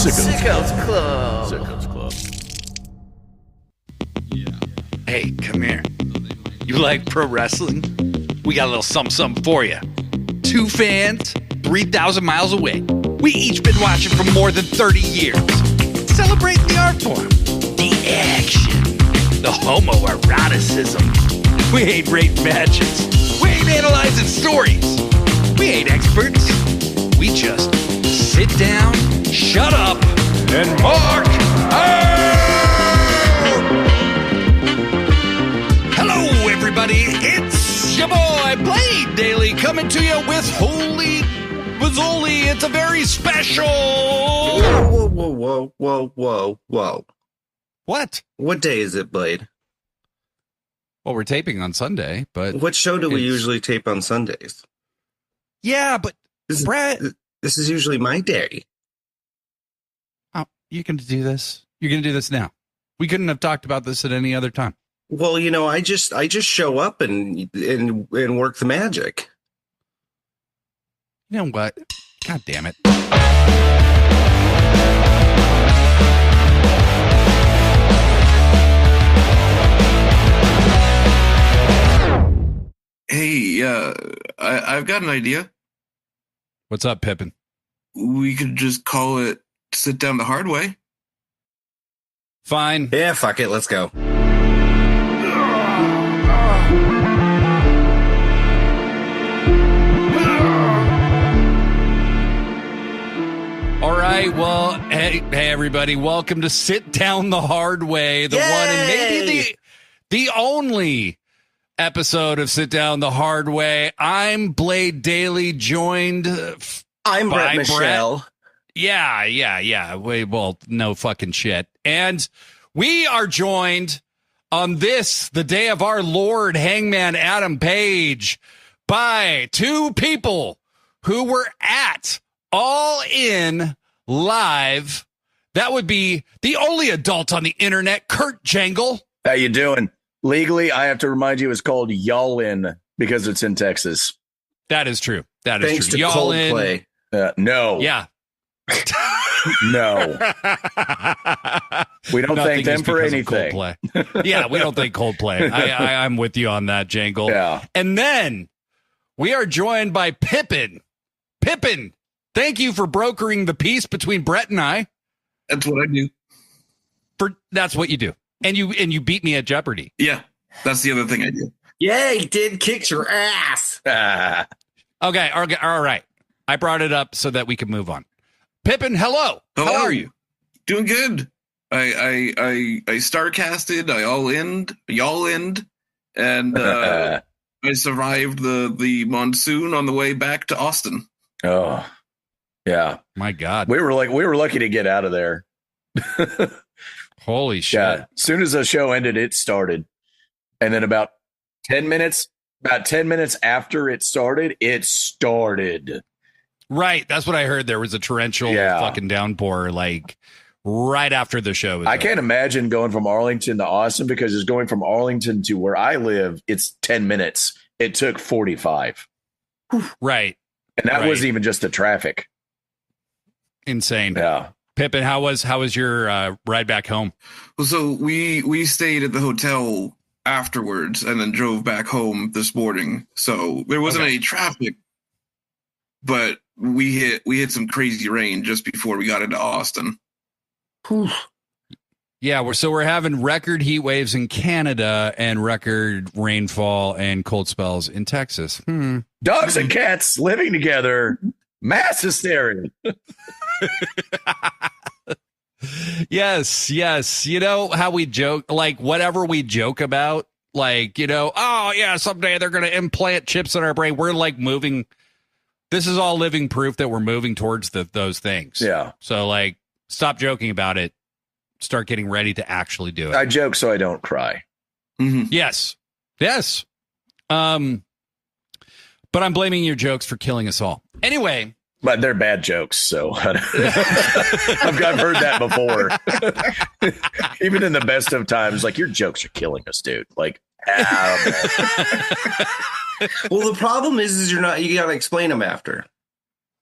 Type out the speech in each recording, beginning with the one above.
Sickos Club. Sickos Club. Hey, come here. You like pro wrestling? We got a little something for you. Two fans, 3,000 miles away. We each been watching for more than 30 years. Celebrating the art form, the action, the homoeroticism. We ain't rating matches. We ain't analyzing stories. We ain't experts. We just sit down, shut up, and mark out! Hello, everybody. It's your boy, Blade Daily, coming to you with Holy Mazzoli. It's a very special... Whoa. What? What day is it, Blade? Well, we're taping on Sunday, but... What show do we usually tape on Sundays? Yeah, but Brett... This is usually my day. Oh, you can do this. You're going to do this now. We couldn't have talked about this at any other time. Well, you know, I just show up and work the magic. You know what? God damn it. Hey, I've got an idea. What's up, Pippin? We could just call it Sit Down the Hard Way. Fine. Yeah, fuck it. Let's go. All right, well, hey, everybody. Welcome to Sit Down the Hard Way, the one and maybe the only episode of Sit Down the Hard Way. I'm Blade Daily, joined I'm by Brett Michelle. Yeah. Well, no fucking shit. And we are joined on this, the day of our Lord, Hangman Adam Page, by two people who were at All In Live. That would be the only adult on the internet, Kurt Jangle. How you doing? Legally, I have to remind you, it's called Y'all In because it's in Texas. That is true. That is Thanks true. to Y'all Coldplay. No. Yeah. No. We don't Nothing thank them is for because of anything. Coldplay. Yeah, we don't thank Coldplay. I'm with you on that, Jangle. Yeah. And then we are joined by Pippin. Pippin, thank you for brokering the peace between Brett and I. That's what I do. That's what you do. And you beat me at Jeopardy. Yeah, that's the other thing I do. Yeah, he did kick your ass. Ah. Okay, all right. I brought it up so that we could move on. Pippin, hello. Hello. How are you? Doing good. I starcasted, y'all end, and I survived the monsoon on the way back to Austin. Oh, yeah. My God. We were lucky to get out of there. Holy shit. Yeah. As soon as the show ended, it started. And then about 10 minutes after it started. Right. That's what I heard. There was a torrential fucking downpour like right after the show. I can't imagine going from Arlington to Austin because it's going from Arlington to where I live. It's 10 minutes. It took 45. Right. And that wasn't even just the traffic. Insane. Yeah. Pippin, how was your ride back home? Well, so we stayed at the hotel afterwards and then drove back home this morning. So there wasn't any traffic, but we hit some crazy rain just before we got into Austin. Whew. Yeah, we're having record heat waves in Canada and record rainfall and cold spells in Texas. Dogs and cats living together. Mass hysteria. Yes. You know how we joke, like whatever we joke about, like, you know, oh yeah, someday they're going to implant chips in our brain. We're like moving. This is all living proof that we're moving towards those things. Yeah. So like, stop joking about it. Start getting ready to actually do it. I joke so I don't cry. Mm-hmm. Yes. But I'm blaming your jokes for killing us all. Anyway. But they're bad jokes, so I've heard that before. Even in the best of times, like, your jokes are killing us, dude. Like, Well, the problem is you got to explain them after.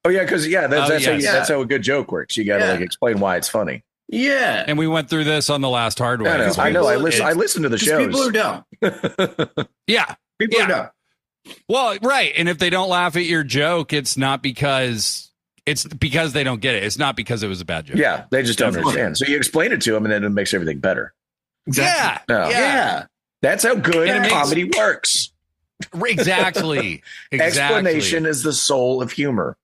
Oh yeah, because that's yes. how a good joke works. You got to like explain why it's funny. Yeah. And we went through this on the last hard way. I know. I listen to the shows. People are dumb. Yeah. People are dumb. Well, right. And if they don't laugh at your joke, it's because they don't get it. It's not because it was a bad joke. Yeah, they just don't understand. So you explain it to them, and then it makes everything better. Exactly. Yeah. That's how good comedy works. Exactly. Explanation is the soul of humor.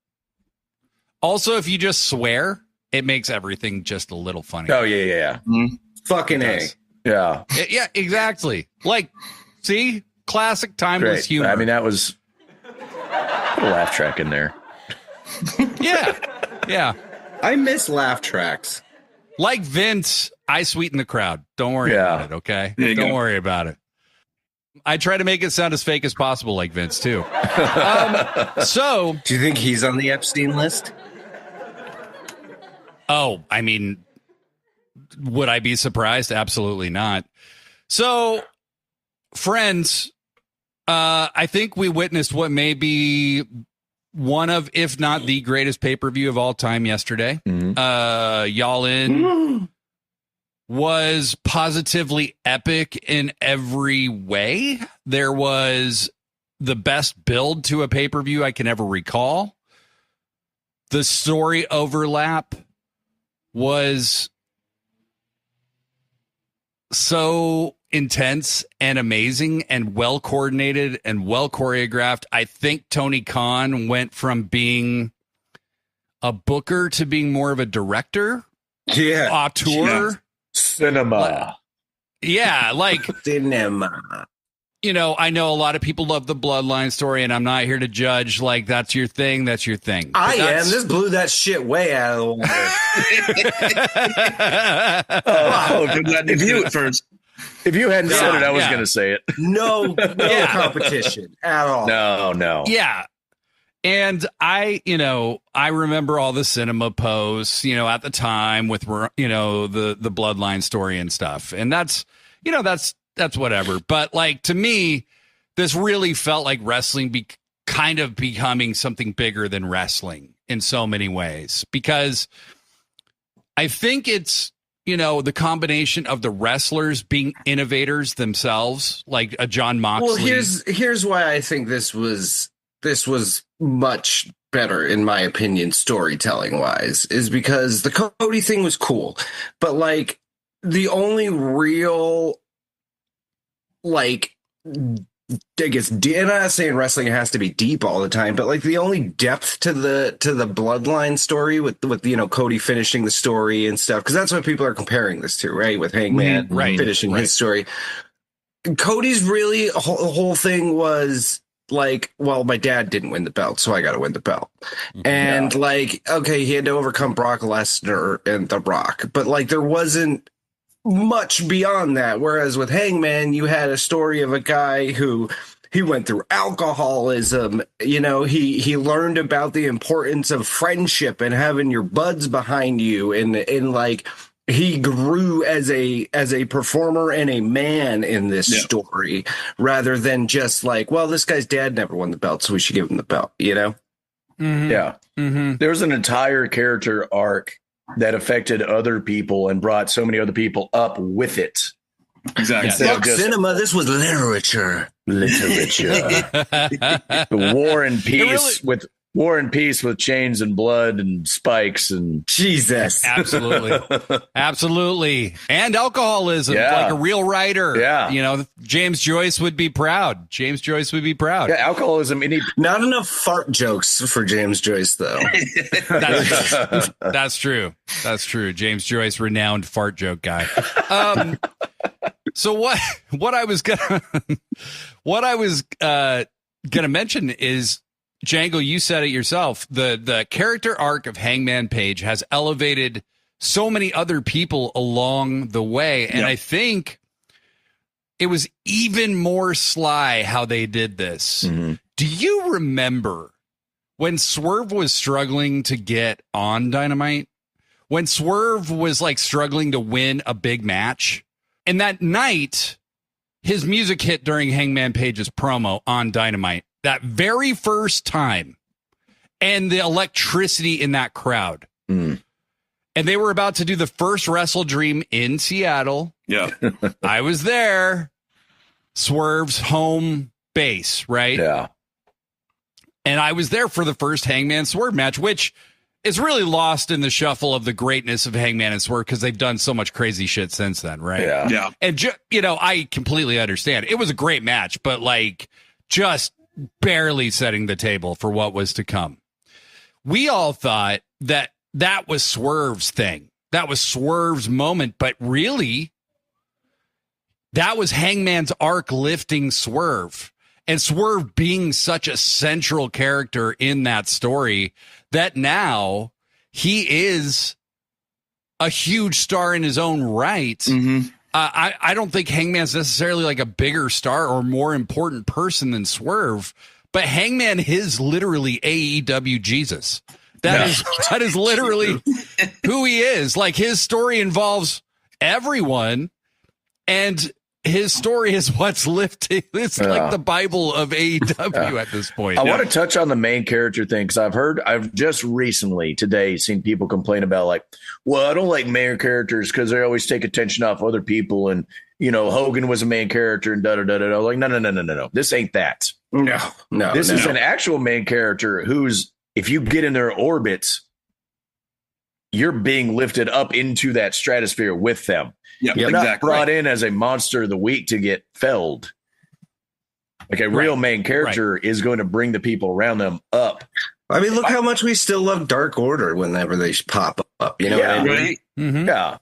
Also, if you just swear, it makes everything just a little funny. Oh, yeah. Mm-hmm. Fucking A. Yeah. Yeah, exactly. Like, see? Classic timeless humor. I mean, that was put a laugh track in there. Yeah. I miss laugh tracks. Like Vince, I sweeten the crowd. Don't worry about it, okay? Don't worry about it. I try to make it sound as fake as possible like Vince, too. So... Do you think he's on the Epstein list? Oh, I mean, would I be surprised? Absolutely not. So, friends, I think we witnessed what may be one of, if not the greatest pay-per-view of all time yesterday. Y'all in was positively epic in every way. There was the best build to a pay-per-view I can ever recall. The story overlap was so intense and amazing and well coordinated and well choreographed. I think Tony Khan went from being a booker to being more of a director. Yeah. Auteur. Cinema. Yeah, like Cinema. You know, I know a lot of people love the Bloodline story, and I'm not here to judge. Like, that's your thing. That's your thing. I am. This blew that shit way out of the water. If you hadn't said it, I was going to say it. No competition at all. No. Yeah. And I remember all the cinema posts, at the time with, the Bloodline story and stuff. And that's whatever. But like, to me, this really felt like wrestling kind of becoming something bigger than wrestling in so many ways, because I think it's, the combination of the wrestlers being innovators themselves, like a John Moxley. Well, here's why I think this was much better, in my opinion, storytelling wise, is because the Cody thing was cool, but like the only real, like, I guess, and I'm not saying wrestling has to be deep all the time, but like the only depth to the Bloodline story with Cody finishing the story and stuff, because that's what people are comparing this to, right? With Hangman finishing his story. Cody's really whole thing was like, well, my dad didn't win the belt, so I got to win the belt. And like, okay, he had to overcome Brock Lesnar and The Rock, but like there wasn't much beyond that. Whereas with Hangman, you had a story of a guy who he went through alcoholism. He learned about the importance of friendship and having your buds behind you, and like he grew as a performer and a man in this story, rather than just like, well, this guy's dad never won the belt, so we should give him the belt. Mm-hmm. Yeah. Mm-hmm. There's an entire character arc that affected other people and brought so many other people up with it. Exactly. Fuck cinema. This was literature. War and Peace with chains and blood and spikes and Jesus. Absolutely. And alcoholism, like a real writer. Yeah. James Joyce would be proud. Yeah, alcoholism. Not enough fart jokes for James Joyce, though. That's true. James Joyce, renowned fart joke guy. So what I was gonna mention is, Jangle, you said it yourself. The character arc of Hangman Page has elevated so many other people along the way. And I think it was even more sly how they did this. Mm-hmm. Do you remember when Swerve was struggling to get on Dynamite? When Swerve was like struggling to win a big match? And that night, his music hit during Hangman Page's promo on Dynamite. That very first time. and the electricity in that crowd. Mm. And they were about to do the first Wrestle Dream in Seattle. Yeah. I was there. Swerve's home base, right? Yeah. And I was there for the first Hangman Swerve match, which is really lost in the shuffle of the greatness of Hangman and Swerve because they've done so much crazy shit since then, right? Yeah. Yeah. And, I completely understand. It was a great match, but like just barely setting the table for what was to come. We all thought that was Swerve's thing. That was Swerve's moment, but really, that was Hangman's arc lifting Swerve. And Swerve being such a central character in that story that now he is a huge star in his own right. Mm-hmm. I don't think Hangman's necessarily like a bigger star or more important person than Swerve, but Hangman is literally AEW Jesus. That is literally who he is. Like his story involves everyone, and his story is what's lifting. It's like the Bible of AEW at this point. I want to touch on the main character thing because I've just recently today seen people complain about like, well, I don't like main characters because they always take attention off other people. And, Hogan was a main character and da-da-da-da. Like, no. This ain't that. No. This is an actual main character who's, if you get in their orbits, you're being lifted up into that stratosphere with them. Yeah, You're exactly. not brought in as a monster of the week to get felled. Like a real main character is going to bring the people around them up. I mean, look how much we still love Dark Order whenever they pop up. You know what I mean? Right? Mm-hmm. Yeah.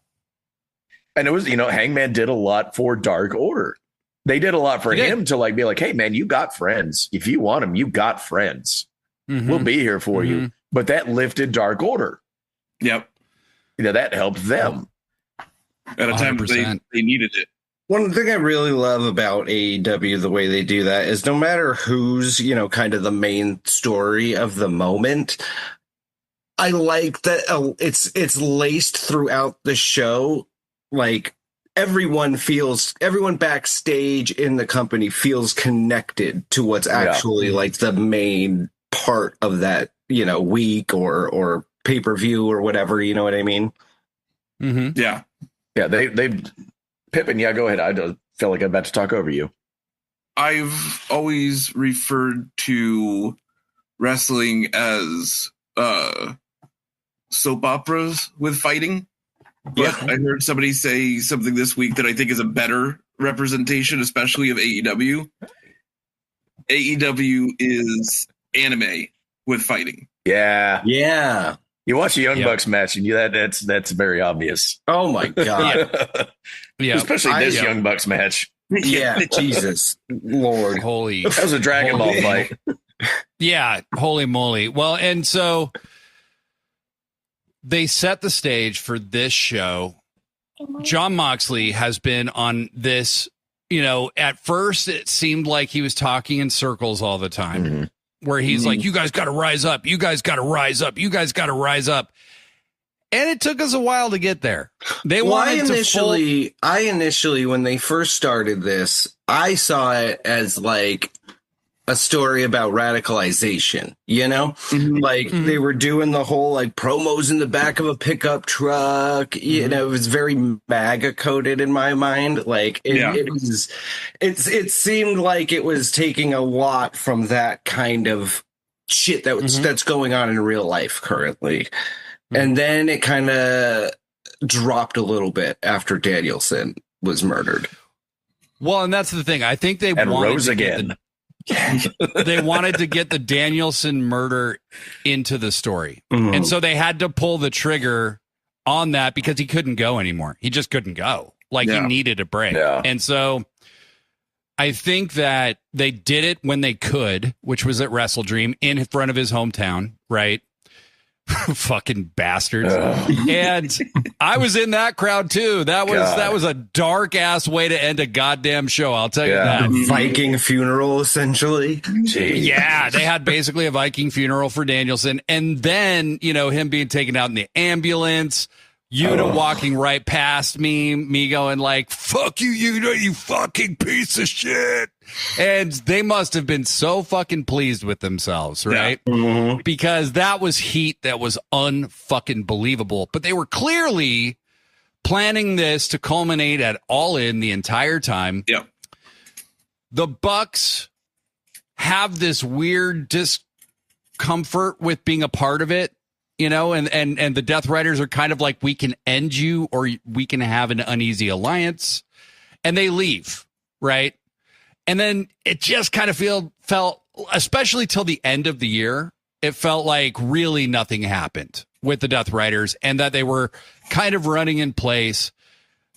And it was, Hangman did a lot for Dark Order. They did a lot for him to be like, hey, man, you got friends. If you want them, you got friends. Mm-hmm. We'll be here for you. But that lifted Dark Order. Yep. That helped them. At a time that they needed it. One thing I really love about AEW, the way they do that, is no matter who's, kind of the main story of the moment, I like that it's laced throughout the show. Like everyone backstage in the company feels connected to what's actually like the main part of that, week or pay-per-view or whatever, you know what I mean? Mm-hmm. Yeah. Yeah, they Pippin, go ahead. I don't feel like I'm about to talk over you. I've always referred to wrestling as soap operas with fighting. But I heard somebody say something this week that I think is a better representation, especially of AEW. AEW is anime with fighting. Yeah. Yeah. You watch a Young Bucks match and that's very obvious. Oh my God. Yeah. Especially this Young Bucks match. Yeah. Jesus Lord. Holy. That was a Dragon Ball fight. Yeah. Holy moly. Well, and so they set the stage for this show. Jon Moxley has been on this, at first it seemed like he was talking in circles all the time. Mm-hmm. Where he's like, you guys got to rise up. You guys got to rise up. You guys got to rise up. And it took us a while to get there. I initially, when they first started this, I saw it as like a story about radicalization, Mm-hmm. They were doing the whole like promos in the back of a pickup truck. It was very MAGA coded in my mind. Like it seemed like it was taking a lot from that kind of shit that's going on in real life currently. And then it kind of dropped a little bit after Danielson was murdered. Well, and that's the thing. I think they rose again. They wanted to get the Danielson murder into the story. Mm-hmm. And so they had to pull the trigger on that because he couldn't go anymore. He just couldn't go. He needed a break. Yeah. And so I think that they did it when they could, which was at Wrestle Dream in front of his hometown, right? Fucking bastards. And I was in that crowd too. That was a dark ass way to end a goddamn show, I'll tell you that. Viking funeral, essentially. Jeez. Yeah, they had basically a Viking funeral for Danielson, and then him being taken out in the ambulance, Yuta walking right past me going like, fuck you, Yuta, you fucking piece of shit. And they must have been so fucking pleased with themselves, right? Yeah. Mm-hmm. Because that was heat that was unfucking believable. But they were clearly planning this to culminate at All In the entire time. Yep. The Bucks have this weird discomfort with being a part of it, you know, and the Death Riders are kind of like, we can end you or we can have an uneasy alliance, and they leave, right? And then it just kind of felt, especially till the end of the year, it felt like really nothing happened with the Death Riders and that they were kind of running in place.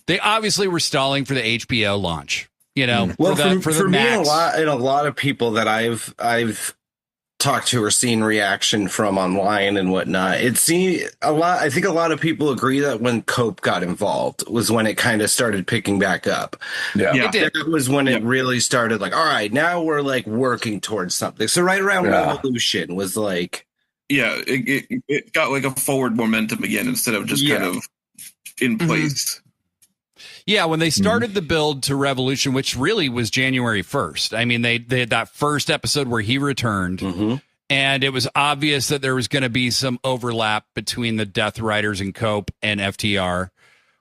They obviously were stalling for the HBO launch, you know. Well, for me and a lot of people that I've talked to or seen reaction from online and whatnot, it seemed a lot. I think a lot of people agree that when Cope got involved was when it kind of started picking back up. Yeah. It did. That was when it really started. Like, all right, now we're like working towards something. So right around Revolution was like, it got like a forward momentum again instead of just kind of in place. Yeah, when they started the build to Revolution, which really was January 1st. I mean, they had that first episode where he returned, and it was obvious that there was going to be some overlap between the Death Riders and Cope and FTR,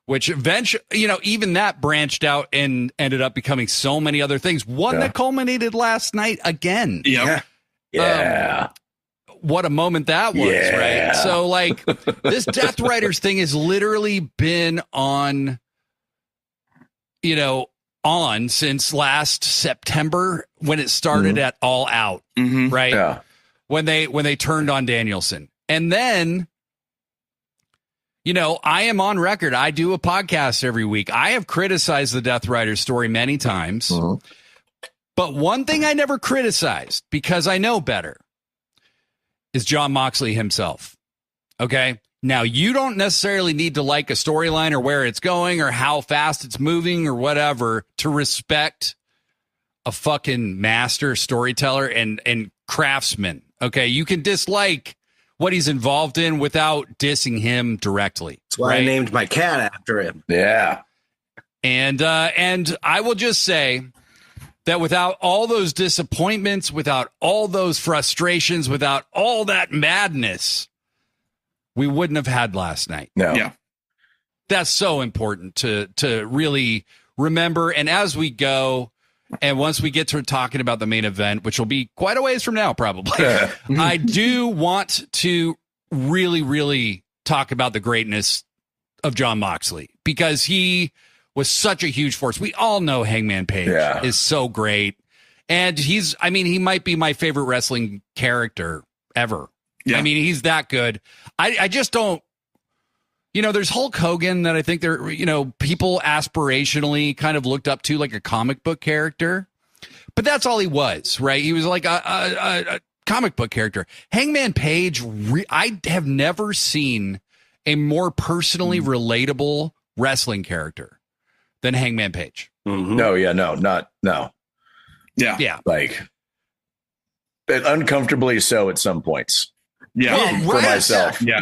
which eventually, you know, even that branched out and ended up becoming so many other things. One that culminated last night again. Yeah. What a moment that was, right? So, like, this Death Riders thing has literally been on... you know, on since last September when it started at All Out, right? Yeah. When they turned on Danielson. And then, you know, I am on record. I do a podcast every week. I have criticized the Death Riders story many times. But one thing I never criticized, because I know better, is Jon Moxley himself. Okay? Now, you don't necessarily need to like a storyline or where it's going or how fast it's moving or whatever to respect a fucking master storyteller and craftsman. Okay, you can dislike what he's involved in without dissing him directly. That's why I named my cat after him. Yeah. And I will just say that without all those disappointments, without all those frustrations, without all that madness, we wouldn't have had last night. No. Yeah. That's so important to really remember. And as we go, and once we get to talking about the main event, which will be quite a ways from now, probably, I do want to really, really talk about the greatness of Jon Moxley, because he was such a huge force. We all know Hangman Page is so great. And he might be my favorite wrestling character ever. Yeah. I mean, he's that good. I just don't, you know, there's Hulk Hogan that I think there, you know, people aspirationally kind of looked up to like a comic book character, but that's all he was, right? He was like a comic book character. Hangman Page, I have never seen a more personally relatable wrestling character than Hangman Page. No. Yeah. Like, but uncomfortably so at some points. Yeah. For myself. Yeah.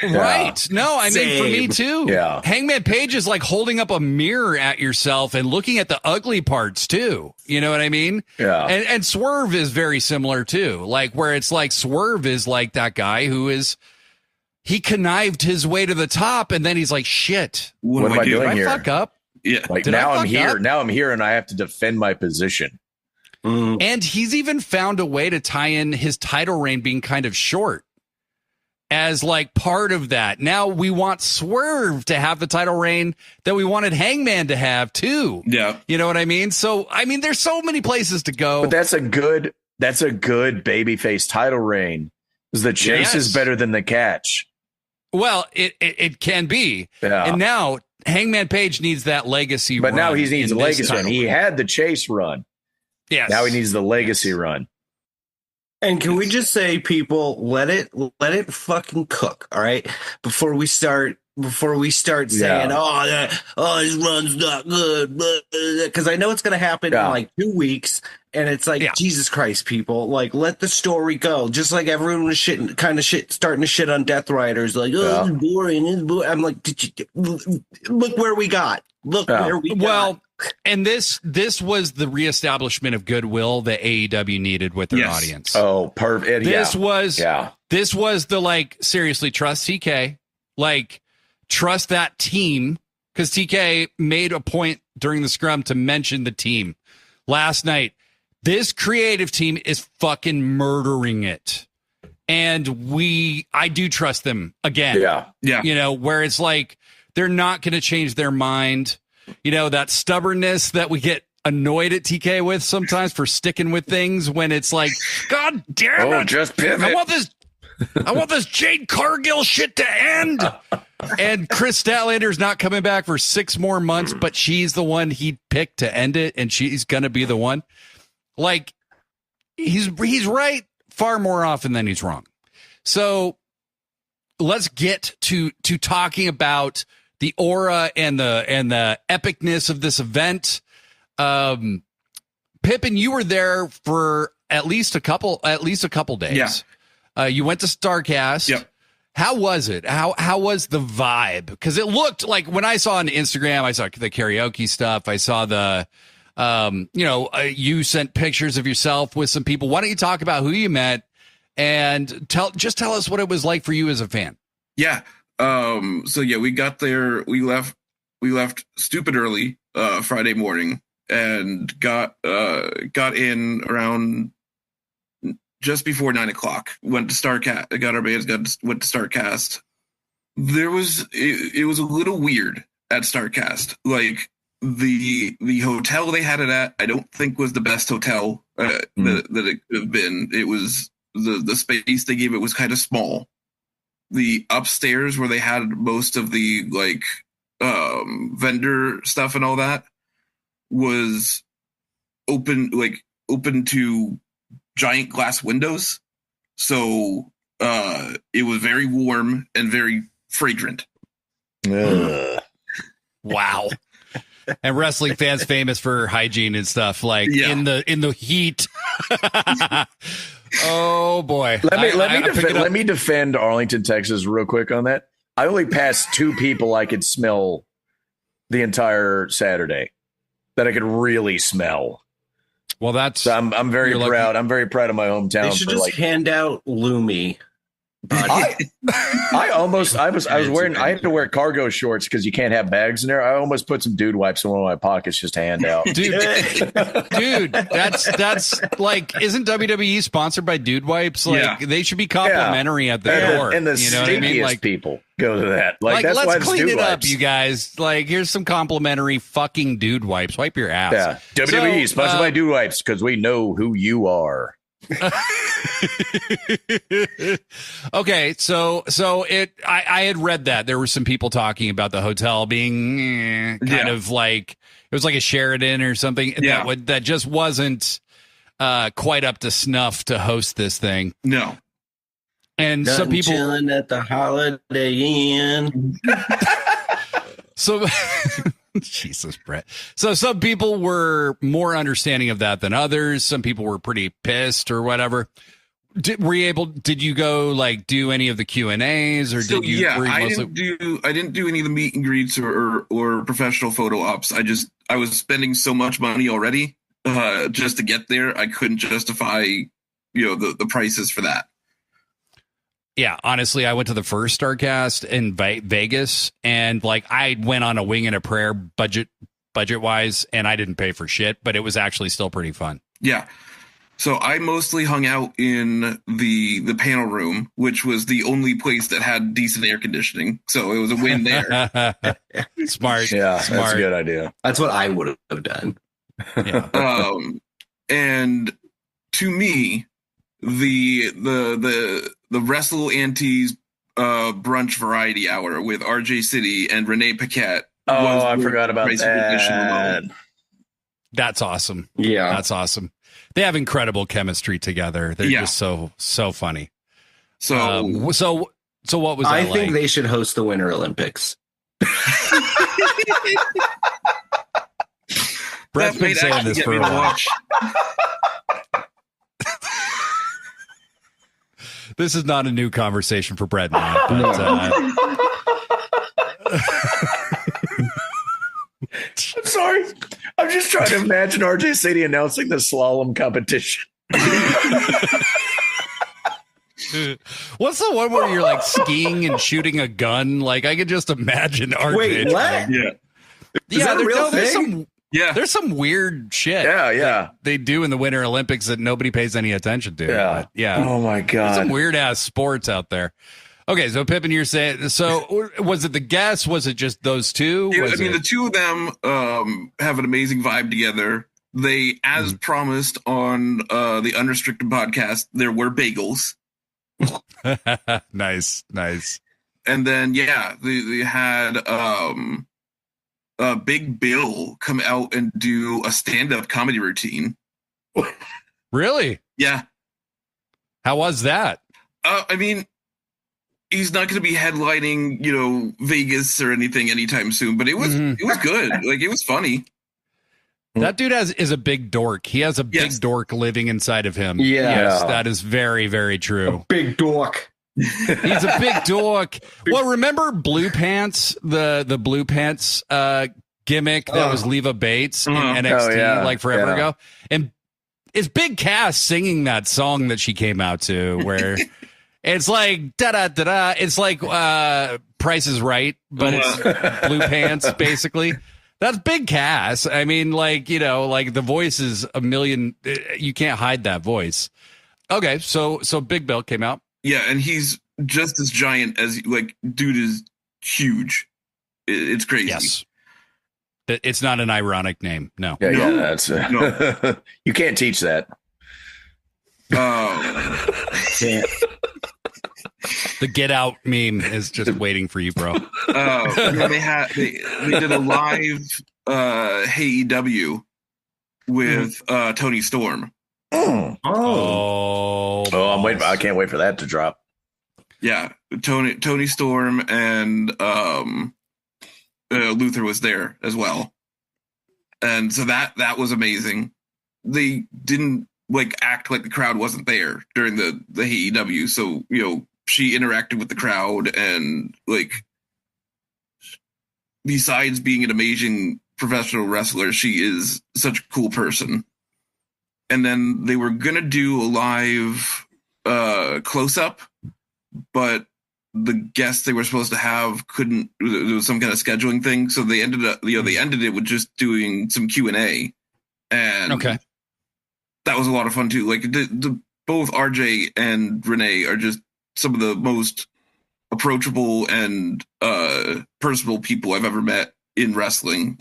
Right. No, I mean, for me too. Yeah. Hangman Page is like holding up a mirror at yourself and looking at the ugly parts too. You know what I mean? Yeah. And Swerve is very similar too. Like, where it's like Swerve is like that guy who he connived his way to the top, and then he's like, shit. What am I doing here? here? Fuck up. Yeah. Like, now I'm here. Now I'm here and I have to defend my position. And he's even found a way to tie in his title reign being kind of short as like part of that. Now we want Swerve to have the title reign that we wanted Hangman to have too. Yeah. You know what I mean? So, I mean, there's so many places to go. But that's a good babyface title reign. The chase is better than the catch. Well, it can be. Yeah. And now Hangman Page needs that legacy but run. But now he needs a legacy run. He had the chase run. Yes. Now he needs the legacy run. And can we just say, people, let it fucking cook, all right? Before we start before we start saying, his run's not good, because I know it's going to happen in like 2 weeks, and it's like, Jesus Christ, people, like, let the story go. Just like everyone was starting to shit on Death Riders, like, it's boring, it's boring. I'm like, look where we got. Where we got. Well, and this was the reestablishment of goodwill that AEW needed with their audience. Oh, perfect. This was the, like, seriously, trust TK, like, trust that team, because TK made a point during the scrum to mention the team last night. This creative team is fucking murdering it. And I do trust them again. Yeah. You know, where it's like, they're not going to change their mind. You know, that stubbornness that we get annoyed at TK with sometimes for sticking with things when it's like, God damn it. Just pivot. I want this Jade Cargill shit to end. And Chris Statlander's not coming back for 6 more months, but she's the one he picked to end it, and she's going to be the one. Like, he's right far more often than he's wrong. So let's get to talking about the aura and the epicness of this event. Pippin, you were there for at least a couple days. Yeah. You went to StarCast. Yep. How was it? How was the vibe? Because it looked like, when I saw on Instagram, I saw the karaoke stuff. I saw the, you sent pictures of yourself with some people. Why don't you talk about who you met and tell us what it was like for you as a fan? Yeah. We got there. We left stupid early Friday morning and got in around just before 9:00. Went to StarCast. Got our bands. Went to StarCast. It was a little weird at StarCast. Like, the hotel they had it at, I don't think was the best hotel that it could have been. It was the space they gave it was kind of small. The upstairs where they had most of the vendor stuff and all that was open to giant glass windows. So it was very warm and very fragrant. Wow. And wrestling fans famous for hygiene and stuff, like in the heat. Oh boy. Let me defend Arlington, Texas real quick on that. I only passed 2 people I could smell the entire Saturday that I could really smell. Well, so I'm very proud. I'm very proud of my hometown. They should just hand out Lumi. I had to wear cargo shorts because you can't have bags in there. I almost put some dude wipes in one of my pockets just to hand out. Dude, that's like, isn't WWE sponsored by Dude Wipes? Like, they should be complimentary at the door. And the stinkiest people go to that. Like that's let's why clean it up, wipes. you guys. Like, here's some complimentary fucking Dude Wipes. Wipe your ass. Yeah, WWE sponsored by Dude Wipes because we know who you are. Okay, so I had read that there were some people talking about the hotel being kind of like, it was like a Sheraton or something that just wasn't quite up to snuff to host this thing. No. And some people chilling at the Holiday Inn. So Jesus, Brett. So some people were more understanding of that than others. Some people were pretty pissed or whatever. Did you go like do any of the Q&As or did you? Yeah, I didn't do any of the meet and greets or professional photo ops. I was spending so much money already just to get there. I couldn't justify, the prices for that. Yeah, honestly, I went to the first StarCast in Vegas, and like I went on a wing and a prayer budget wise, and I didn't pay for shit, but it was actually still pretty fun. Yeah. So I mostly hung out in the panel room, which was the only place that had decent air conditioning. So it was a win there. Smart. Yeah, Smart. That's a good idea. That's what I would have done. Yeah. And to me, the Wrestle Aunties brunch variety hour with RJ City and Renee Paquette. Oh, I forgot about that. That's awesome. Yeah, that's awesome. They have incredible chemistry together. They're just so funny. So So what was that I like? think they should host the Winter Olympics. Brett's been saying this for a while. This is not a new conversation for Brett and I, but I'm sorry. I'm just trying to imagine RJ Sadie announcing the slalom competition. what's the one where you're like skiing and shooting a gun? Like I could just imagine RJ. Wait, what? Yeah. that a real thing? There's some weird shit. Yeah. They do in the Winter Olympics that nobody pays any attention to. Yeah. Yeah. Oh my God. There's some weird ass sports out there. Okay, so Pippin, you're saying, so was it the guests? Was it just those two? The two of them have an amazing vibe together. They, as promised on the Unrestricted podcast, there were bagels. Nice. And then, they had Big Bill come out and do a stand-up comedy routine. Really? Yeah. How was that? He's not going to be headlining, Vegas or anything anytime soon, but it was good. Like, it was funny. That dude is a big dork. He has a big dork living inside of him. Yeah. Yes, that is very, very true. Big dork. He's a big dork. Well, remember Blue Pants, the Blue Pants gimmick that was Leva Bates in NXT like forever ago? And it's Big Cass singing that song that she came out to where it's like da-da-da-da. It's like Price is Right, but it's Blue Pants, basically. That's Big Cass. I mean, the voice is a million. You can't hide that voice. Okay, so Big Bill came out. Yeah, and he's just as giant as, dude is huge. It's crazy. Yes. It's not an ironic name. No. Yeah, that's No. You can't teach that. Can't. The Get Out meme is just waiting for you, bro. And then they did a live AEW with Tony Storm. Oh, I'm waiting. I can't wait for that to drop. Yeah, Tony Storm and Luther was there as well, and so that was amazing. They didn't act like the crowd wasn't there during the AEW, so she interacted with the crowd, and besides being an amazing professional wrestler, she is such a cool person. And then they were gonna do a live close up, but the guests they were supposed to have couldn't. There was some kind of scheduling thing, so they ended it with just doing some Q&A, and that was a lot of fun too. Both RJ and Renee are just some of the most approachable and personable people I've ever met in wrestling.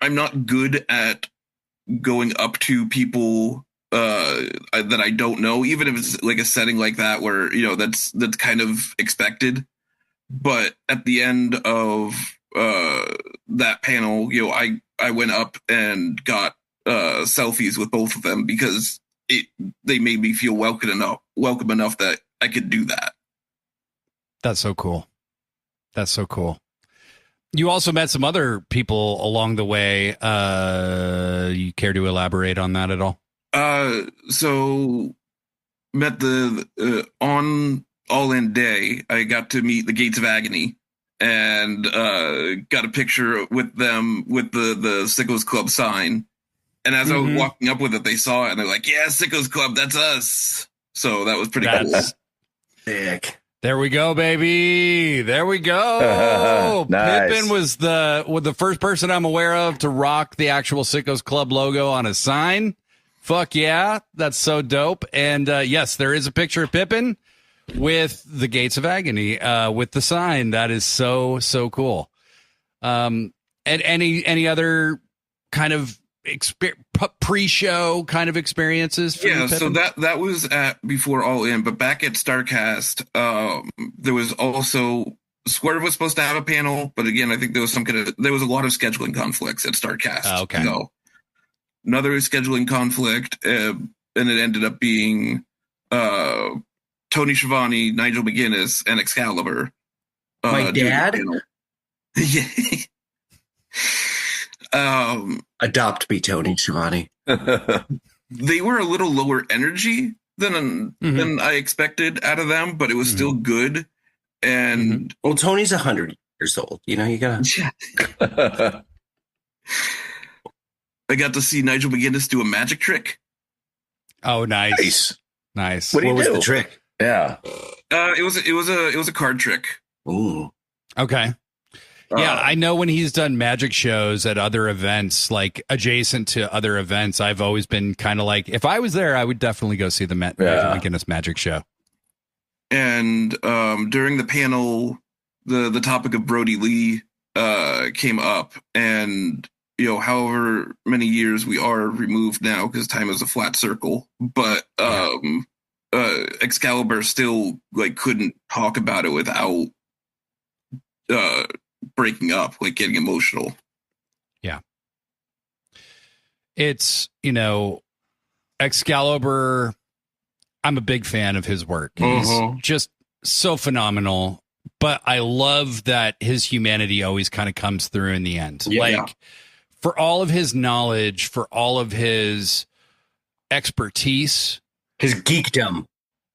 I'm not good at going up to people that I don't know, even if it's a setting like that where that's kind of expected. But at the end of that panel, I went up and got selfies with both of them because they made me feel welcome enough that I could do that. That's so cool. You also met some other people along the way. You care to elaborate on that at all? So met on All In Day, I got to meet the Gates of Agony and got a picture with them with the Sickos Club sign. And as I was walking up with it, they saw it and they're like, "Yeah, Sickos Club, that's us." So that was pretty cool. Sick. There we go, baby. There we go. Nice. Pippin was the first person I'm aware of to rock the actual Sickos Club logo on a sign. Fuck yeah. That's so dope. And yes, there is a picture of Pippin with the Gates of Agony with the sign. That is so, so cool. And any other kind of pre-show kind of experiences for you, so that was at before All In, but back at StarCast, there was also Swerve was supposed to have a panel, but again, I think there was a lot of scheduling conflicts at StarCast. Okay. So another scheduling conflict, and it ended up being Tony Schiavone, Nigel McGuinness, and Excalibur. My dad? Yeah. Adopt me, Tony Schiavone. They were a little lower energy than I expected out of them, but it was still good. And well, Tony's 100 years old. You know, you gotta. Yeah. I got to see Nigel McGuinness do a magic trick. Oh, nice. What was do? the trick? Yeah. It was a card trick. Ooh. Okay. Yeah, I know when he's done magic shows at other events, like adjacent to other events, I've always been kind of like, if I was there, I would definitely go see the Nigel McGuinness magic show. And during the panel, the topic of Brody Lee came up, and however many years we are removed now, because time is a flat circle, but Excalibur still couldn't talk about it without breaking up, getting emotional. Yeah. It's, Excalibur, I'm a big fan of his work. He's just so phenomenal, but I love that his humanity always kind of comes through in the end. Yeah. For all of his knowledge, for all of his expertise, his geekdom.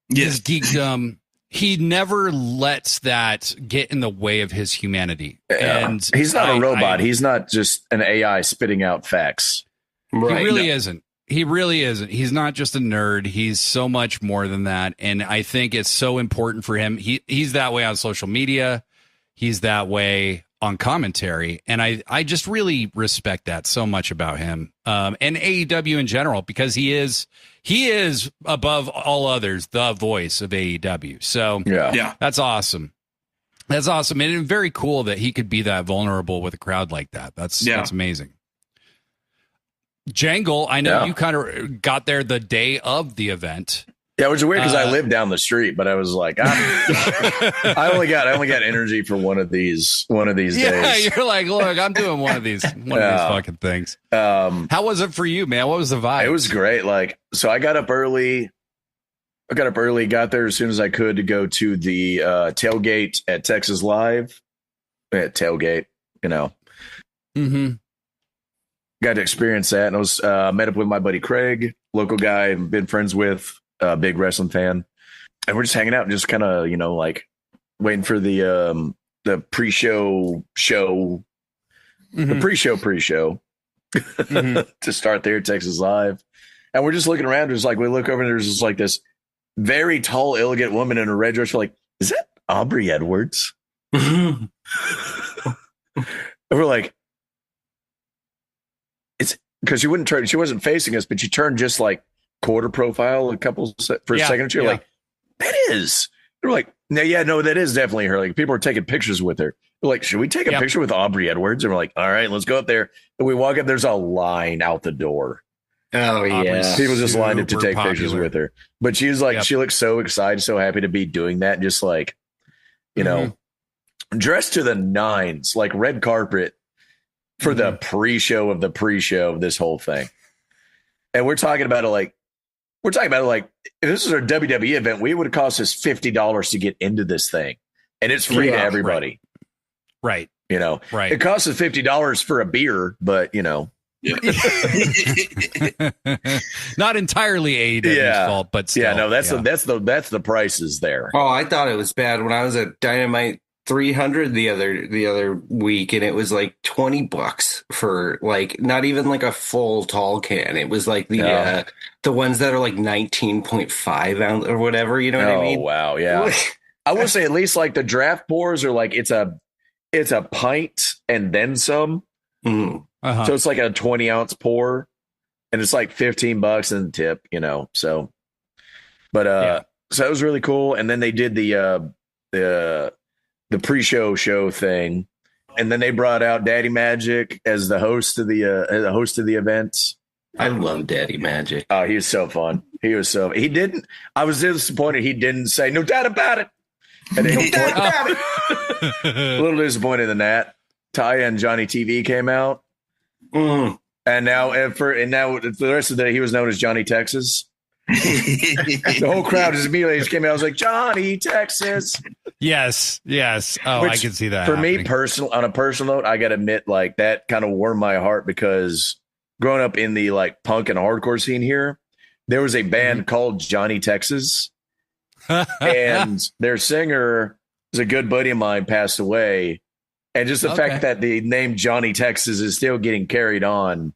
His geekdom, he never lets that get in the way of his humanity. Yeah. And he's not a robot. He's not just an AI spitting out facts. Right. He really isn't. He really isn't. He's not just a nerd. He's so much more than that. And I think it's so important for him. He's that way on social media. He's that way on commentary. And I just really respect that so much about him. And AEW in general, because he is above all others, the voice of AEW. So yeah, that's awesome. That's awesome. And very cool that he could be that vulnerable with a crowd like that. That's amazing. Jangle, I know you kind of got there the day of the event. Yeah, which is weird because I live down the street, but I was like, I only got energy for one of these days. Yeah, you're like, look, I'm doing one of these fucking things. How was it for you, man? What was the vibe? It was great. So I got up early. Got there as soon as I could to go to the tailgate at Texas Live. At tailgate, Got to experience that, and I was met up with my buddy Craig, local guy I've been friends with. A big wrestling fan, and we're just hanging out and just kind of waiting for the pre-show the pre-show to start there at Texas Live. And we're just looking around, just we look over and there's just this very tall, elegant woman in a red dress. We're like, is that Aubrey Edwards? And we're like, it's because she wouldn't turn, she wasn't facing us, but she turned just quarter profile for a second. You're like, that is. They're like, no, that is definitely her. People are taking pictures with her. They're like, should we take a picture with Aubrey Edwards? And we're like, all right, let's go up there. And we walk up. There's a line out the door. Oh yeah, people just lined up to take pictures with her. But she's she looks so excited, so happy to be doing that. Just dressed to the nines, red carpet for the pre-show of the pre-show of this whole thing. And we're talking about it if this was our WWE event, we would have cost us $50 to get into this thing. And it's free to everybody. Right. Right. It costs us $50 for a beer, but not entirely AEW's fault, but still. That's the prices there. Oh, I thought it was bad when I was at Dynamite 300 the other week, and it was $20 for not even a full tall can. It was the ones that are 19.5 ounce or whatever, you know what I mean? Oh wow, yeah. I would say at least the draft pours are it's a pint and then some. Uh-huh. So it's a 20 ounce pour, and it's $15 and tip, so but so it was really cool. And then they did the pre-show thing, and then they brought out Daddy Magic as the host of the event. I love Daddy Magic. Oh, he was so fun. I was disappointed he didn't say no doubt about it. And no doubt about it. A little disappointed in that. Taya and Johnny TV came out. And now for the rest of the day he was known as Johnny Texas. The whole crowd just immediately just came out. I was like, Johnny, Texas. Yes. Oh, Which, I can see that. For happening. me, on a personal note, I got to admit, like, that kind of warmed my heart because growing up in the like punk and hardcore scene here, there was a band called Johnny Texas, and their singer was a good buddy of mine, passed away, and just the fact that the name Johnny Texas is still getting carried on.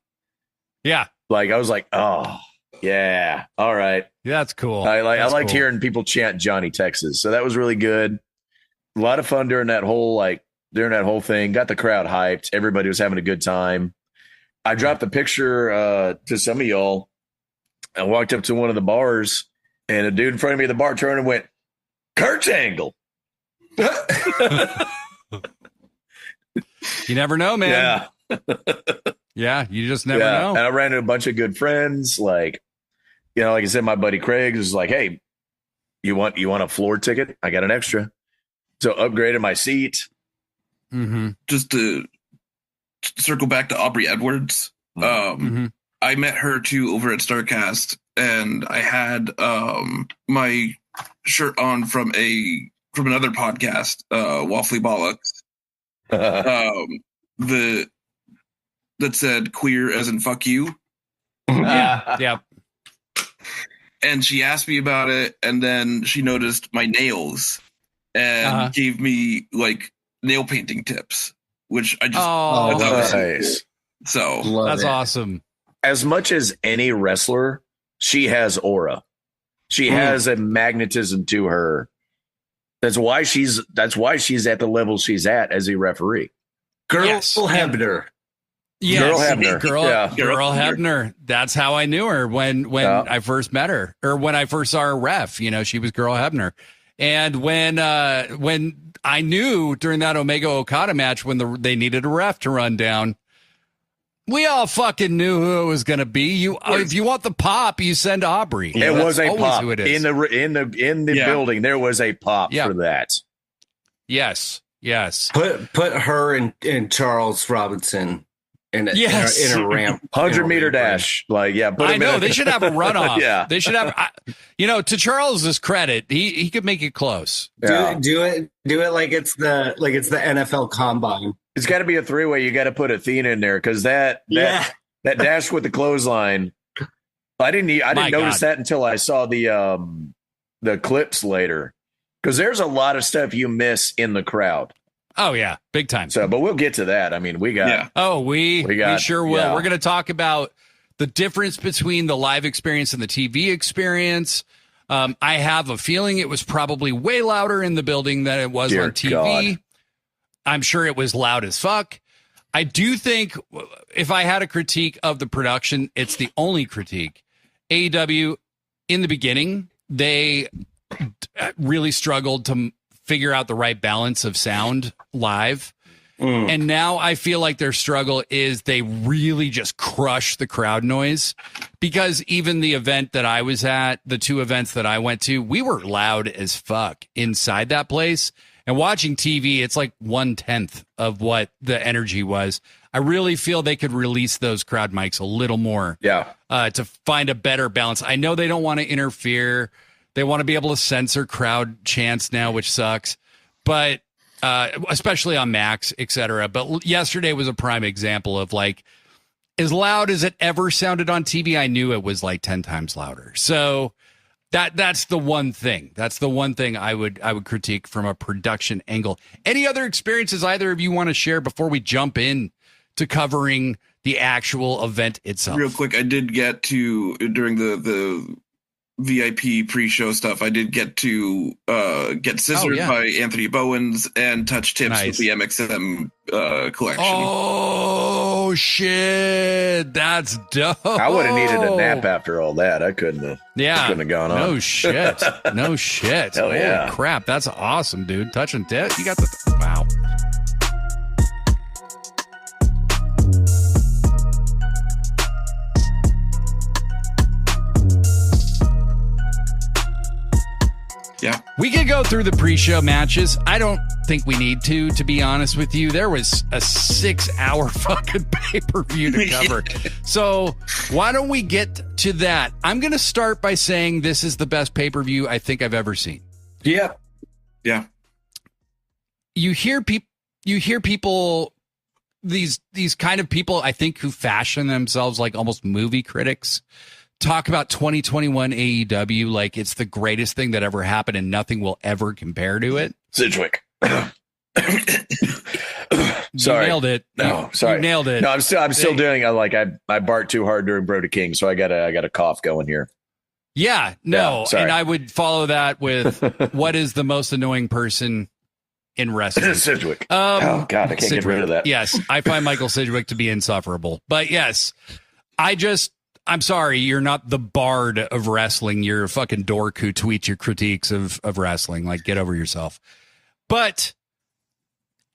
Yeah, like I was like, oh yeah, all right, yeah, that's cool. I liked hearing people chant Johnny Texas, so that was really good. A lot of fun during that whole thing. Got the crowd hyped. Everybody was having a good time. I dropped a picture to some of y'all. I walked up to one of the bars, and a dude in front of me at the bar turned and went, Kurt Jangle. You never know, man. Yeah. Yeah, you just never know. And I ran into a bunch of good friends. Like, like I said, my buddy Craig was like, hey, you want a floor ticket? I got an extra. So upgraded my seat. Mm-hmm. Just to circle back to Aubrey Edwards. I met her too over at StarCast, and I had my shirt on from another podcast, Waffly Bollocks. That said queer as in fuck you. Yeah. And she asked me about it, and then she noticed my nails and gave me like nail painting tips, which I just nice. So that's awesome. As much as any wrestler, she has aura. She has a magnetism to her. That's why she's at the level she's at as a referee. Girl Hebner. Yes. Girl Hebner. Hebner. That's how I knew her when I first met her, or when I first saw her ref. She was Girl Hebner. And when I knew during that Omega Okada match when they needed a ref to run down, we all fucking knew who it was going to be. If you want the pop, you send Aubrey. It was a pop who it is. in the building. There was a pop for that. Yes. Put her and Charles Robinson in a ramp 100-meter dash. Like, yeah, I know they should have a runoff. Yeah, they should have. To Charles's credit, he could make it close. Do it like it's the NFL Combine. It's got to be a 3-way. You got to put Athena in there because that dash with the clothesline. I didn't notice that until I saw the clips later, because there's a lot of stuff you miss in the crowd. Oh yeah, big time. So, but we'll get to that. I mean, we got. Yeah. Oh, we sure will. Yeah. We're going to talk about the difference between the live experience and the TV experience. I have a feeling it was probably way louder in the building than it was on TV. God. I'm sure it was loud as fuck. I do think if I had a critique of the production, it's the only critique. AEW, in the beginning, they really struggled to figure out the right balance of sound live. And now I feel like their struggle is they really just crush the crowd noise, because even the event that I was at, the 2 events that I went to, we were loud as fuck inside that place. And watching TV, it's like 1/10 of what the energy was. I really feel they could release those crowd mics a little more to find a better balance. I know they don't want to interfere. They want to be able to censor crowd chants now, which sucks. But especially on Max, etc. But yesterday was a prime example of, like, as loud as it ever sounded on TV, I knew it was like 10 times louder. So that's the one thing. That's the one thing I would critique from a production angle. Any other experiences either of you want to share before we jump in to covering the actual event itself? Real quick, I did get to, during the VIP pre-show stuff, I did get to get scissored by Anthony Bowens and touch tips with the MXM collection. Oh shit, that's dope. I would have needed a nap after all that. I couldn't have gone on. No shit. Hell yeah. Holy crap, that's awesome, dude. Touching tips, you got the wow. Yeah. We could go go through the pre-show matches. I don't think we need to be honest with you. There was a 6-hour fucking pay-per-view to cover. So why don't we get to that? I'm going to start by saying this is the best pay-per-view I think I've ever seen. Yeah. Yeah. You hear people, these kind of people, I think, who fashion themselves like almost movie critics, talk about 2021 AEW like it's the greatest thing that ever happened and nothing will ever compare to it. Sidgwick. Sorry. You nailed it. No, sorry. You nailed it. No, I'm still doing I barked too hard during Brody King, so I got a cough going here. Yeah, no. Yeah, and I would follow that with what is the most annoying person in wrestling? Sidgwick. Oh God, I can't Sidgwick. get rid of that. Yes, I find Michael Sidgwick to be insufferable. But yes, I'm sorry, you're not the bard of wrestling. You're a fucking dork who tweets your critiques of wrestling. Like, get over yourself. But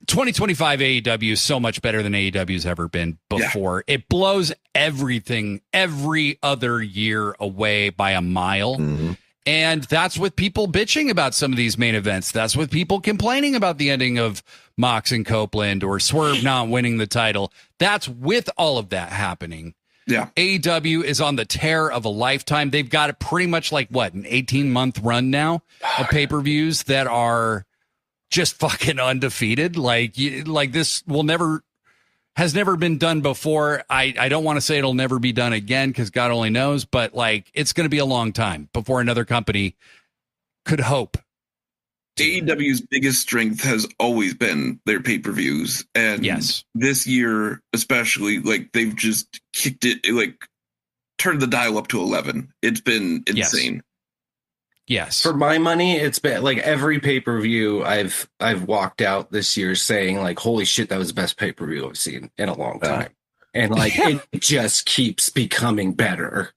2025 AEW is so much better than AEW's ever been before. Yeah. It blows everything every other year away by a mile. Mm-hmm. And that's with people bitching about some of these main events. That's with people complaining about the ending of Mox and Copeland or Swerve not winning the title. That's with all of that happening. Yeah. AEW is on the tear of a lifetime. They've got it pretty much like an 18-month run now of pay-per-views that are just fucking undefeated. Like this has never been done before. I don't want to say it'll never be done again because God only knows, but like it's going to be a long time before another company could hope. AEW's biggest strength has always been their pay-per-views. And yes, this year, especially, like they've just kicked it, like turned the dial up to 11. It's been insane. Yes. For my money, it's been like every pay-per-view I've walked out this year saying like, holy shit, that was the best pay-per-view I've seen in a long time. And like, it just keeps becoming better.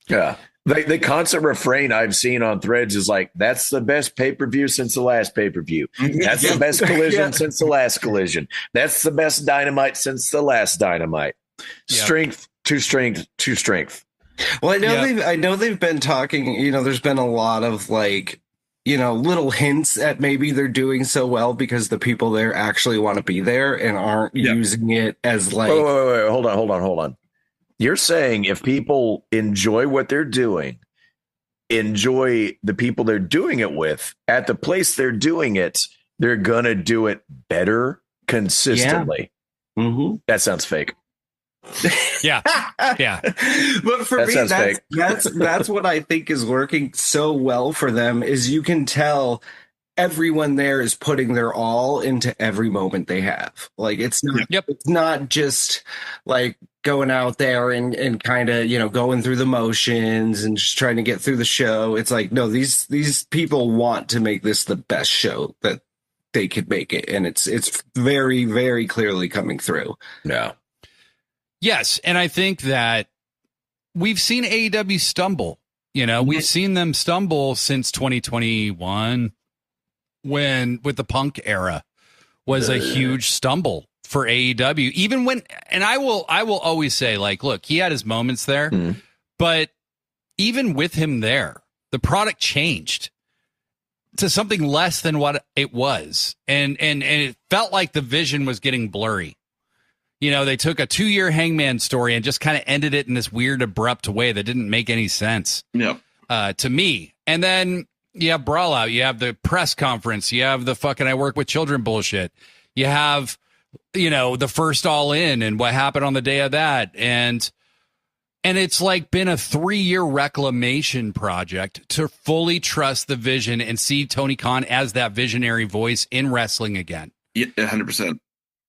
Yeah. The constant refrain I've seen on threads is like, that's the best pay-per-view since the last pay-per-view. That's the best collision since the last collision. That's the best Dynamite since the last Dynamite. Yep. Strength to strength to strength. Well, I know they've been talking, there's been a lot of like, little hints at maybe they're doing so well because the people there actually want to be there and aren't using it as like. Wait, hold on. You're saying if people enjoy what they're doing, enjoy the people they're doing it with at the place they're doing it, they're going to do it better consistently. Yeah. Mm-hmm. That sounds fake. Yeah. But for me, that's what I think is working so well for them is you can tell everyone there is putting their all into every moment they have. Like it's not just like going out there and kind of, going through the motions and just trying to get through the show. It's like, no, these people want to make this the best show that they could make it. And it's very, very clearly coming through. Yeah. Yes. And I think that we've seen AEW stumble, we've seen them stumble since 2021 when with the Punk era was a huge stumble for AEW, even when, and I will always say like, look, he had his moments there, but even with him there, the product changed to something less than what it was. And it felt like the vision was getting blurry. They took a 2-year Hangman story and just kind of ended it in this weird, abrupt way that didn't make any sense to me. And then you have Brawl Out, you have the press conference, you have the fucking I work with children bullshit. You have, the first All In and what happened on the day of that. And it's like been a 3-year reclamation project to fully trust the vision and see Tony Khan as that visionary voice in wrestling again. Yeah, 100%.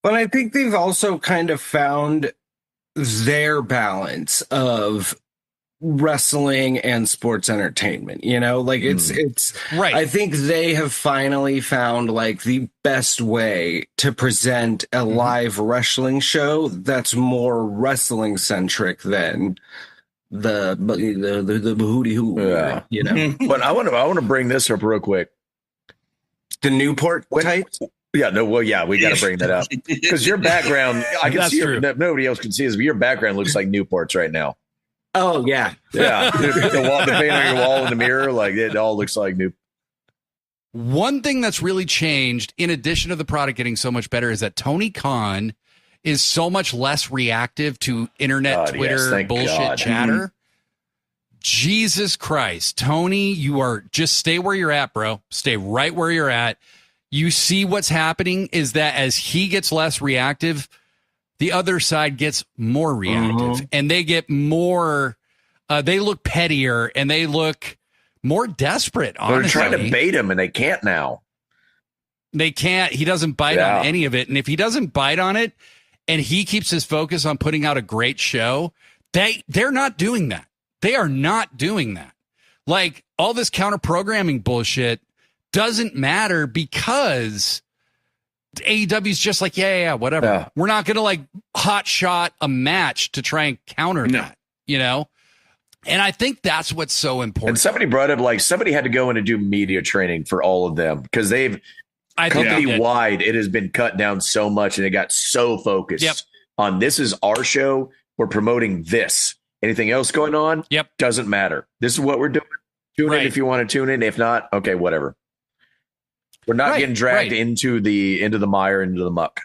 But I think they've also kind of found their balance of wrestling and sports entertainment, like it's right. I think they have finally found like the best way to present a live wrestling show that's more wrestling centric than the hooty hoo. But I want to bring this up real quick. The Newport types. Yeah, no, well, yeah, we got to bring that up because your background, I can see nobody else can see this, but your background looks like Newport's right now. Oh, yeah. Yeah. The paint on your wall in the mirror, like it all looks like Newport. One thing that's really changed, in addition to the product getting so much better, is that Tony Khan is so much less reactive to internet, Twitter, bullshit chatter. Jesus Christ, Tony, you are just stay where you're at, bro. Stay right where you're at. You see what's happening is that as he gets less reactive, the other side gets more reactive and they get more, they look pettier and they look more desperate. Honestly. They're trying to bait him and they can't now. They can't. He doesn't bite on any of it. And if he doesn't bite on it and he keeps his focus on putting out a great show, they're not doing that. They are not doing that. Like all this counter programming bullshit doesn't matter because AEW's just like, yeah, whatever. Yeah. We're not going to like hot shot a match to try and counter that, you know? And I think that's what's so important. And somebody brought up like somebody had to go in and do media training for all of them because company-wide, it has been cut down so much and it got so focused on this is our show. We're promoting this. Anything else going on? Doesn't matter. This is what we're doing. Tune in if you want to tune in. If not, okay, whatever. We're not getting dragged into the mire, into the muck.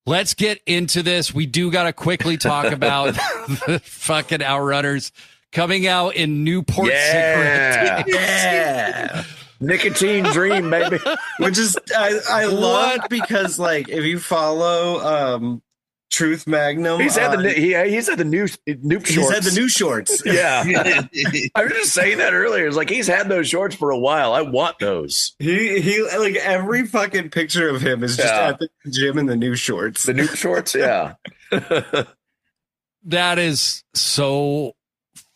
Let's get into this. We do got to quickly talk about the fucking Outrunners coming out in Newport Cigarette. Yeah. Nicotine dream, baby. Which is I love because like if you follow Truth Magnum. He's had the new shorts. He's had the new shorts. Yeah. I was just saying that earlier. It's like he's had those shorts for a while. I want those. He like every fucking picture of him is just at the gym in the new shorts. The new shorts, yeah. That is so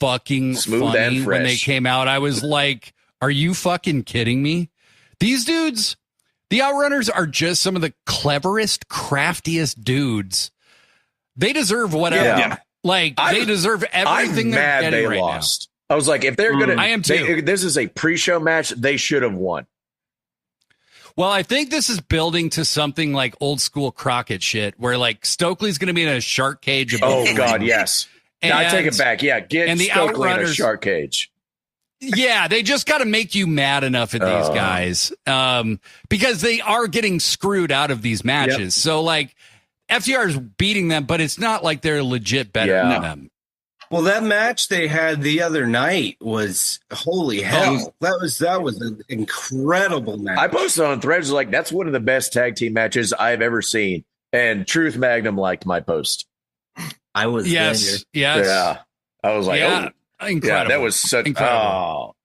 fucking smooth funny. And fresh. When they came out, I was like, are you fucking kidding me? These dudes, the Outrunners are just some of the cleverest, craftiest dudes. They deserve whatever. Yeah. Like, they deserve everything they're getting right lost. Now. I was like, if they're going to... I am too. This is a pre-show match. They should have won. Well, I think this is building to something like old school Crockett shit, where, like, Stokely's going to be in a shark cage. Oh, God, yes. And I take it back. Yeah, get Stokely in a shark cage. Yeah, they just got to make you mad enough at these guys because they are getting screwed out of these matches. Yep. So, like... FTR is beating them, but it's not like they're legit better than them. Well, that match they had the other night was holy hell. That was an incredible match. I posted on Threads like that's one of the best tag team matches I've ever seen. And Truth Magnum liked my post. I was yes. Yeah. I was like, incredible. Yeah, that was such incredible.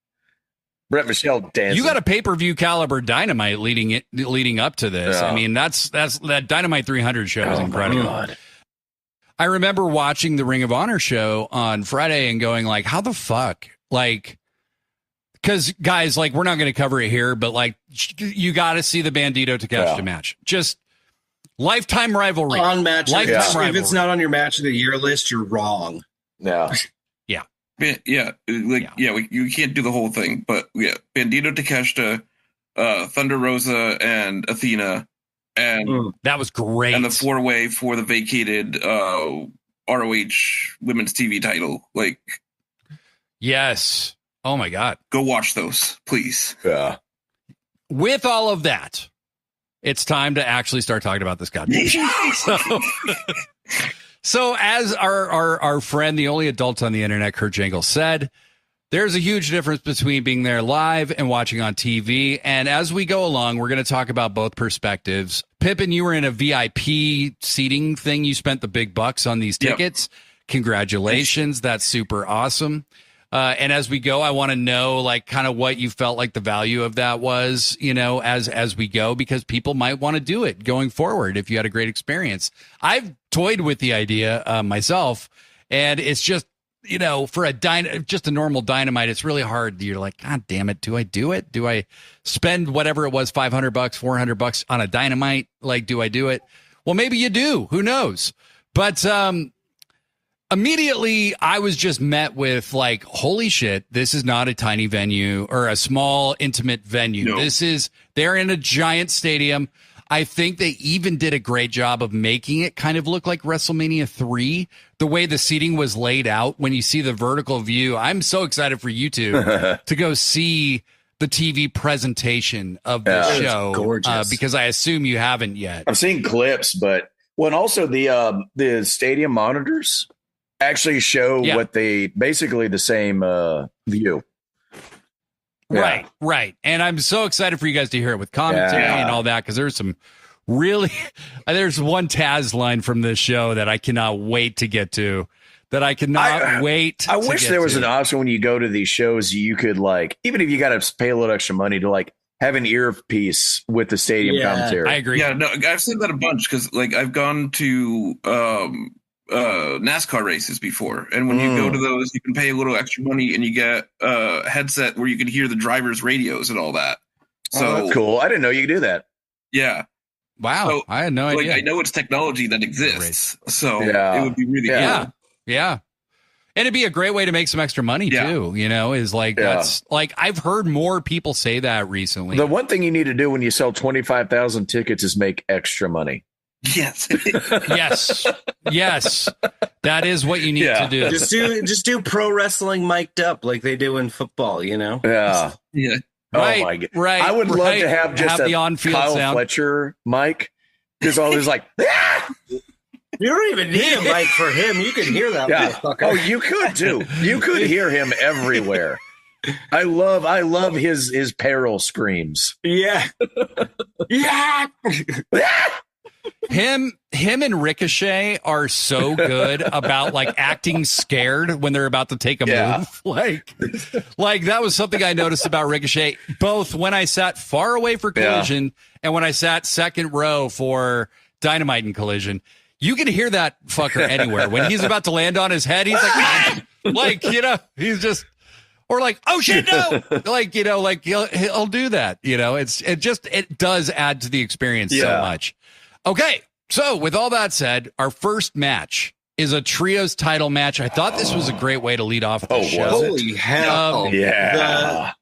Brett Michelle dancing. You got a pay-per-view caliber Dynamite leading up to this. Yeah. I mean, that's that Dynamite 300 show is incredible. God. I remember watching the Ring of Honor show on Friday and going like, how the fuck? Like, because guys, like, we're not going to cover it here, but like, you got to see the Bandito Takeshita match. Just lifetime rivalry. On match. If it's not on your match of the year list, you're wrong. Yeah. You can't do the whole thing, but Bandito Takeshita, Thunder Rosa, and Athena, and that was great. And the 4-way for the vacated ROH Women's TV title. Like, yes, oh my God, go watch those, please. Yeah. With all of that, it's time to actually start talking about this goddamn show. So as our friend, the only adult on the internet, Kurt Jangle, said, there's a huge difference between being there live and watching on TV. And as we go along, we're going to talk about both perspectives. Pippin, you were in a VIP seating thing. You spent the big bucks on these tickets. Yep. Congratulations. That's super awesome. And as we go, I want to know, like, kind of what you felt like the value of that was, you know, as we go, because people might want to do it going forward if you had a great experience. I've toyed with the idea myself, and it's just, you know, for just a normal Dynamite, it's really hard. You're like, God damn it, do I do it? Do I spend whatever it was, $500, $400 on a Dynamite? Like, do I do it? Well, maybe you do. Who knows? But immediately, I was just met with like, holy shit, this is not a tiny venue or a small, intimate venue. No. They're in a giant stadium. I think they even did a great job of making it kind of look like WrestleMania 3, the way the seating was laid out when you see the vertical view. I'm so excited for you two to go see the TV presentation of the show, gorgeous. because I assume you haven't yet. I've seen clips, but and also the stadium monitors actually show what they basically the same view. Yeah. Right. And I'm so excited for you guys to hear it with commentary and all that, because there's some really there's one Taz line from this show that I cannot wait to get to. I wish there was an option when you go to these shows, you could like, even if you got to pay a little extra money to like have an earpiece with the stadium commentary. I agree. Yeah, no, I've seen that a bunch because like I've gone to NASCAR races before, and when you go to those, you can pay a little extra money and you get a headset where you can hear the drivers' radios and all that. So that's cool. I didn't know you could do that. Yeah. Wow. So, I had no idea. I know it's technology that exists, so it would be really cool. Yeah. And it'd be a great way to make some extra money too, is like, that's like, I've heard more people say that recently. The one thing you need to do when you sell 25,000 tickets is make extra money. Yes. Yes. That is what you need to do. Just do pro wrestling mic'd up like they do in football, Yeah. Yeah. Right. Oh my God. Right. I would love to have just the a on-field Kyle sound. Fletcher mic. Because all there's like, You don't even need a mic for him. You can hear that motherfucker. Oh, you could too. You could hear him everywhere. I love his peril screams. Yeah. Yeah. Him and Ricochet are so good about like acting scared when they're about to take a move. Like that was something I noticed about Ricochet, both when I sat far away for Collision and when I sat second row for Dynamite and Collision. You can hear that fucker anywhere. When he's about to land on his head, he's like, he's just, or like, oh shit, no, like, he'll do that. It does add to the experience so much. Okay. So with all that said, our first match is a trios title match. I thought this was a great way to lead off the show. Holy hell.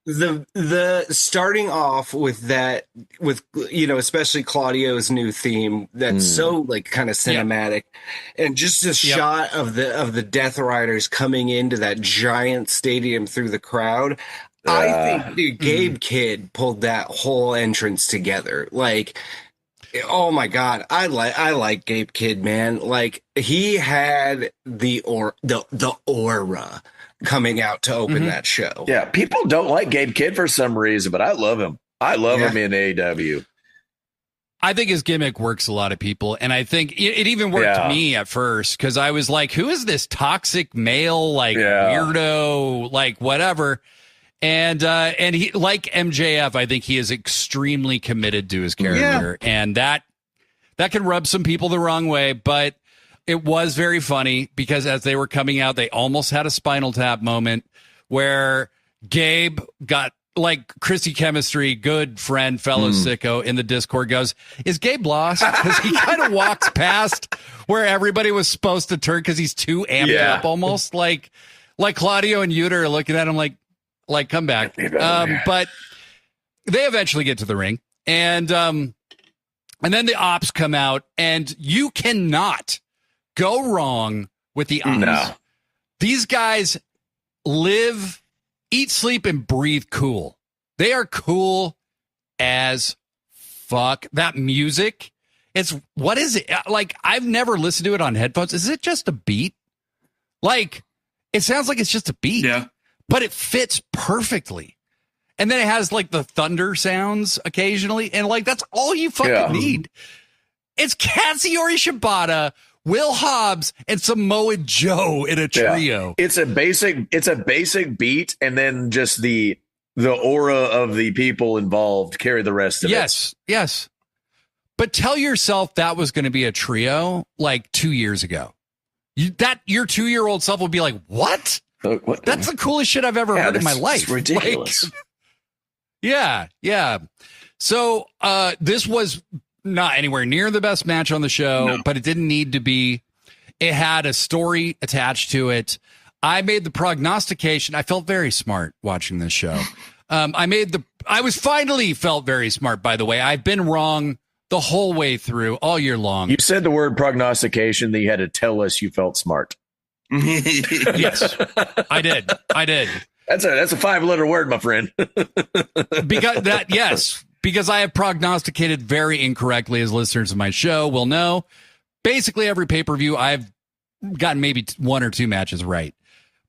The starting off with that, especially Claudio's new theme that's so like kind of cinematic, and just a shot of the Death Riders coming into that giant stadium through the crowd. I think the Gabe Kidd pulled that whole entrance together. Like, oh my God, I like Gabe Kidd, man. Like he had the aura coming out to open that show. Yeah, people don't like Gabe Kidd for some reason, but I love him. I love him in AEW. I think his gimmick works a lot of people, and I think it even worked me at first because I was like, "Who is this toxic male, like weirdo, like whatever?" And he, like MJF, I think he is extremely committed to his character, and that can rub some people the wrong way. But it was very funny because as they were coming out, they almost had a Spinal Tap moment where Gabe got like Chrissy Chemistry, good friend, fellow sicko in the Discord goes, "Is Gabe lost?" Because he kind of walks past where everybody was supposed to turn because he's too amped up, almost like Claudio and Yuta are looking at him like, come back. But they eventually get to the ring, and then the ops come out, and you cannot go wrong with the ops. No. These guys live, eat, sleep, and breathe cool. They are cool as fuck. That music, what is it? Like, I've never listened to it on headphones. Is it just a beat? Like, it sounds like it's just a beat. Yeah. But it fits perfectly. And then it has like the thunder sounds occasionally. And like, that's all you fucking need. It's Katsuyori Shibata, Will Hobbs, and Samoa Joe in a trio. It's a basic beat. And then just the aura of the people involved carry the rest of it. Yes. But tell yourself that was going to be a trio like 2 years ago. Your 2-year-old self would be like, what? That's the coolest shit I've ever heard in my life. It's ridiculous. Yeah. So this was not anywhere near the best match on the show, but it didn't need to be. It had a story attached to it. I made the prognostication. I felt very smart watching this show. I was finally felt very smart, by the way. I've been wrong the whole way through all year long. You said the word prognostication, that you had to tell us you felt smart. Yes, I did. That's a 5-letter word, my friend. Because I have prognosticated very incorrectly, as listeners of my show will know. Basically, every pay-per-view, I've gotten maybe 1 or 2 matches right.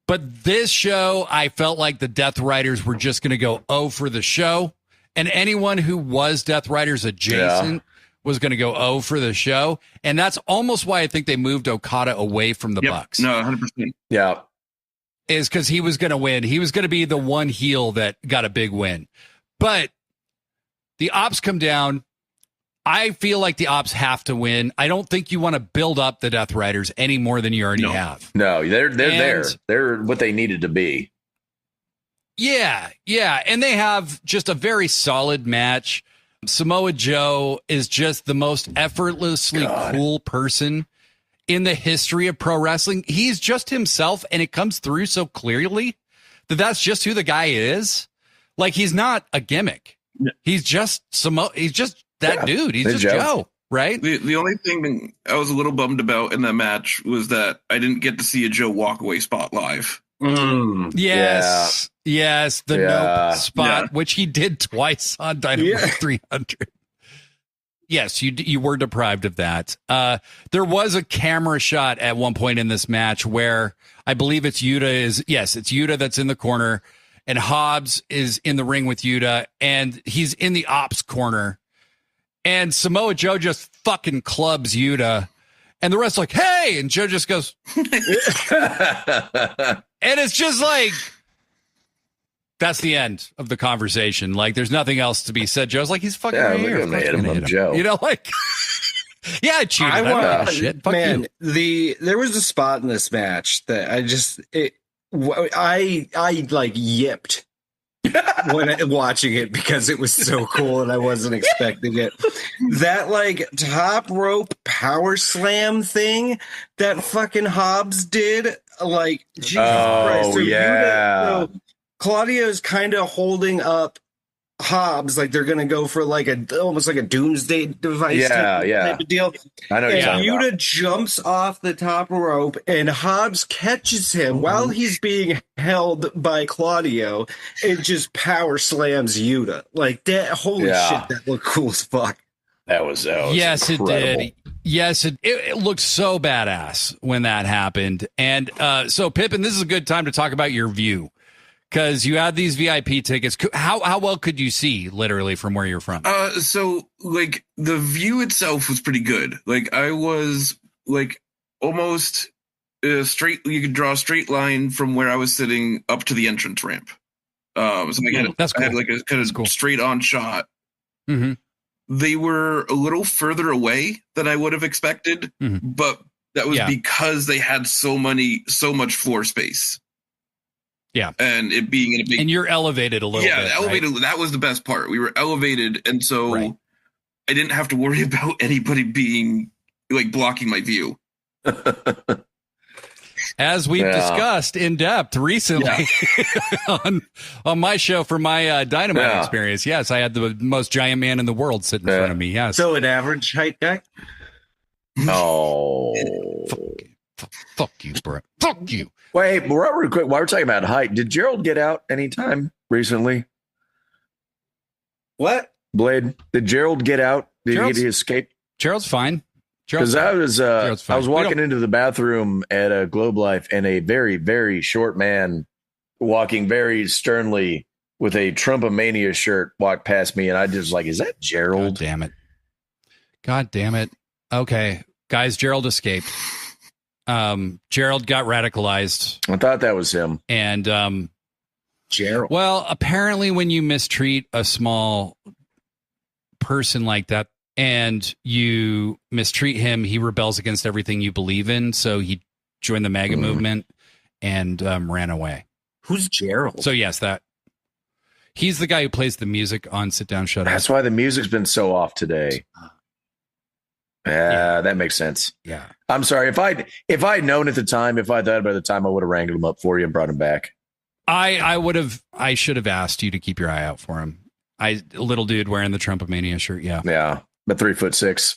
But this show, I felt like the Death Riders were just going to go for the show. And anyone who was Death Riders adjacent was going to go for the show. And that's almost why I think they moved Okada away from the Bucks. No, 100%. Yeah. Is because he was going to win. He was going to be the one heel that got a big win. But the Ops come down. I feel like the Ops have to win. I don't think you want to build up the Death Riders any more than you already have. No, they're there. They're what they needed to be. Yeah. And they have just a very solid match. Samoa Joe is just the most effortlessly cool person in the history of pro wrestling. He's just himself, and it comes through so clearly that that's just who the guy is. Like, he's not a gimmick. He's just he's just that dude. He's just Joe, right? The only thing I was a little bummed about in that match was that I didn't get to see a Joe walkaway spot live. Yes, the nope spot, which he did twice on Dynamite 300. Yes, you were deprived of that. There was a camera shot at one point in this match where I believe it's Yuta that's in the corner, and Hobbs is in the ring with Yuta, and he's in the Ops corner, and Samoa Joe just fucking clubs Yuta, and the rest like, hey, and Joe just goes, and it's just like, that's the end of the conversation. Like, there's nothing else to be said. Joe's like, he's fucking right here. Hit him. Joe. You know, like, I cheated. I don't give a shit. Fuck man, you. There was a spot in this match that I like yipped when watching it because it was so cool and I wasn't expecting it. That like top rope power slam thing that fucking Hobbs did, like, Jesus Christ. So Claudio's kind of holding up Hobbs like they're going to go for like almost like a doomsday device type of deal. I know. And Yuta jumps off the top rope and Hobbs catches him while he's being held by Claudio. It just power slams Yuta like that. Holy shit, that looked cool as fuck. That was yes, incredible. It did. Yes, it looked so badass when that happened. And so, Pippin, this is a good time to talk about your view. Because you had these VIP tickets. How well could you see, literally, from where you're from? So, like, the view itself was pretty good. Like, I was, like, almost straight. You could draw a straight line from where I was sitting up to the entrance ramp. So I had like a kind of straight on shot. Mm-hmm. They were a little further away than I would have expected, but that was because they had so much floor space. Yeah. And it being in a big... And you're elevated a little bit. Yeah, elevated. Right? That was the best part. We were elevated, and so I didn't have to worry about anybody being, like, blocking my view. As we've discussed in depth recently on my show for my Dynamite experience. Yes, I had the most giant man in the world sitting in front of me. Yes. So an average height guy? Oh. Fuck you, bro. Fuck you. Wait, real quick, while we're talking about height, did Gerald get out anytime recently? What? Blade, did Gerald get out? Did he escape? Gerald's fine. Because I was walking into the bathroom at a Globe Life, and a very, very short man walking very sternly with a Trumpomania shirt walked past me, and I just was like, is that Gerald? God damn it. Okay. Guys, Gerald escaped. Gerald got radicalized. I thought that was him. And Gerald. Well, apparently when you mistreat a small person like that and you mistreat him, he rebels against everything you believe in. So he joined the MAGA movement and ran away. Who's Gerald? So yes, he's the guy who plays the music on Sit Down, Shut Up. That's why the music's been so off today. Yeah, that makes sense. Yeah. I'm sorry. If I'd known at the time, if I thought about the time, I would have wrangled him up for you and brought him back. I should have asked you to keep your eye out for him. Little dude wearing the Trumpomania shirt. Yeah. Yeah. But 3'6".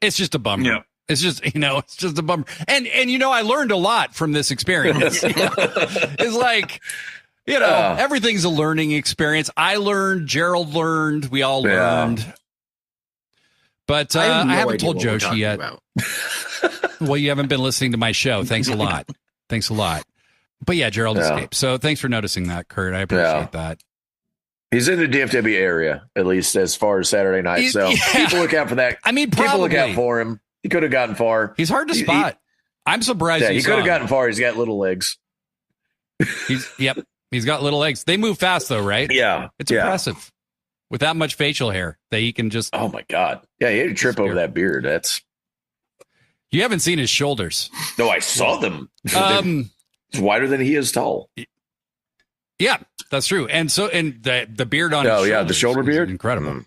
It's just a bummer. Yeah. It's just, it's just a bummer. And I learned a lot from this experience. It's like, You know, everything's a learning experience. I learned, Gerald learned, we all learned. But I haven't told Joshi yet. Well, you haven't been listening to my show. Thanks a lot. But yeah, Gerald escaped. So thanks for noticing that, Kurt. I appreciate that. He's in the DFW area, at least as far as Saturday night. So people look out for that. I mean, people look out for him. He could have gotten far. He's hard to spot. I'm surprised. Yeah, he could have gotten far. He's got little legs. He's got little legs. They move fast, though, right? Yeah. It's impressive. With that much facial hair that he can just... Oh, my God. Yeah, he had to trip over that beard. You haven't seen his shoulders. No, I saw them. It's wider than he is tall. Yeah, that's true. And the beard on his the shoulder beard? Incredible.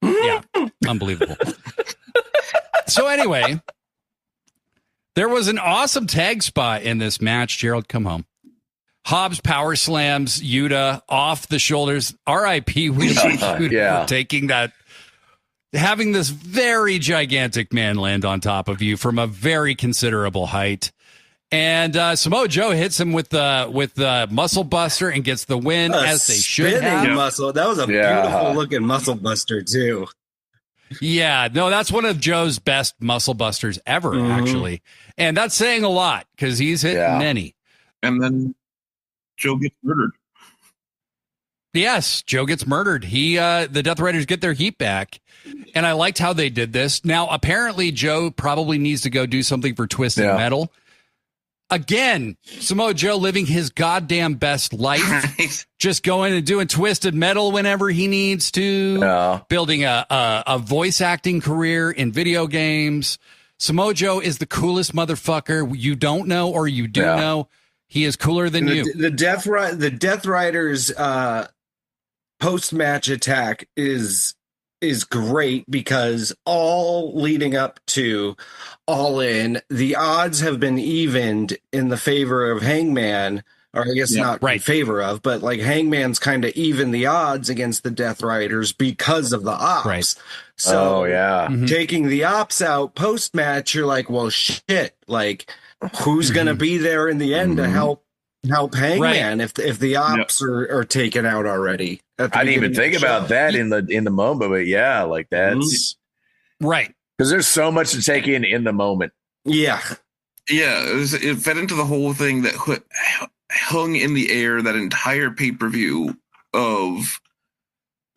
Yeah, unbelievable. So anyway, there was an awesome tag spot in this match. Gerald, come home. Hobbs power slams Yuta off the shoulders. R.I.P. Yuta for taking that, having this very gigantic man land on top of you from a very considerable height. And Samoa Joe hits him with the muscle buster and gets the win, as they should have. Muscle. That was a beautiful looking muscle buster too. Yeah, no, that's one of Joe's best muscle busters ever, actually. And that's saying a lot because he's hit many. And then Joe gets murdered. Yes, Joe gets murdered. The Death Riders get their heat back. And I liked how they did this. Now, apparently, Joe probably needs to go do something for Twisted Metal. Again, Samoa Joe living his goddamn best life, just going and doing Twisted Metal whenever he needs to, building a voice acting career in video games. Samoa Joe is the coolest motherfucker. You don't know or you do know. He is cooler than you. The Death Riders post-match attack is great because all leading up to All In, the odds have been evened in the favor of Hangman, or I guess not in favor of, but like Hangman's kind of even the odds against the Death Riders because of the ops. Right. So taking the ops out post-match, you're like, well, shit, like who's going to be there in the end to help Hangman if the ops are taken out already? I didn't even think about that in the moment, but like that's right, because there's so much to take in the moment. It fed into the whole thing that hung in the air that entire pay-per-view of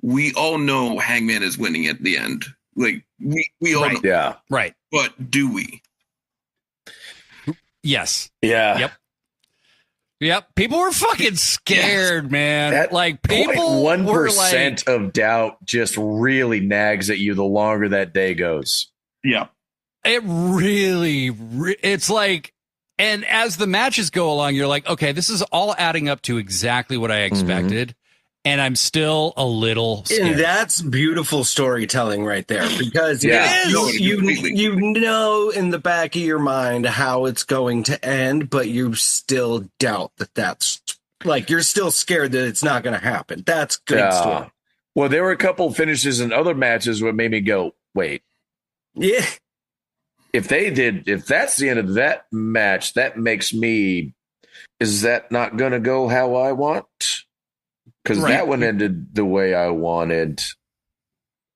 we all know Hangman is winning at the end. Like we all know. But do we? Yes. Yep. People were fucking scared, man. That like people 1% of doubt just really nags at you the longer that day goes. Yeah. It really, it's like, and as the matches go along, you're like, okay, this is all adding up to exactly what I expected. And I'm still a little scared. And that's beautiful storytelling right there, because you know in the back of your mind how it's going to end, but you still doubt that's like you're still scared that it's not going to happen. That's good story. Well, there were a couple finishes in other matches what made me go, wait. Yeah. If that's the end of that match, that makes me, is that not going to go how I want? Because that one ended the way I wanted.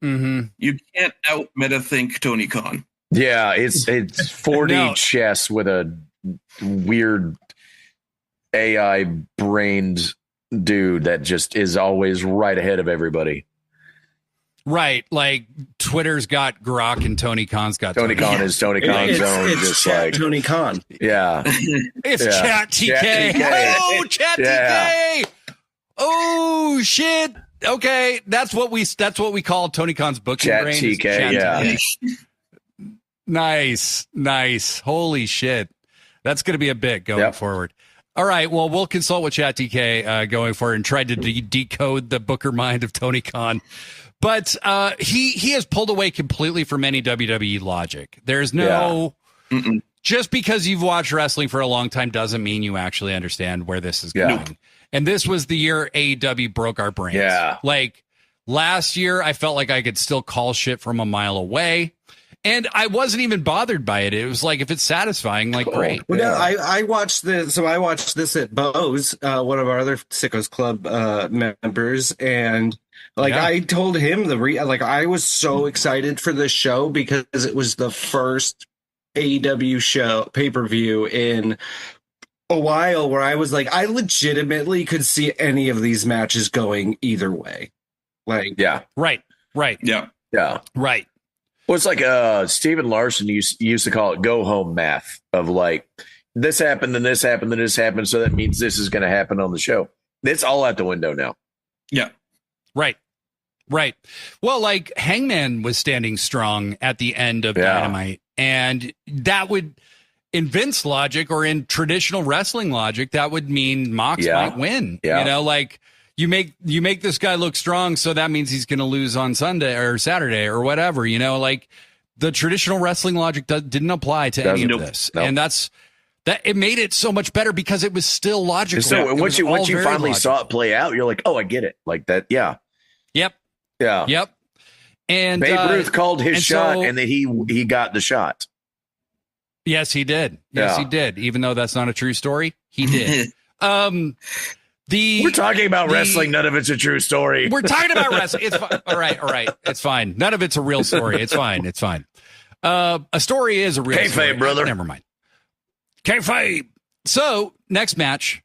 You can't out meta think Tony Khan. Yeah, it's 4D chess with a weird AI brained dude that just is always right ahead of everybody. Right, like Twitter's got Grok and Tony Khan's got Tony Khan is Tony Khan's own. It's just chat like Tony Khan. Yeah, it's Chat TK. Oh, Chat TK. Oh shit! Okay, that's what we call Tony Khan's booking Chat brain. TK, Nice. Holy shit, that's going to be a bit going forward. All right, well, we'll consult with Chat TK going forward and try to decode the Booker mind of Tony Khan. But he has pulled away completely from any WWE logic. There's no. Just because you've watched wrestling for a long time doesn't mean you actually understand where this is going. And this was the year AEW broke our brains. Yeah. Like last year, I felt like I could still call shit from a mile away. And I wasn't even bothered by it. It was like, if it's satisfying, like, great. Well, no, I watched this. So I watched this at Bo's, one of our other Sickos Club members, and I told him I was so excited for this show because it was the first AEW show pay-per-view in a while where I was like, I legitimately could see any of these matches going either way. Like, yeah, right, yeah, right. Well, it's like Steven Larson used to call it go home math of like, this happened, and this happened, and this happened. So that means this is going to happen on the show. It's all out the window now. Yeah. Right. Well, like Hangman was standing strong at the end of Dynamite. And that would, in Vince logic or in traditional wrestling logic, that would mean Mox might win. Yeah. You know, like you make this guy look strong, so that means he's going to lose on Sunday or Saturday or whatever. You know, like the traditional wrestling logic didn't apply to any of this, and that it made it so much better because it was still logical. So once you finally saw it play out, you're like, oh, I get it, like that. Yeah. Yep. Yeah. Yep. And Babe Ruth called his shot, and then he got the shot. Yes, he did. Yes, he did. Even though that's not a true story, he did. We're talking about wrestling. None of it's a true story. We're talking about wrestling. It's fine. All right. It's fine. None of it's a real story. It's fine. A story is a real story. Kayfabe, brother. Never mind. Kayfabe. So next match,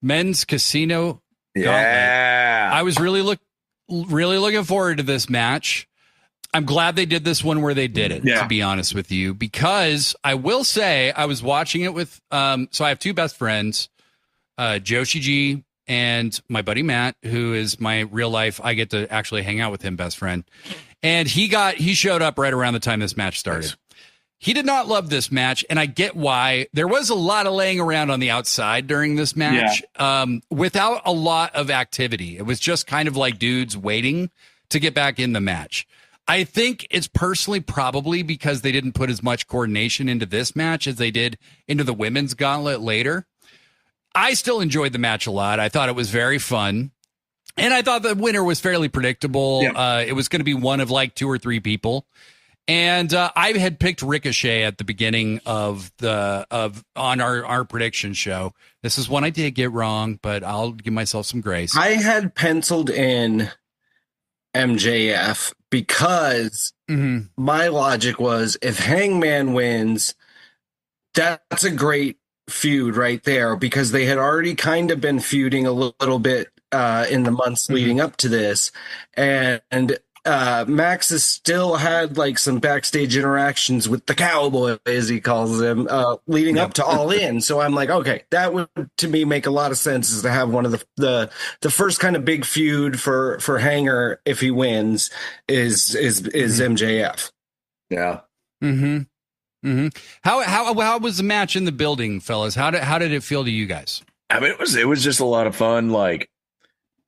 men's casino. Yeah. Gauntlet. I was really looking forward to this match. I'm glad they did this one where they did it, to be honest with you, because I will say I was watching it with, so I have two best friends, Joshi G and my buddy Matt, who is my real life. I get to actually hang out with him, best friend. And he showed up right around the time this match started. Nice. He did not love this match, and I get why. There was a lot of laying around on the outside during this match, without a lot of activity. It was just kind of like dudes waiting to get back in the match. I think it's personally probably because they didn't put as much coordination into this match as they did into the women's gauntlet later. I still enjoyed the match a lot. I thought it was very fun. And I thought the winner was fairly predictable. Yeah. It was going to be one of like two or three people. And I had picked Ricochet at the beginning on our prediction show. This is one I did get wrong, but I'll give myself some grace. I had penciled in MJF because my logic was if Hangman wins, that's a great feud right there, because they had already kind of been feuding a little bit in the months leading up to this, and Max has still had like some backstage interactions with the Cowboy, as he calls them, leading up to All In. So I'm like, okay, that would to me make a lot of sense, is to have one of the first kind of big feud for Hanger if he wins is MJF. Yeah. How was the match in the building, fellas? How did it feel to you guys? I mean, it was just a lot of fun. Like,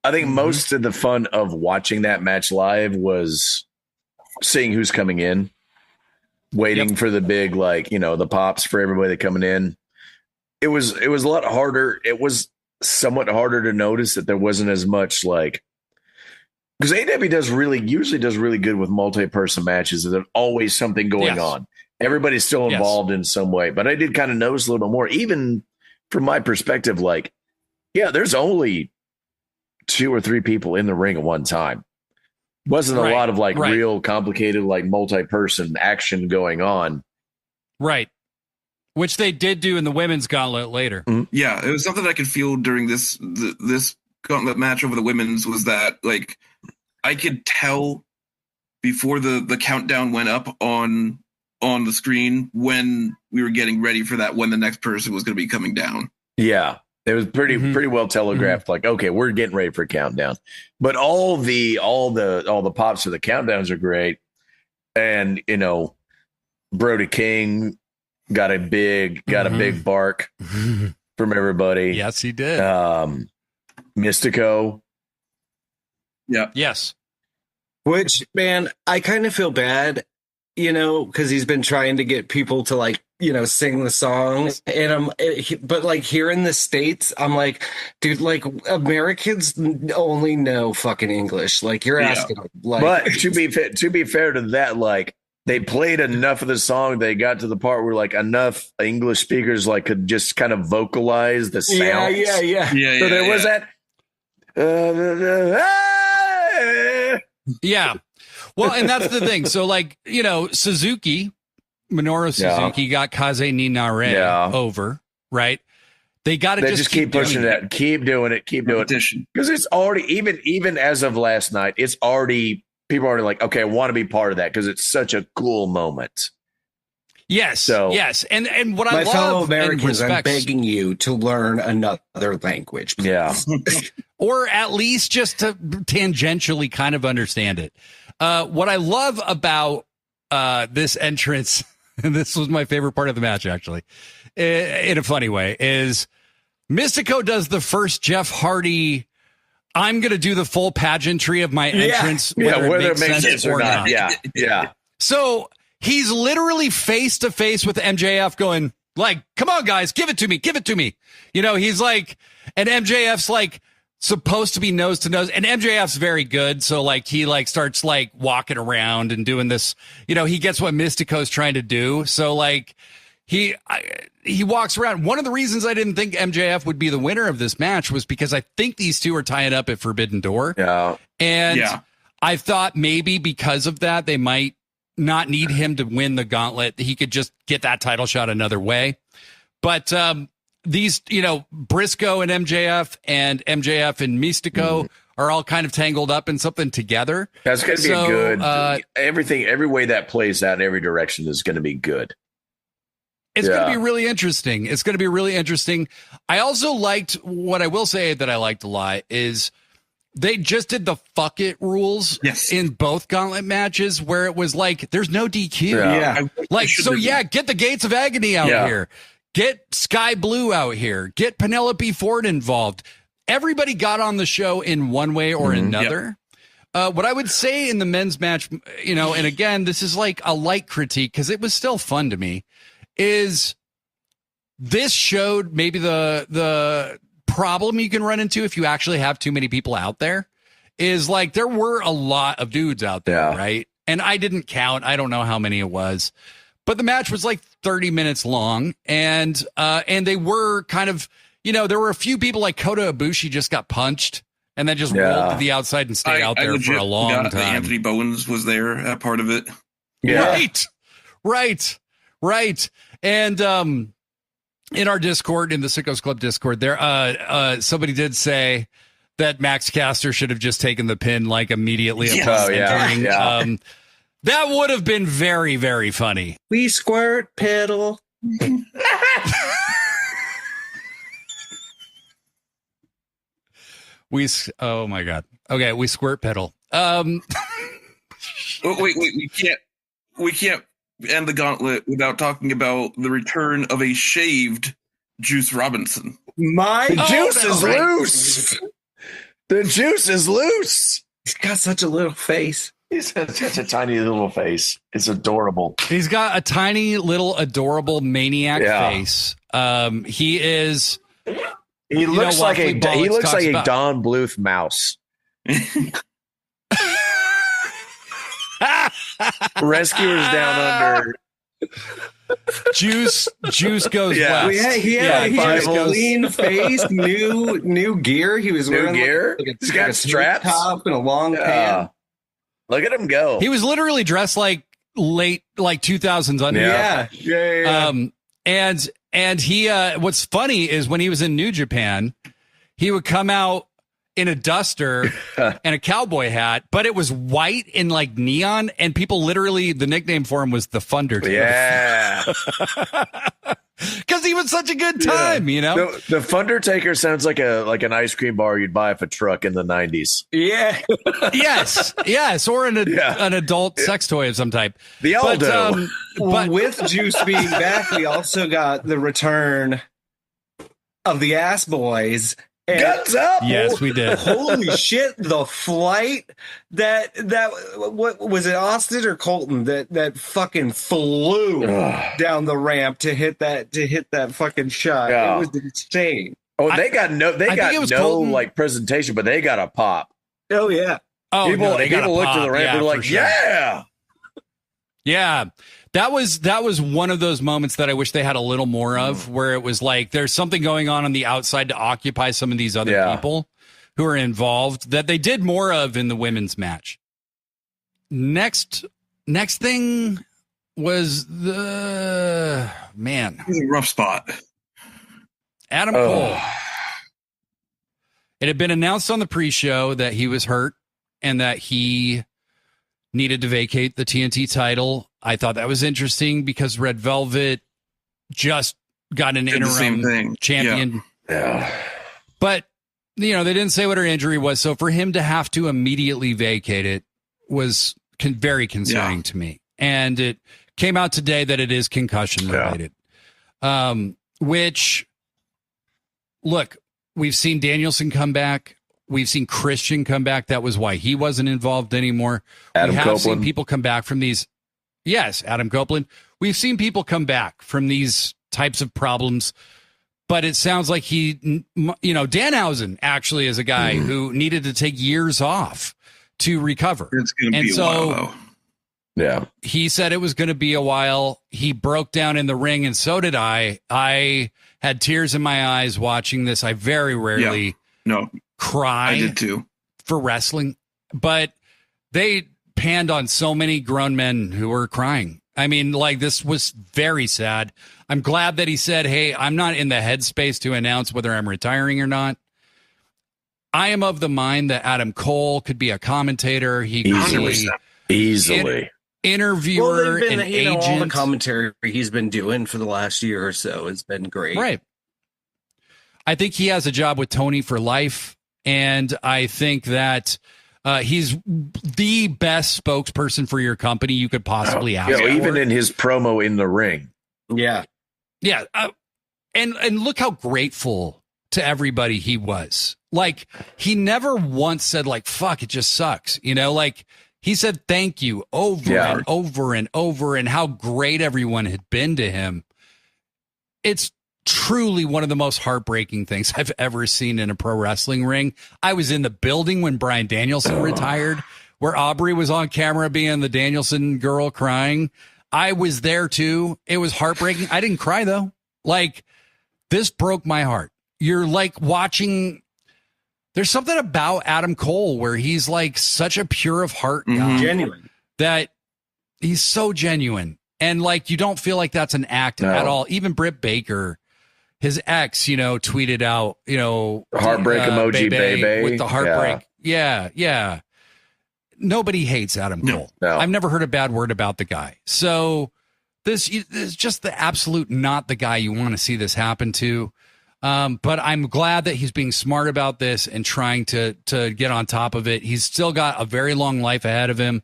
I think most of the fun of watching that match live was seeing who's coming in, waiting for the big, like, you know, the pops for everybody that coming in. It was a lot harder. It was somewhat harder to notice that there wasn't as much, like, because AEW usually does really good with multi-person matches. There's always something going on. Everybody's still involved in some way. But I did kind of notice a little bit more, even from my perspective, like, there's only 2 or 3 people in the ring at one time. Wasn't a lot of like real complicated, like multi-person action going on. Right. Which they did do in the women's gauntlet later. Yeah, it was something I could feel during this gauntlet match over the women's, was that like I could tell before the countdown went up on the screen when we were getting ready for that, when the next person was going to be coming down. Yeah. It was pretty well telegraphed. Like, okay, we're getting ready for a countdown, but all the pops for the countdowns are great. And, you know, Brody King got a big bark from everybody. Yes, he did. Mystico. Yeah. Yes. Which, man, I kind of feel bad, you know, because he's been trying to get people to, like, you know, sing the songs, and but like here in the States, I'm like, dude, like Americans only know fucking English. Like, you're asking, like, but to be fair to that, like, they played enough of the song. They got to the part where like enough English speakers like could just kind of vocalize the sounds. Yeah. So there was that. Yeah. Well, and that's the thing. So, like, Minoru Suzuki got Kaze ni Nare over, right? They got to just keep pushing it. Keep doing it. Keep doing it. Because it's already, even as of last night, it's already, people are already like, okay, I want to be part of that because it's such a cool moment. Yes. So, yes. And what my I love, fellow Americans, I'm begging you to learn another language. Please. Yeah. Or at least just to tangentially kind of understand it. What I love about this entrance, and this was my favorite part of the match, actually, in a funny way, is Mystico does the first Jeff Hardy, I'm going to do the full pageantry of my entrance, whether it makes sense or not. Yeah. So he's literally face to face with MJF going like, come on, guys, give it to me. He's like, and MJF's like supposed to be nose to nose, and MJF's very good. So like, he like starts like walking around and doing this, he gets what Mystico's trying to do. So like he walks around. One of the reasons I didn't think MJF would be the winner of this match was because I think these two are tying up at Forbidden Door. Yeah. And I thought maybe because of that, they might not need him to win the gauntlet. He could just get that title shot another way. But these, Briscoe and MJF and Mystico are all kind of tangled up in something together. That's going to be a good, every way that plays out in every direction is going to be good. It's going to be really interesting. I also liked, what I will say that I liked a lot is they just did the fuck it rules in both gauntlet matches where it was like, there's no DQ. Get the Gates of Agony out here. Get Sky Blue out here. Get Penelope Ford involved. Everybody got on the show in one way or another. What I would say in the men's match, and again, this is like a light critique because it was still fun to me, is this showed maybe the problem you can run into if you actually have too many people out there is like there were a lot of dudes out there, right? And I didn't count. I don't know how many it was, but the match was like 30 minutes long, and they were kind of, there were a few people like Kota Ibushi just got punched and then just rolled to the outside and stayed out there for a long time. Anthony Bowens was there, part of it. Yeah. Right. And in our Discord, in the Sickos Club Discord, there somebody did say that Max Caster should have just taken the pin like immediately upon entering. That would have been very, very funny. We squirt pedal. Oh my God. Okay, we squirt pedal. Wait, we can't end the gauntlet without talking about the return of a shaved Juice Robinson. The juice is loose. The juice is loose. He's got such a little face. He's got such a tiny little face. It's adorable. He's got a tiny little adorable maniac face. He is. He looks like a Don Bluth mouse. Rescuers Down Under. Juice goes west. He had a clean face, new gear. He was wearing gear. He's got straps, top and a long pant. Look at him go. He was literally dressed like late 2000s under. Yeah. And he what's funny is when he was in New Japan, he would come out in a duster and a cowboy hat, but it was white and like neon, and people literally, the nickname for him was the Thunder. Yeah. Because he was such a good time, The Thundertaker sounds like an ice cream bar you'd buy off a truck in the 90s. Yeah. yes, or an adult sex toy of some type. The Aldo. But with Juice being back, we also got the return of the Ass Boys. Guns up! Yes, we did. Holy shit! The flight that what was it, Austin or Colton that fucking flew down the ramp to hit that fucking shot. Yeah. It was insane. Oh, they got no Colton. Like presentation, but they got a pop. Oh yeah. Oh, people looked at the ramp and were like, sure. Yeah. That was one of those moments that I wish they had a little more of, where it was like there's something going on the outside to occupy some of these other people who are involved that they did more of in the women's match. Next thing was the man. It was a rough spot. Adam Cole. It had been announced on the pre-show that he was hurt and that he needed to vacate the TNT title. I thought that was interesting because Red Velvet just got an interim champion. Yeah. But, they didn't say what her injury was. So for him to have to immediately vacate it was very concerning to me. And it came out today that it is concussion related. Which, look, we've seen Danielson come back. We've seen Christian come back. That was why he wasn't involved anymore. Adam we have Copeland. seen people come back from these. Yes, Adam Copeland. We've seen people come back from these types of problems, but it sounds like Danhausen actually is a guy who needed to take years off to recover. It's going to be a while, though. Yeah. He said it was going to be a while. He broke down in the ring, and so did I. I had tears in my eyes watching this. I very rarely cry. I did too. For wrestling, but they panned on so many grown men who were crying. I mean, this was very sad. I'm glad that he said, hey, I'm not in the headspace to announce whether I'm retiring or not. I am of the mind that Adam Cole could be a commentator. He could easily. Interviewer and agent. All the commentary he's been doing for the last year or so has been great. Right. I think he has a job with Tony for life, and I think that he's the best spokesperson for your company you could possibly ask for. Even in his promo in the ring. Yeah. Yeah. And look how grateful to everybody he was. He never once said, fuck, it just sucks. He said thank you over and over and over, and how great everyone had been to him. It's truly one of the most heartbreaking things I've ever seen in a pro wrestling ring. I was in the building when Bryan Danielson retired, where Aubrey was on camera being the Danielson girl crying. I was there too. It was heartbreaking. I didn't cry though. This broke my heart. You're watching. There's something about Adam Cole where he's such a pure of heart guy. Genuine. That he's so genuine. And you don't feel like that's an act at all. Even Britt Baker, his ex, tweeted out, heartbreak emoji, baby. With the heartbreak. Yeah. Nobody hates Adam Cole. No. I've never heard a bad word about the guy. So this is just the absolute not the guy you want to see this happen to. But I'm glad that he's being smart about this and trying to get on top of it. He's still got a very long life ahead of him.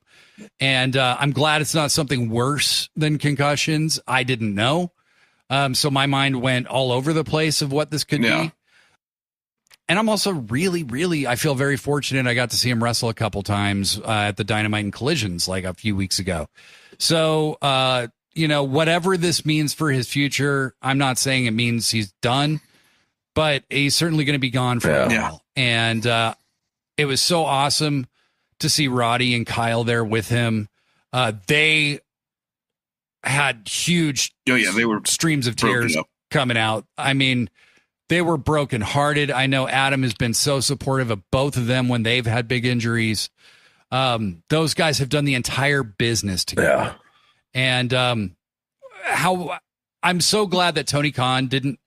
And I'm glad it's not something worse than concussions. I didn't know. So my mind went all over the place of what this could be. And I'm also really, I feel very fortunate. I got to see him wrestle a couple times at the Dynamite and Collisions a few weeks ago. So, whatever this means for his future, I'm not saying it means he's done. But he's certainly going to be gone for a while. And it was so awesome to see Roddy and Kyle there with him. They had huge they were streams of tears coming out. I mean, they were brokenhearted. I know Adam has been so supportive of both of them when they've had big injuries. Those guys have done the entire business together. And how I'm so glad that Tony Khan didn't.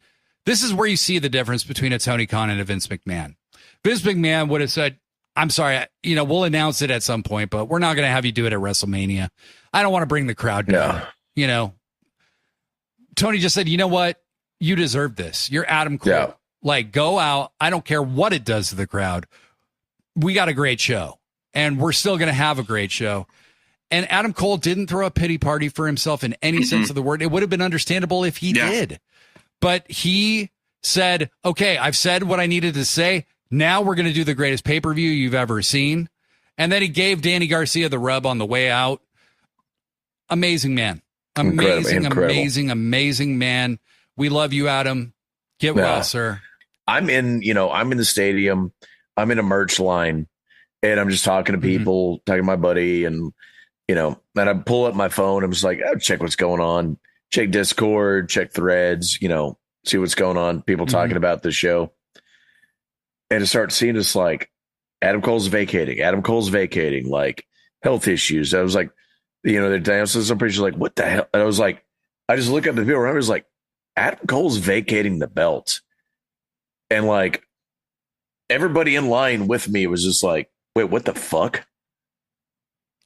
This is where you see the difference between a Tony Khan and a Vince McMahon. Vince McMahon would have said, I'm sorry, we'll announce it at some point, but we're not going to have you do it at WrestleMania. I don't want to bring the crowd down. Tony just said, you know what? You deserve this. You're Adam Cole. Go out. I don't care what it does to the crowd. We got a great show, and we're still going to have a great show. And Adam Cole didn't throw a pity party for himself in any sense of the word. It would have been understandable if he did. But he said, okay, I've said what I needed to say. Now we're going to do the greatest pay-per-view you've ever seen. And then he gave Danny Garcia the rub on the way out. Amazing man. Amazing man. We love you, Adam. Get well, sir. I'm in the stadium. I'm in a merch line, and I'm just talking to people, talking to my buddy, and And I pull up my phone. I'm just like, oh, check what's going on. Check Discord, check threads, see what's going on. People talking about the show. And to start seeing this, like, Adam Cole's vacating, like health issues. I was like, the dancers, I'm pretty sure like, what the hell? And I was like, I just look at the people around. I was like, Adam Cole's vacating the belt. And like everybody in line with me was just like, wait, what the fuck?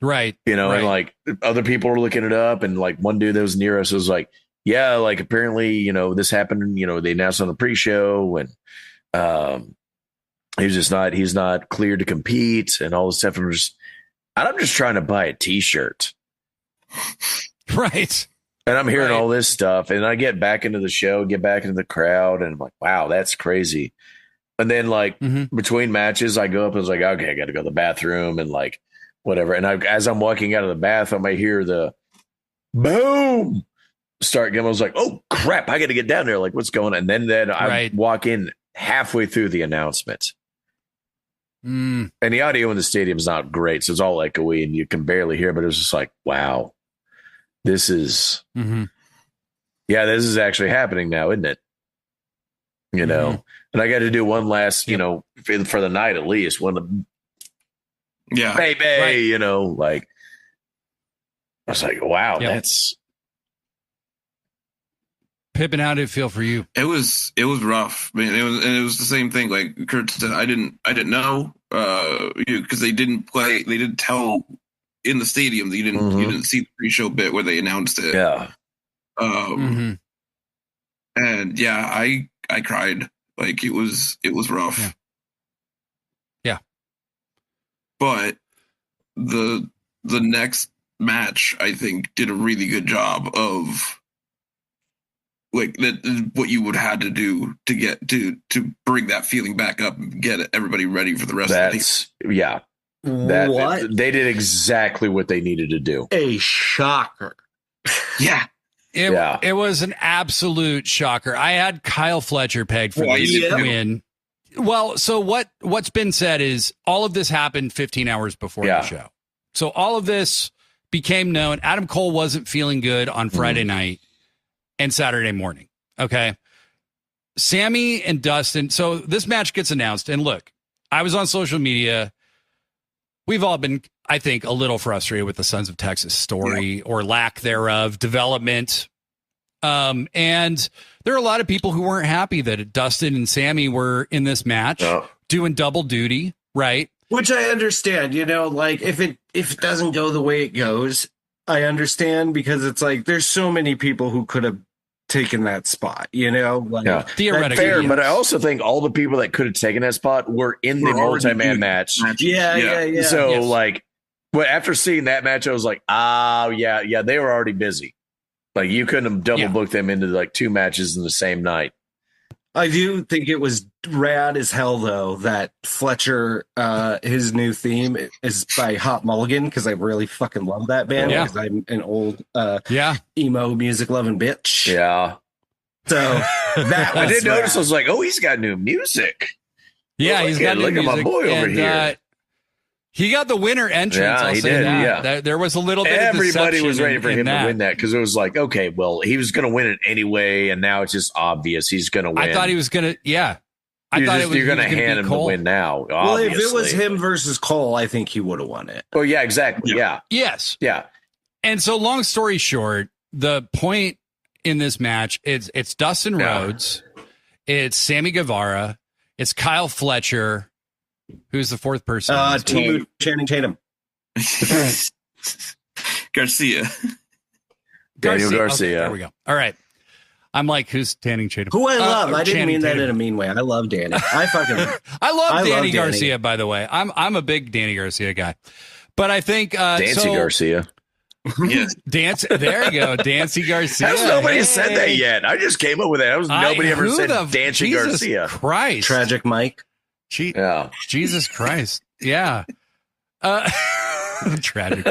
Right. And like other people were looking it up. And like one dude that was near us was like, yeah, like apparently, this happened, they announced on the pre-show and he's not cleared to compete and all this stuff. I'm just trying to buy a t-shirt. Right. And I'm hearing all this stuff, and I get back into the show, get back into the crowd, and I'm like, wow, that's crazy. And then, like, between matches, I go up and I was like, okay, I got to go to the bathroom and, like, whatever. And as I'm walking out of the bathroom, I hear the boom start again. I was like, oh, crap, I got to get down there. Like, what's going on? And then I walk in halfway through the announcement. And the audio in the stadium is not great, so it's all echoey, and you can barely hear, but it was just like, wow. This is, this is actually happening now, isn't it? And I got to do one last, for the night at least, baby, like, I was like, wow, that's. Pippin, how did it feel for you? It was rough, man. It was the same thing. Like Kurt said, I didn't know, because they didn't tell in the stadium that you didn't see the pre-show bit where they announced it. Yeah. And I cried. Like it was rough. Yeah. But the next match, I think, did a really good job of like that what you would have to do to get to bring that feeling back up and get everybody ready for the rest of the thing. Yeah. They did exactly what they needed to do. A shocker. Yeah. It was an absolute shocker. I had Kyle Fletcher pegged for this win. Well, so what's been said is all of this happened 15 hours before the show. So all of this became known. Adam Cole wasn't feeling good on Friday night and Saturday morning. Okay. Sammy and Dustin. So this match gets announced. And look, I was on social media. We've all been, I think, a little frustrated with the Sons of Texas story or lack thereof, development. And there are a lot of people who weren't happy that Dustin and Sammy were in this match doing double duty, right? Which I understand, like if it doesn't go the way it goes, I understand because it's like there's so many people who could have taken that spot, like theoretically. Fair, but I also think all the people that could have taken that spot were in the multi-man match. Yeah. So like, but after seeing that match, I was like, they were already busy. Like you couldn't have double booked them into like two matches in the same night. I do think it was rad as hell, though, that Fletcher, his new theme is by Hot Mulligan, because I really fucking love that band, because I'm an old emo music loving bitch. Yeah. So that was I did notice, I was like, oh, he's got new music. Yeah, he's got new music. Look at my boy over here. He got the winner entrance. Yeah, he did. That. Yeah. There was a little bit Everybody of was ready for him that. to win that because it was like, okay, well, he was going to win it anyway, and now it's just obvious he's going to win. I thought he was going to, you're going to hand him the win now. Well, if it was him versus Cole, I think he would have won it. Oh, yeah, exactly. Yeah. Yes. Yeah. And so, long story short, the point in this match is it's Dustin Rhodes, it's Sammy Guevara, it's Kyle Fletcher. Who's the fourth person? Timu Channing Tatum. Garcia. Daniel Garcia. Okay, there we go. All right. I'm like, who's Channing Tatum? Who I love. I didn't mean that in a mean way. I love Danny. I love Danny Garcia, by the way. I'm a big Danny Garcia guy. But I think Dancy Garcia. Yes. There you go. Dancy Garcia. Has nobody said that yet? I just came up with that. Nobody ever said Dancy Garcia. Christ. Tragic Mike. Jesus Christ. Yeah. Tragic.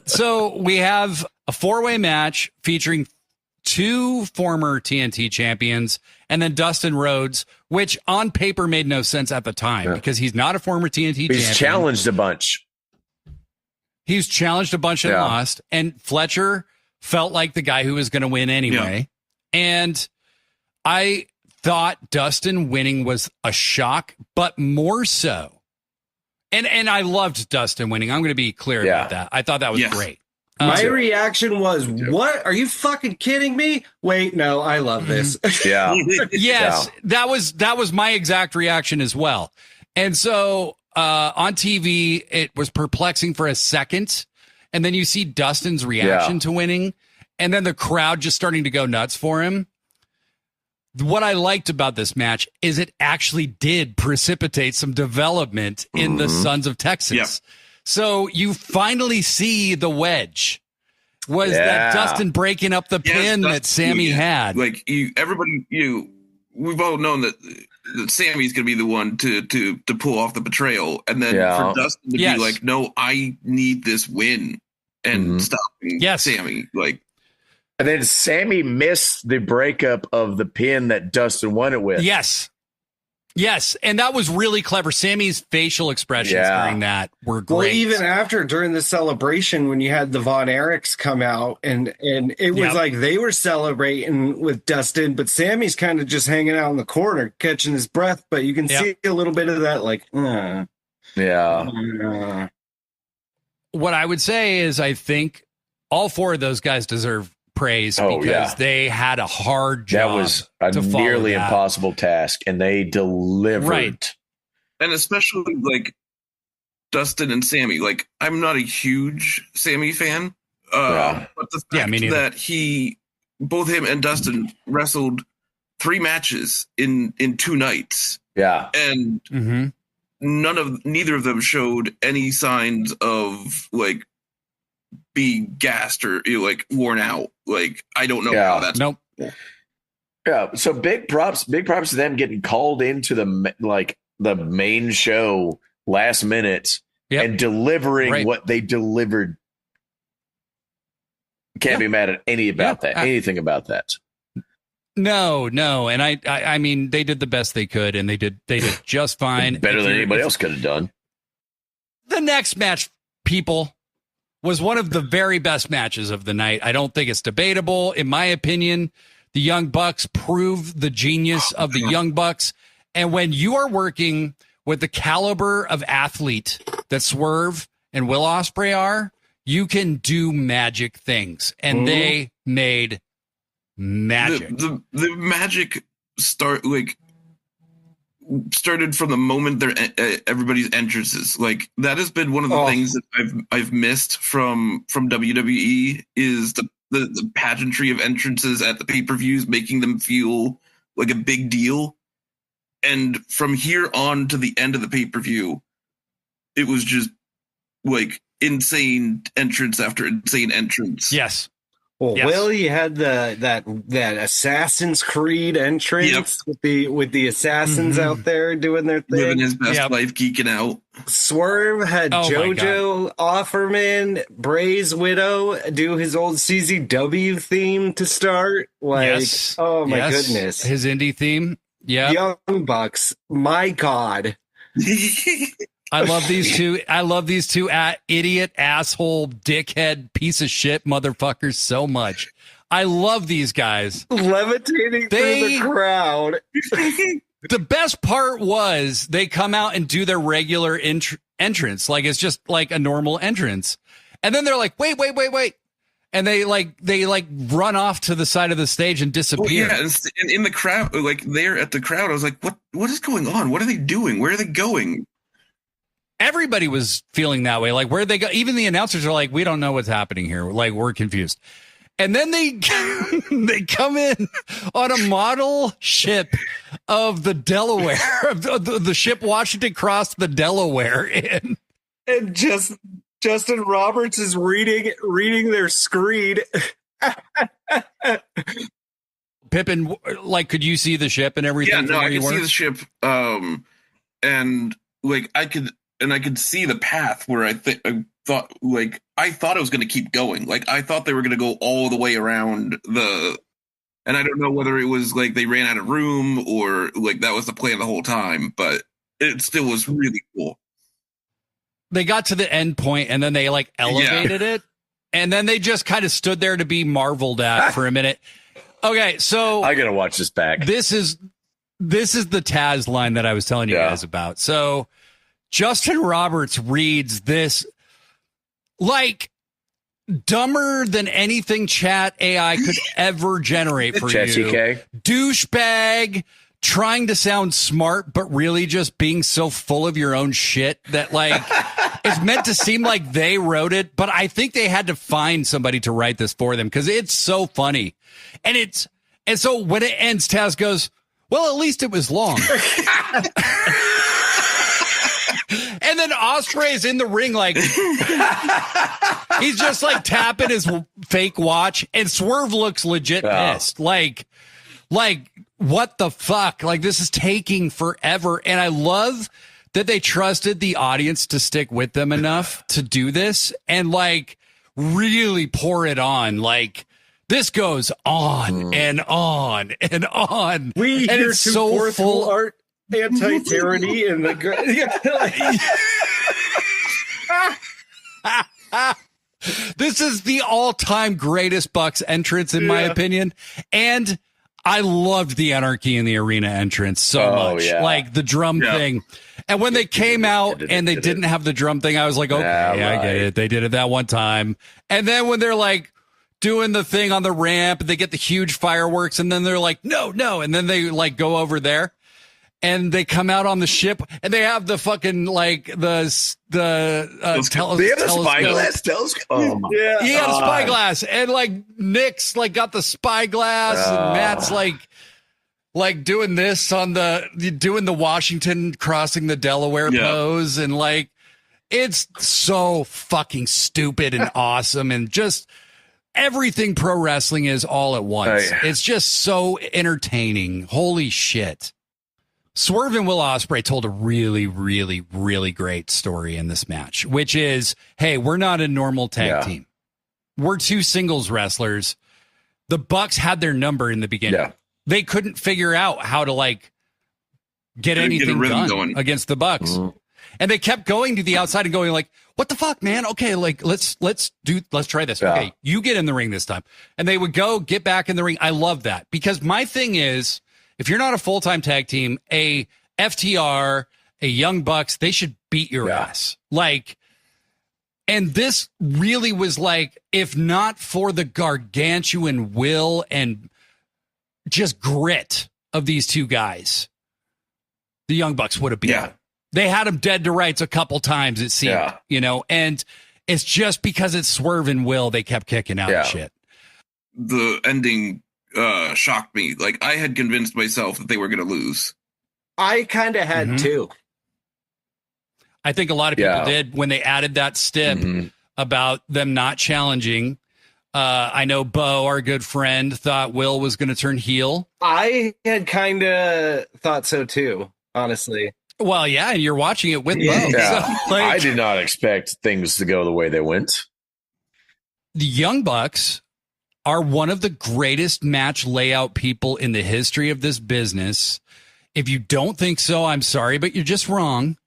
So we have a 4-way match featuring 2 former TNT champions and then Dustin Rhodes, which on paper made no sense at the time because he's not a former TNT champion. He's challenged a bunch. He's challenged a bunch and lost. And Fletcher felt like the guy who was going to win anyway. Yeah. And I thought Dustin winning was a shock, but more so. And I loved Dustin winning. I'm going to be clear about that. I thought that was great. My reaction was, what? Are you fucking kidding me? Wait, no, I love this. Yeah. Yes, that was my exact reaction as well. And so on TV, it was perplexing for a second. And then you see Dustin's reaction to winning. And then the crowd just starting to go nuts for him. What I liked about this match is it actually did precipitate some development in the Sons of Texas. Yep. So you finally see the wedge. Was that Dustin breaking up the pin that Sammy had? Like we've all known that Sammy's going to be the one to pull off the betrayal, and then for Dustin to be like, "No, I need this win," and stopping Sammy. Like, and then Sammy missed the breakup of the pin that Dustin won it with. Yes, and that was really clever. Sammy's facial expressions during that were great. Well, even during the celebration, when you had the Von Erichs come out, and it was like they were celebrating with Dustin, but Sammy's kind of just hanging out in the corner, catching his breath, but you can see a little bit of that, like, What I would say is I think all four of those guys deserve praise because they had a hard job. That was a nearly impossible task, and they delivered. Right. And especially like Dustin and Sammy. Like, I'm not a huge Sammy fan, but the fact that both him and Dustin wrestled 3 matches in 2 nights. Yeah. And neither of them showed any signs of like being gassed or like worn out. Like, I don't know how that's so big props to them getting called into the main show last minute and delivering what they delivered. Can't be mad at anything about that. No, and I mean they did the best they could, and they did just fine. Better than anybody else could have done. The next match, people, was one of the very best matches of the night. I don't think it's debatable. In my opinion, the Young Bucks prove the genius of the Young Bucks. And when you are working with the caliber of athlete that Swerve and Will Ospreay are, you can do magic things. And they made magic. The magic started from the moment everybody's entrances. Like, that has been one of the things that I've missed from WWE is the pageantry of entrances at the pay-per-views, making them feel like a big deal. And from here on to the end of the pay-per-view, it was just like insane entrance after insane entrance. Yes. Well, Will, you had that Assassin's Creed entrance with the assassins out there doing their thing, living his best life, geeking out. Swerve had JoJo Offerman, Bray's Widow do his old CZW theme to start. Oh my goodness, his indie theme. Yeah, Young Bucks. My God. I love these two. Idiot, asshole, dickhead, piece of shit motherfuckers so much. I love these guys. Levitating through the crowd. The best part was they come out and do their regular entrance. Like, it's just like a normal entrance. And then they're like, wait. And they run off to the side of the stage and disappear. Well, and in the crowd, like there at the crowd, I was like, what is going on? What are they doing? Where are they going? Everybody was feeling that way. Like, where they go, even the announcers are like, we don't know what's happening here. Like, we're confused. And then they come in on a model ship of the Delaware, the ship Washington crossed the Delaware in. And Justin Roberts is reading their screen. Pippin, like, could you see the ship and everything? Yeah, no, I could see the ship. And like I could see the path where I thought it was going to keep going. Like, I thought they were going to go all the way around and I don't know whether it was like they ran out of room or like that was the plan the whole time, but it still was really cool. they got to the end point and then they like elevated it. And then they just kind of stood there to be marveled at for a minute. Okay, so I gotta watch this back. This is the Taz line that I was telling you guys about. So Justin Roberts reads this like dumber than anything chat AI could ever generate for you. Douchebag, trying to sound smart, but really just being so full of your own shit that like it's meant to seem like they wrote it. But I think they had to find somebody to write this for them because it's so funny. And so when it ends, Taz goes, well, at least it was long. And then Ospreay's in the ring like he's just like tapping his fake watch, and Swerve looks legit pissed. Like what the fuck? Like this is taking forever. And I love that they trusted the audience to stick with them enough to do this and like really pour it on. Like this goes on and on and on. We and hear it's so full art anti-tyranny in the This is the all-time greatest Bucks entrance in my opinion. And I loved the Anarchy in the Arena entrance so much. Like the drum thing. And when they came out and they didn't have the drum thing, I was like, okay, I get it. They did it that one time. And then when they're like doing the thing on the ramp, they get the huge fireworks, and then they're like, no. And then they like go over there. And they come out on the ship, and they have the fucking like the telescope. They have a spyglass telescope. Oh my! Yeah, he had a spyglass, and like Nick's like got the spyglass, and Matt's like doing this on doing the Washington crossing the Delaware pose, and like it's so fucking stupid and awesome, and just everything pro wrestling is all at once. It's just so entertaining. Holy shit. Swerve and Will Ospreay told a really, really, really great story in this match, which is, hey, we're not a normal tag team. We're two singles wrestlers. The Bucks had their number in the beginning. Yeah. They couldn't figure out how to like get anything done against the Bucks. Mm-hmm. And they kept going to the outside and going like, what the fuck, man? Okay, like let's try this. Okay, you get in the ring this time. And they would get back in the ring. I love that because my thing is, if you're not a full-time tag team, a FTR, a Young Bucks, they should beat your ass. Like, and this really was like, if not for the gargantuan will and just grit of these two guys, the Young Bucks would have beat them. They had them dead to rights a couple times, it seemed, and it's just because it's Swerve and Will, they kept kicking out and shit. The ending shocked me. Like I had convinced myself that they were going to lose. I kind of had too. I think a lot of people did when they added that stip about them not challenging. I know Bo, our good friend, thought Will was going to turn heel. I had kind of thought so too, honestly. Well, yeah, and you're watching it with Bo. Yeah. So, I did not expect things to go the way they went. The Young Bucks are one of the greatest match layout people in the history of this business. If you don't think so, I'm sorry, but you're just wrong.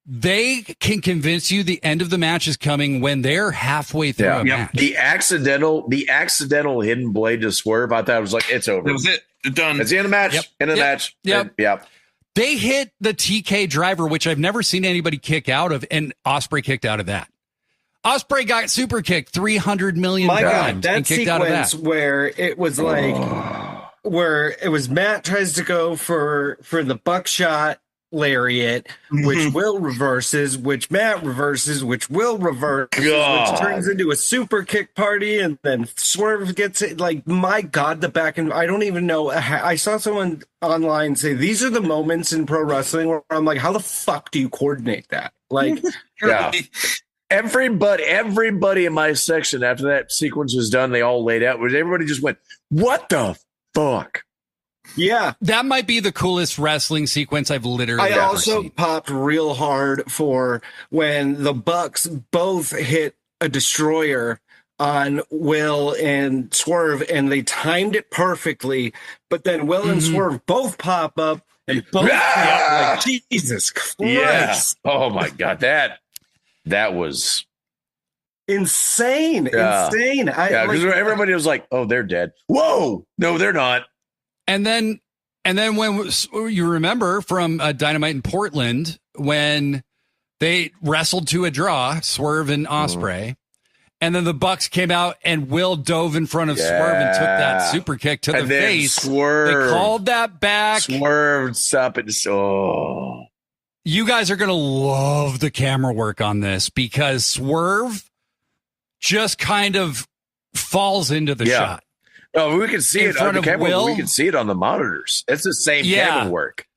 They can convince you the end of the match is coming when they're halfway through a match. The accidental hidden blade to Swerve, I thought it was like, it's over. That was it. Done. That's the end of the match. End of the match. Yep. They hit the TK driver, which I've never seen anybody kick out of, and Ospreay kicked out of that. Ospreay got super kicked 300 million times and kicked out of that. Where it was like, where it was Matt tries to go for the buckshot lariat, which Will reverses, which Matt reverses, which Will reverses, which turns into a super kick party, and then Swerve gets it. Like, my God, the back and I don't even know. I saw someone online say these are the moments in pro wrestling where I'm like, how the fuck do you coordinate that? Like, Everybody in my section after that sequence was done, they all laid out. Everybody just went, "What the fuck?" Yeah, that might be the coolest wrestling sequence I've literally ever seen. Popped real hard for when the Bucks both hit a destroyer on Will and Swerve, and they timed it perfectly. But then Will and Swerve both pop up and both like Jesus Christ! Yeah. Oh my God, that. that was insane. Yeah. Insane. Yeah, because everybody was like, "Oh, they're dead." Whoa, no, they're not. And then when you remember from Dynamite in Portland when they wrestled to a draw, Swerve and Ospreay, and then the Bucks came out and Will dove in front of Swerve and took that super kick to the face. Swerve, they called that back. Swerve, stop it! Oh, you guys are gonna love the camera work on this because Swerve just kind of falls into the shot. Oh, we can see in it front on the of camera. Will. We can see it on the monitors. It's the same camera work.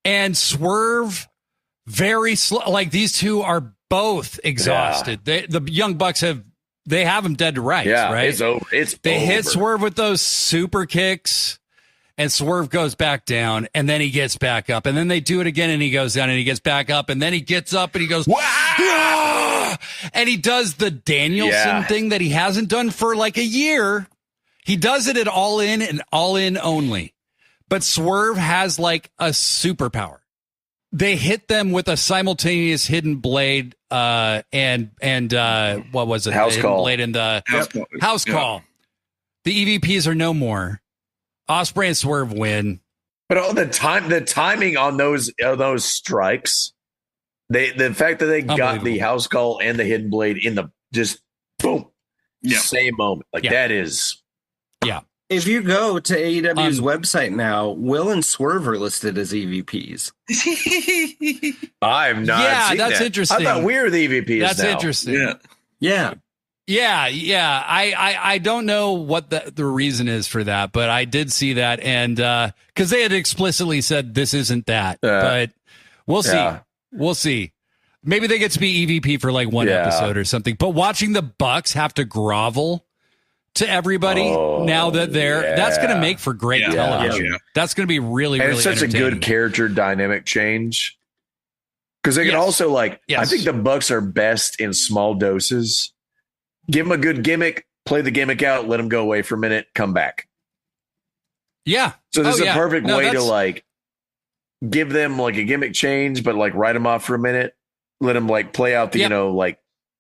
And Swerve, very slow. Like these two are both exhausted. The Young Bucks have them dead to rights. Yeah, right. It's over. They hit Swerve with those super kicks, and Swerve goes back down, and then he gets back up, and then they do it again, and he goes down, and he gets back up, and then he gets up, and he goes, "Wah!" And he does the Danielson thing that he hasn't done for like a year. He does it at All In and All In only. But Swerve has like a superpower. They hit them with a simultaneous hidden blade and what was it? House call. Blade and the house call. The EVPs are no more. Ospreay and Swerve win. But all the timing on those strikes, the fact that they got the house call and the hidden blade in the just boom, same moment. Like that is. Yeah. If you go to AEW's website now, Will and Swerve are listed as EVPs. I have not. Yeah, seen that's that. interesting. I thought we were the EVPs. That's now. interesting. Yeah. I don't know what the reason is for that, but I did see that, and because they had explicitly said this isn't that, but we'll see. We'll see. Maybe they get to be EVP for like one episode or something. But watching the Bucks have to grovel to everybody now that that's going to make for great television. That's going to be really it's such a good character dynamic change because they can also I think the Bucks are best in small doses. Give them a good gimmick, play the gimmick out, let them go away for a minute, come back. Yeah. So this is a perfect way to like give them like a gimmick change, but like write them off for a minute, let them like play out the like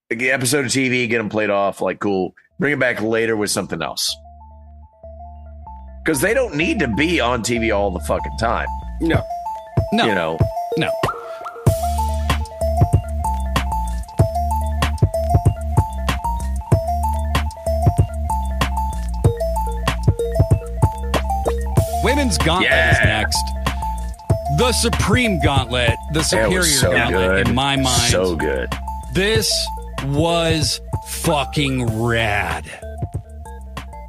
the episode of TV, get them played off, like cool. Bring it back later with something else. Because they don't need to be on TV all the fucking time. No. You know? No. Women's Gauntlet is next. The Supreme Gauntlet. The Superior Gauntlet, in my mind. So good. This was fucking rad.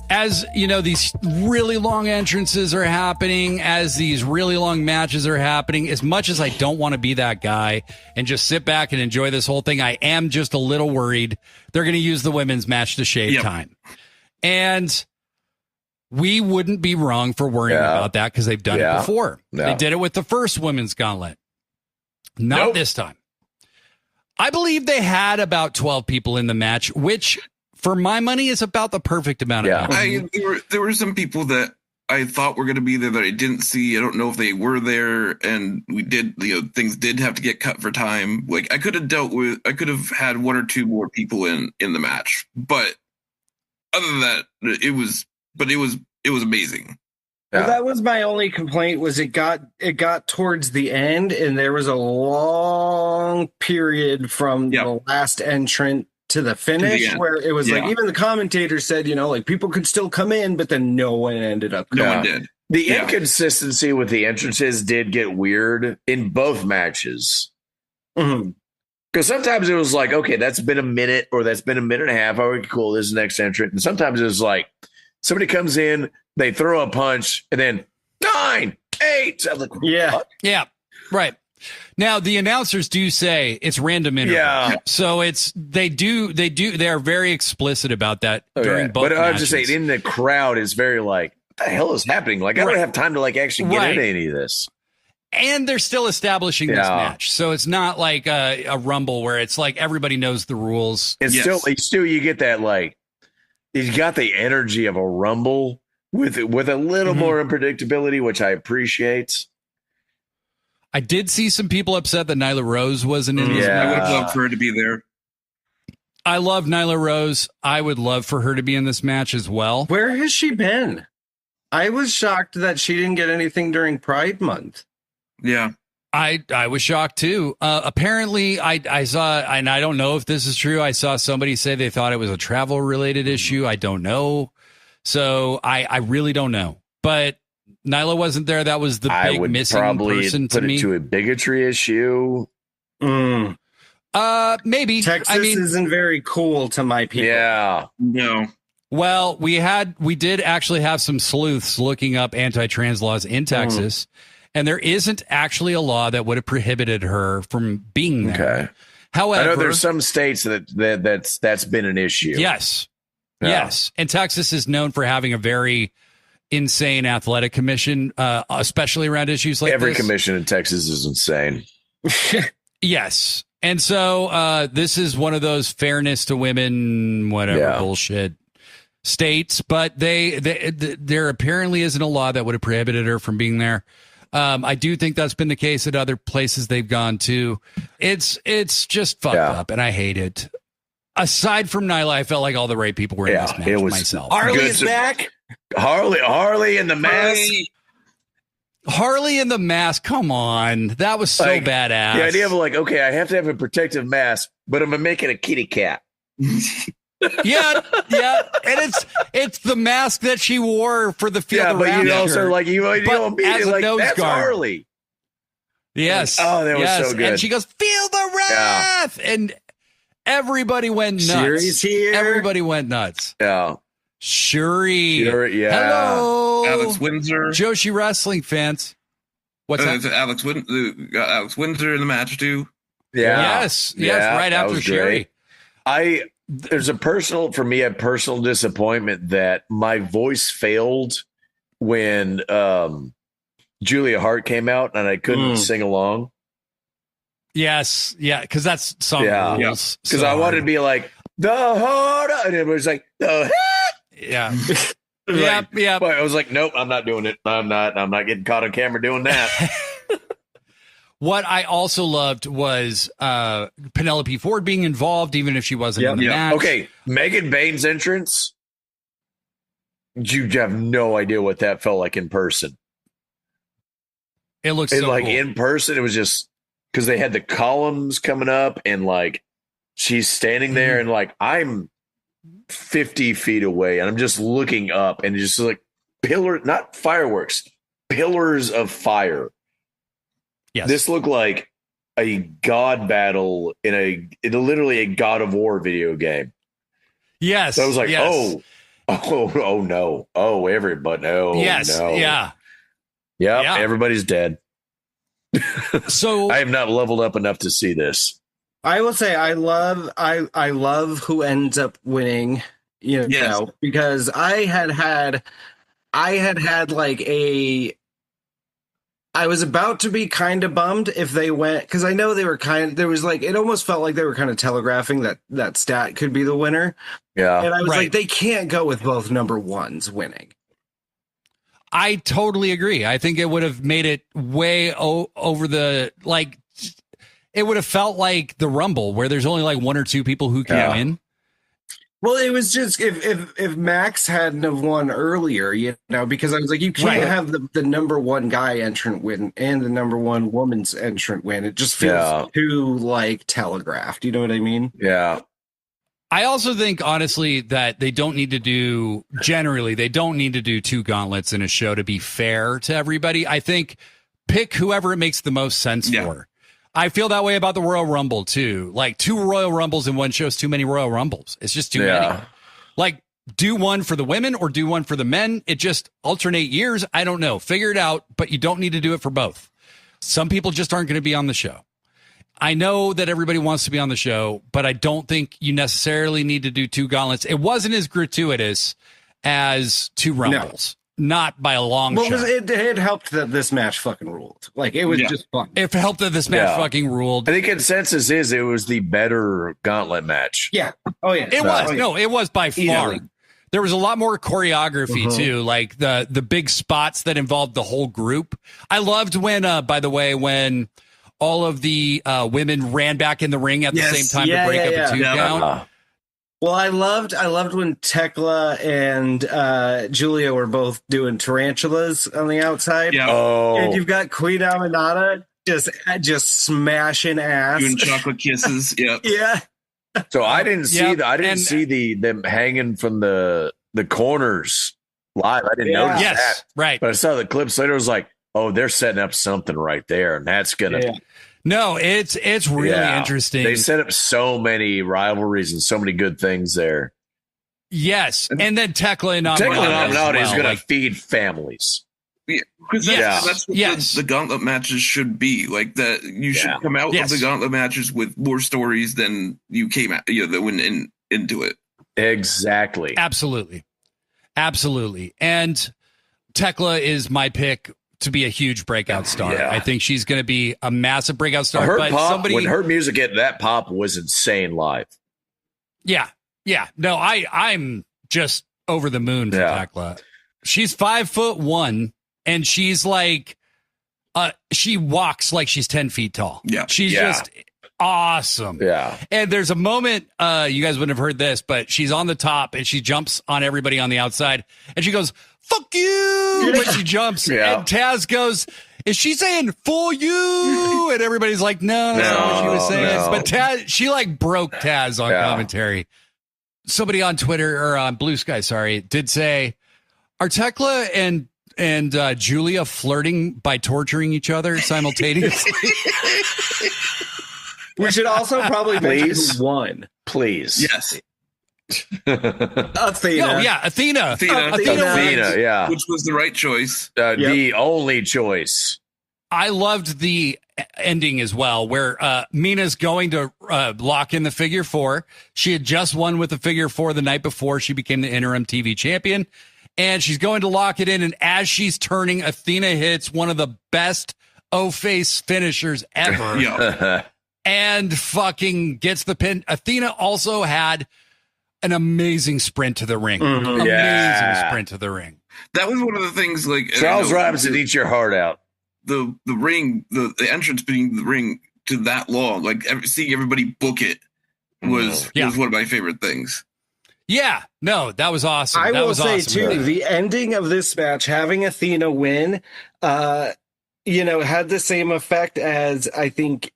As you know, these really long entrances are happening, as these really long matches are happening, as much as I don't want to be that guy and just sit back and enjoy this whole thing, I am just a little worried they're going to use the women's match to shave time. And we wouldn't be wrong for worrying about that because they've done it before. They did it with the first women's gauntlet. Not this time. I believe they had about 12 people in the match, which for my money is about the perfect amount of people. There were some people that I thought were going to be there that I didn't see. I don't know if they were there, and we did, things did have to get cut for time. Like I could have had one or two more people in the match, but other than that, it was amazing. Well, that was my only complaint. Was it got towards the end, and there was a long period from the last entrant to the finish where it was like even the commentators said, like people could still come in, but then no one ended up. No one did. The inconsistency with the entrances did get weird in both matches. Because sometimes it was like, okay, that's been a minute or that's been a minute and a half. Oh, cool, this is the next entrant. And sometimes it was like somebody comes in, they throw a punch, and then 9, 8. I'm like, yeah, right. Now the announcers do say it's random interval, so they are very explicit about that during both. But I was just saying, in the crowd is very like, what the hell is happening? Like, I don't have time to like actually get into any of this. And they're still establishing this match, so it's not like a rumble where it's like everybody knows the rules. It's still you get that like he's got the energy of a rumble with a little more unpredictability, which I appreciate. I did see some people upset that Nyla Rose wasn't in this I match. would have loved for her to be there. I love Nyla Rose. I would love for her to be in this match as well. Where has she been? I was shocked that she didn't get anything during Pride Month. Yeah. I was shocked too. Apparently, I saw, and I don't know if this is true. I saw somebody say they thought it was a travel related issue. I don't know. So I really don't know. But Nyla wasn't there. That was the big missing person to me. Put it to a bigotry issue. Mm. Maybe. Texas isn't very cool to my people. Yeah. No. Well, we did actually have some sleuths looking up anti-trans laws in Texas, and there isn't actually a law that would have prohibited her from being there. Okay. However, I know there's some states that's been an issue. Yes. Yeah. Yes. And Texas is known for having a very insane athletic commission, especially around issues like Every this. commission in Texas is insane. Yes. And so this is one of those fairness to women, whatever bullshit states, but there apparently isn't a law that would have prohibited her from being there. I do think that's been the case at other places they've gone to. It's just fucked up, and I hate it. Aside from Nyla, I felt like all the right people were in this match myself. Harley's back. Harley in the mask. Harley in the mask. Come on. That was so badass. The idea of okay, I have to have a protective mask, but I'm going to make it a kitty cat. Yeah. And it's the mask that she wore for the Field of but Rapture. you also as a nose that's guard. Harley. Yes. Oh, that was so good. And she goes, feel the wrath. Yeah. And everybody went nuts. Shuri's here. Everybody went nuts. Yeah. Shuri. Yeah. Hello. Alex Windsor. Joshi Wrestling fans. What's that? Alex Windsor in the match too. Yeah. Yes. Right after Shuri. There's a personal disappointment that my voice failed when Julia Hart came out and I couldn't sing along. Yes. Yeah. Because that's song rules. Because I wanted to be like, the heart. And it was like, the heart. Yeah. Yeah. But I was like, nope, I'm not doing it. I'm not getting caught on camera doing that. What I also loved was Penelope Ford being involved, even if she wasn't in the match. Okay, Megan Bain's entrance. You have no idea what that felt like in person. It looks so cool. In person, it was just because they had the columns coming up, and she's standing there, and I'm 50 feet away, and I'm just looking up, and it's just not fireworks, pillars of fire. Yes. This looked like a god battle in literally a God of War video game. Yes. So I was like, oh no. Oh, everybody. Oh, yes. No. Yeah. Yep. Everybody's dead. So I have not leveled up enough to see this. I will say I love who ends up winning, because I was about to be kind of bummed if they went, because I know they were it almost felt like they were kind of telegraphing that Stat could be the winner. Yeah. And I was like, they can't go with both number ones winning. I totally agree. I think it would have made it way over the, it would have felt like the Rumble where there's only one or two people who can win. Well, it was just if Max hadn't have won earlier, because I was like, you can't have the number one guy entrant win and the number one woman's entrant win. It just feels too telegraphed. You know what I mean? Yeah. I also think, honestly, that they don't need to do two gauntlets in a show to be fair to everybody. I think pick whoever it makes the most sense for. I feel that way about the Royal Rumble, too. Two Royal Rumbles in one show is too many Royal Rumbles. It's just too many. Do one for the women or do one for the men. It just alternate years. I don't know. Figure it out, but you don't need to do it for both. Some people just aren't going to be on the show. I know that everybody wants to be on the show, but I don't think you necessarily need to do two gauntlets. It wasn't as gratuitous as two Rumbles. Not by a long shot. It helped that this match fucking ruled. It was just fun. It helped that this match fucking ruled. I think consensus is it was the better gauntlet match. Yeah. Oh, yeah. It was. No, it was by far. Easily. There was a lot more choreography too, like the big spots that involved the whole group. I loved when, by the way, when all of the women ran back in the ring at the same time to break up a 2 count. Well, I loved when Tekla and Julia were both doing tarantulas on the outside. Yeah. Oh, And you've got Queen Aminata just smashing ass. Doing chocolate kisses. Yeah. Yeah. so I didn't see Yep. I didn't see them hanging from the corners live. I didn't notice Yes, that. right. But I saw the clips later. I was like, oh, they're setting up something right there, and that's gonna. Yeah. No, it's really interesting. They set up so many rivalries and so many good things there. Yes, and then Tekla and Aminata is going to like, feed families. Because that's what the gauntlet matches should be. Like that, you should come out of the gauntlet matches with more stories than you came out. That went into it. Exactly. Absolutely. And Tekla is my pick to be a huge breakout star. Yeah. I think she's going to be a massive breakout star. When her music hit, that pop was insane live. Yeah. No, I'm just over the moon for Tekla. She's 5'1", and she's like, she walks like she's 10 feet tall. Yeah. She's just awesome. Yeah. And there's a moment, you guys wouldn't have heard this, but she's on the top and she jumps on everybody on the outside and she goes, fuck you, when she jumps. And Taz goes, is she saying for you? And everybody's like, no, that's not what she was saying. No. But Taz, she like broke Taz on commentary. Somebody on Twitter or on Blue Sky, did say, are Tekla and Julia flirting by torturing each other simultaneously? We should also probably mention who won. Please. Yes. Athena. Oh, yeah, Athena. Athena, yeah. Which was the right choice. The only choice. I loved the ending as well, where Mina's going to lock in the figure 4. She had just won with the figure 4 the night before she became the interim TV champion. And she's going to lock it in. And as she's turning, Athena hits one of the best O-face finishers ever. And fucking gets the pin. Athena also had an amazing sprint to the ring. Amazing sprint to the ring. That was one of the things, like Charles Robinson eats your heart out. The ring, the entrance being the ring to that long, like seeing everybody book it was one of my favorite things. Yeah, no, that was awesome. I that will was say awesome. too, the ending of this match, having Athena win, had the same effect as I think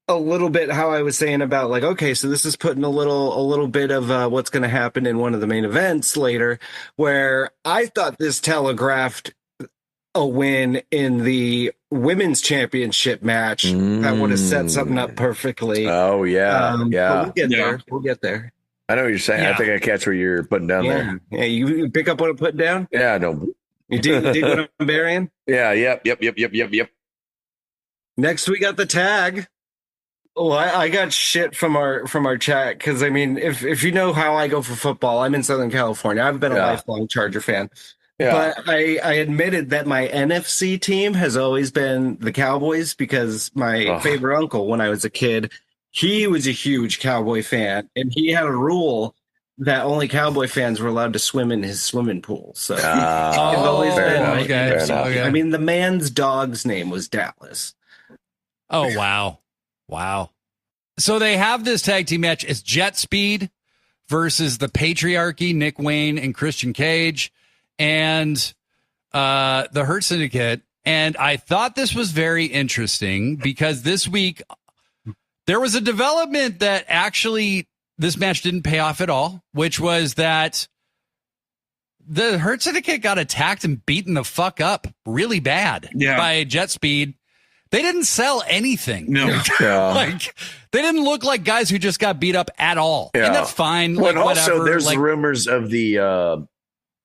a little bit how I was saying about like, okay, so this is putting a little bit of what's going to happen in one of the main events later, where I thought this telegraphed a win in the women's championship match that would have set something up perfectly. Oh yeah, But we'll get there. I know what you're saying. I think I catch what you're putting down there. Yeah, you pick up what I'm putting down. Yeah, no. You dig what I'm burying. Yeah, yep. Next, we got the tag. Oh, I got shit from our chat because I mean, if you know how I go for football, I'm in Southern California. I've been a lifelong Charger fan. Yeah. But I admitted that my NFC team has always been the Cowboys because my favorite uncle, when I was a kid, he was a huge Cowboy fan, and he had a rule that only Cowboy fans were allowed to swim in his swimming pool. So it's always been my NFC. Okay. I mean, the man's dog's name was Dallas. Oh, wow. So they have this tag team match. It's Jet Speed versus the Patriarchy, Nick Wayne and Christian Cage, and the Hurt Syndicate. And I thought this was very interesting because this week there was a development that actually this match didn't pay off at all, which was that the Hurt Syndicate got attacked and beaten the fuck up really bad by Jet Speed. They didn't sell anything. No. Like, they didn't look like guys who just got beat up at all. Yeah. And that's fine. Well, like, and also, whatever. there's like, rumors of the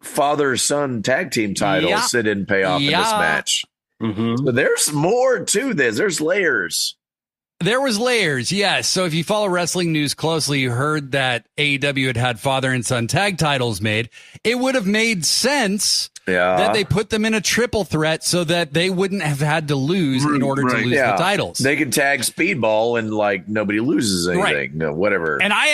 father-son tag team titles that didn't pay off in this match. Mm-hmm. So there's more to this. There's layers. There was layers, yes. So if you follow wrestling news closely, you heard that AEW had father and son tag titles made. It would have made sense that they put them in a triple threat so that they wouldn't have had to lose in order to lose the titles. They could tag Speedball and like nobody loses anything. No, whatever. And I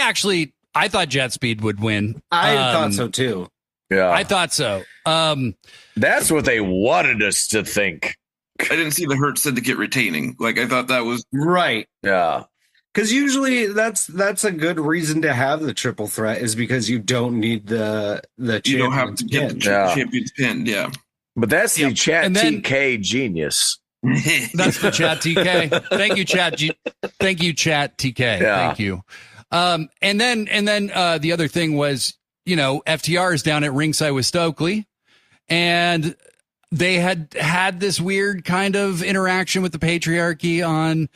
I thought Jet Speed would win. I thought so too. Yeah, I thought so. That's what they wanted us to think. I didn't see the Hurt Syndicate retaining. Like, I thought that was right. Yeah, because usually that's a good reason to have the triple threat is because you don't need the you don't have to get the champions pinned. Yeah, but that's the Chat And then- TK genius. That's the Chat TK. Thank you, Chat. Thank you, Chat TK. Yeah. Thank you. And then the other thing was, FTR is down at ringside with Stokely, and they had this weird kind of interaction with the patriarchy on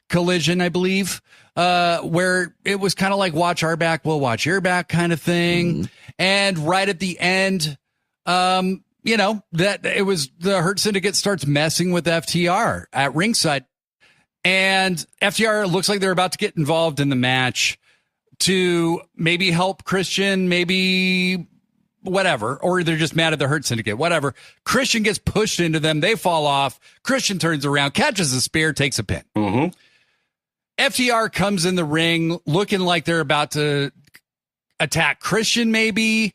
Collision, I believe, where it was kind of like watch our back, we'll watch your back kind of thing. Mm-hmm. And right at the end, that it was the Hurt Syndicate starts messing with FTR at ringside, and FTR looks like they're about to get involved in the match to maybe help Christian, maybe whatever, or they're just mad at the Hurt Syndicate, whatever. Christian gets pushed into them. They fall off. Christian turns around, catches a spear, takes a pin. Mm-hmm. FTR comes in the ring looking like they're about to attack Christian, maybe.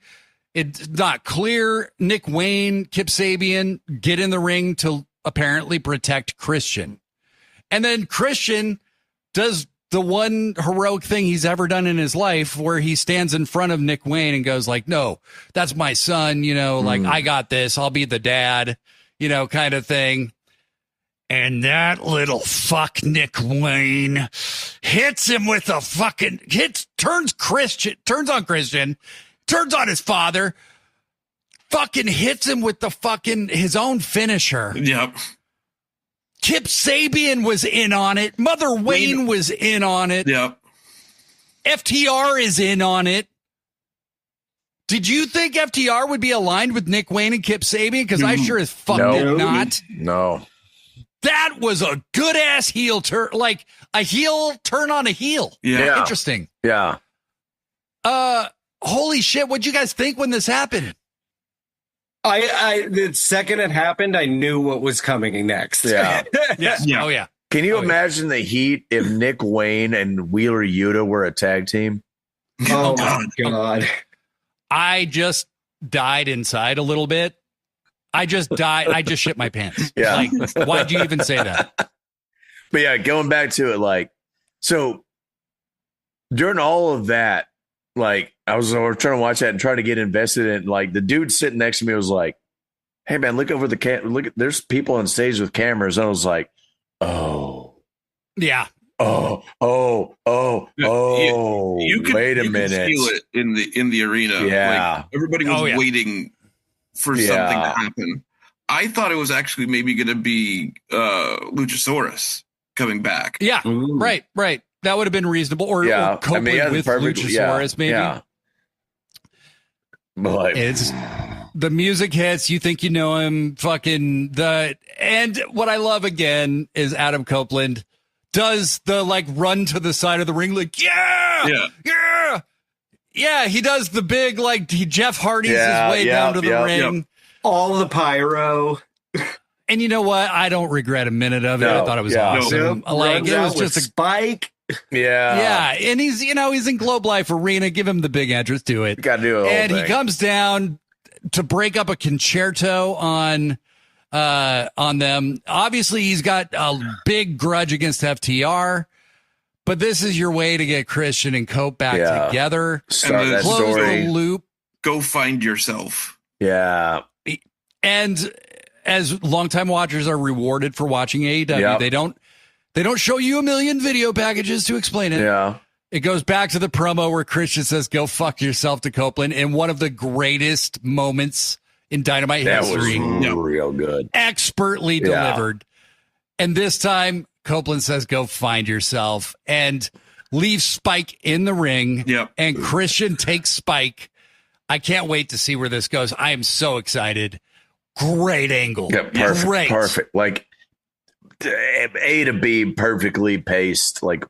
It's not clear. Nick Wayne, Kip Sabian get in the ring to apparently protect Christian. And then Christian does the one heroic thing he's ever done in his life, where he stands in front of Nick Wayne and goes like, no, that's my son, like, I got this. I'll be the dad, kind of thing. And that little fuck Nick Wayne hits him with a fucking turns on Christian, turns on his father, fucking hits him with the fucking his own finisher. Yep. Kip Sabian was in on it. Mother Wayne was in on it. Yep. FTR is in on it. Did you think FTR would be aligned with Nick Wayne and Kip Sabian? Because I sure as fuck did not. No. That was a good ass heel turn, like a heel turn on a heel. Yeah. Interesting. Yeah. Holy shit! What'd you guys think when this happened? I the second it happened, I knew what was coming next. Yeah. Yes. Yeah. Oh yeah. Can you imagine the heat if Nick Wayne and Wheeler Yuta were a tag team? Oh my God. I just died inside a little bit. I just died. I just shit my pants. Yeah. Like, why'd you even say that? But yeah, going back to it, like, so during all of that, like, I was trying to watch that and try to get invested in, like, the dude sitting next to me was like, hey man, look over the look at, there's people on stage with cameras. And I was like, oh Yeah. you could, wait a you minute. could feel it in the arena. Yeah. Like, everybody was waiting for something to happen. I thought it was actually maybe going to be Luchasaurus coming back. Yeah. Ooh. Right. That would have been reasonable. Or Copeland with Luchasaurus, maybe. Yeah. But It's the music hits. You think you know him. And what I love again is Adam Copeland does the like run to the side of the ring, like yeah. He does the big like Jeff Hardy's his way down to the ring. Yep. All the pyro. And you know what? I don't regret a minute of it. I thought it was awesome. No. Like it was just a spike. Yeah, and he's in Globe Life Arena. Give him the big entrance to it. got to do it. And he comes down to break up a concerto on them. Obviously, he's got a big grudge against FTR, but this is your way to get Christian and Cope back together. Start that close story. the loop. Go find yourself. Yeah. And as longtime watchers are rewarded for watching AEW, they don't show you a million video packages to explain it. Yeah. It goes back to the promo where Christian says, go fuck yourself to Copeland in one of the greatest moments in Dynamite history. Was real good. Expertly delivered. And this time, Copeland says, go find yourself and leaves Spike in the ring. Yep. And Christian takes Spike. I can't wait to see where this goes. I am so excited. Great angle. Yeah, perfect. Great. Perfect. Like A to B, perfectly paced. Like,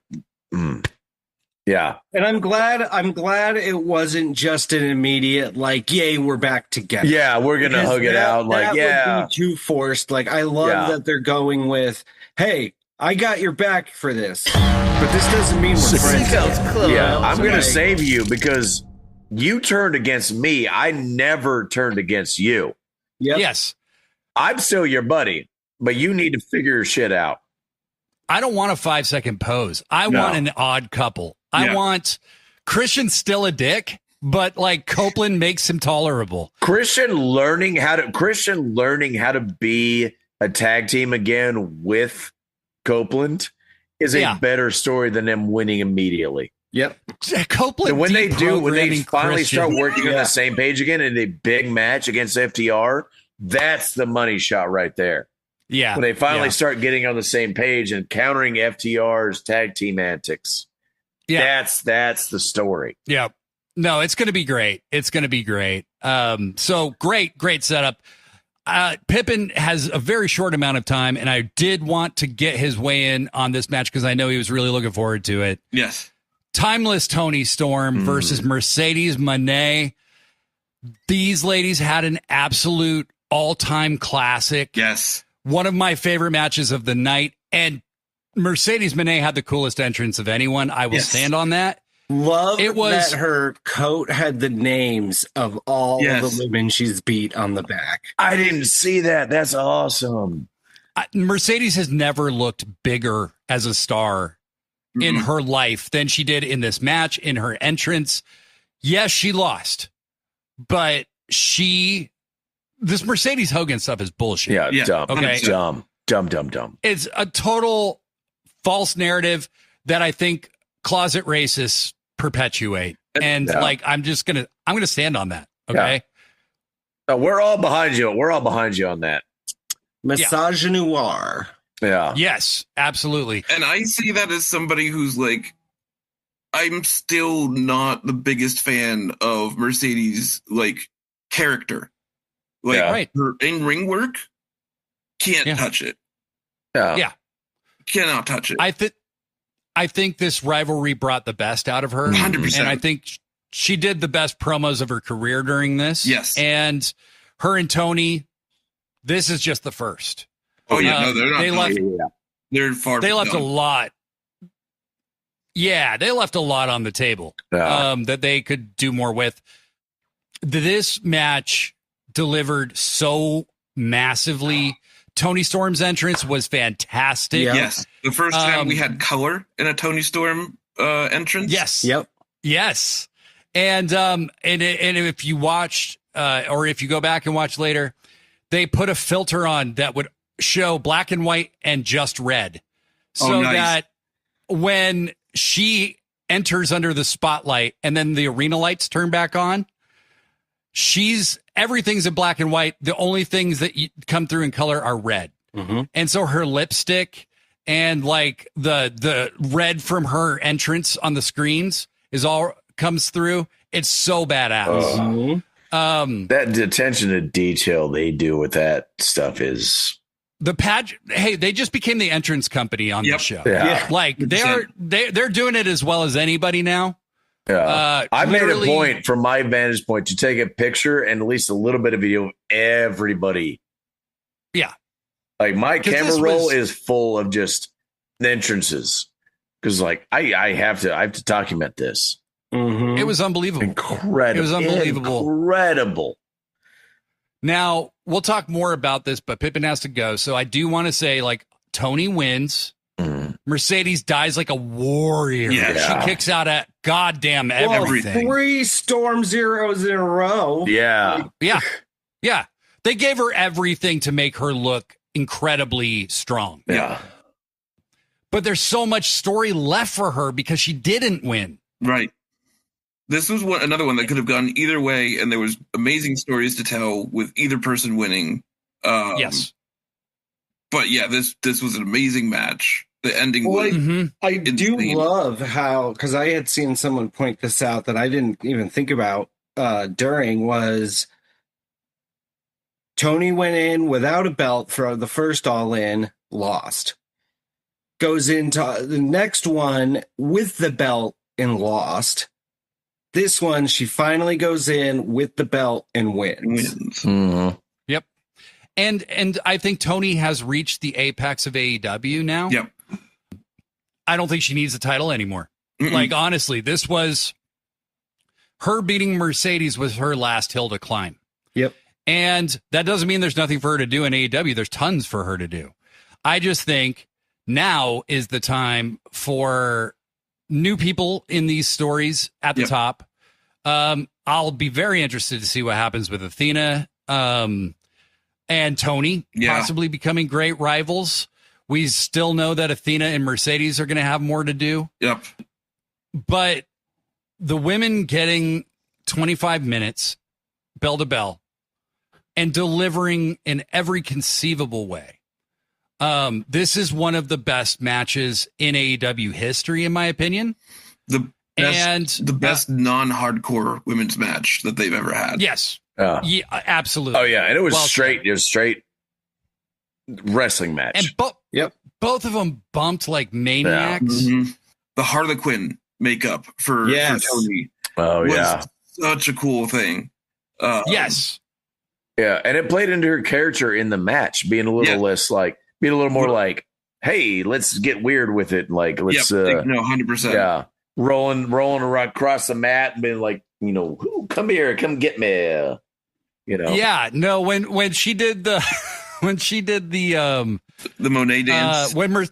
yeah. And I'm glad it wasn't just an immediate like, yay, we're back together. Yeah, we're gonna hug it out. Like, that would be too forced. Like, I love that they're going with, hey, I got your back for this, but this doesn't mean we're friends. Yeah, I'm going to save you because you turned against me. I never turned against you. Yep. Yes. I'm still your buddy, but you need to figure your shit out. I don't want a 5-second pose. I want an odd couple. I want Christian's still a dick, but like Copeland makes him tolerable. Christian learning how to be a tag team again with Copeland is a better story than them winning immediately. Yep. Copeland, and when they finally Christian. start working on the same page again in a big match against FTR, that's the money shot right there. Yeah. When they finally start getting on the same page and countering FTR's tag team antics. Yeah. That's the story. Yeah. No, it's going to be great. It's going to be great. So great setup. Pippin has a very short amount of time, and I did want to get his weigh in on this match because I know he was really looking forward to it. Yes. Timeless Toni Storm versus Mercedes Moné. These ladies had an absolute all-time classic. Yes. One of my favorite matches of the night, and Mercedes Moné had the coolest entrance of anyone. I will stand on that. Love that her coat had the names of all the women she's beat on the back. I didn't see that. That's awesome. Mercedes has never looked bigger as a star in her life than she did in this match, in her entrance. Yes, she lost, but this Mercedes Hogan stuff is bullshit. Yeah. Dumb. Okay. Dumb. It's a total false narrative that I think closet racists perpetuate. And I'm going to stand on that. Okay. No, we're all behind you. We're all behind you on that. Misogynoir. Yeah. Yes, absolutely. And I see that as somebody who's like, I'm still not the biggest fan of Mercedes, like, character. Like, her in-ring work, can't touch it. Yeah. Cannot touch it. I think this rivalry brought the best out of her. 100%. And I think she did the best promos of her career during this. Yes. And her and Tony, this is just the first. Oh, yeah. No, they're not. They're far. They left a lot. Yeah, they left a lot on the table that they could do more with. This match delivered so massively. Toni Storm's entrance was fantastic. Yes. The first time we had color in a Toni Storm entrance. Yes. Yep. Yes. And if you watched or if you go back and watch later, they put a filter on that would show black and white and just red. So that when she enters under the spotlight and then the arena lights turn back on, everything's in black and white. The only things that come through in color are red. And so her lipstick and like the red from her entrance on the screens comes through. It's so badass. That attention to detail they do with that stuff is the pageant. Hey, they just became the entrance company on the show. Yeah. Like they're doing it as well as anybody now. Yeah, I made a point from my vantage point to take a picture and at least a little bit of video of everybody. Yeah. Like my camera roll is full of just entrances because like I have to document this. It was unbelievable. Incredible. It was unbelievable. Incredible. Now we'll talk more about this, but Pippin has to go. So I do want to say like Tony wins. Mercedes dies like a warrior. Yeah. She kicks out at goddamn everything. 3 Storm Zeros in a row. Yeah. Yeah. They gave her everything to make her look incredibly strong. Yeah. But there's so much story left for her because she didn't win. Right. This was another one that could have gone either way, and there was amazing stories to tell with either person winning. Yes. But yeah, this was an amazing match. The ending was I do love how, because I had seen someone point this out that I didn't even think about during, was Tony went in without a belt for the first All In, lost. Goes into the next one with the belt and lost. This one, she finally goes in with the belt and wins. Yep. And I think Tony has reached the apex of AEW now. Yep. I don't think she needs the title anymore. Mm-mm. Like, honestly, this was her beating Mercedes was her last hill to climb. Yep. And that doesn't mean there's nothing for her to do in AEW. There's tons for her to do. I just think now is the time for new people in these stories at the top. I'll be very interested to see what happens with Athena and Tony possibly becoming great rivals. We still know that Athena and Mercedes are going to have more to do. Yep. But the women getting 25 minutes, bell to bell, and delivering in every conceivable way. This is one of the best matches in AEW history, in my opinion. The best non-hardcore women's match that they've ever had. Yes. Yeah, absolutely. Oh, yeah. And it was straight. Said. It was straight wrestling match. And both of them bumped like maniacs. Yeah. Mm-hmm. The Harlequin makeup for Tony was such a cool thing. Yes. Yeah. And it played into her character in the match, being a little less like, being a little more like, hey, let's get weird with it. Like, let's, 100%. Yeah. Rolling around across the mat and being like, come here, come get me. Yeah. No, when she did the the Monet dance. When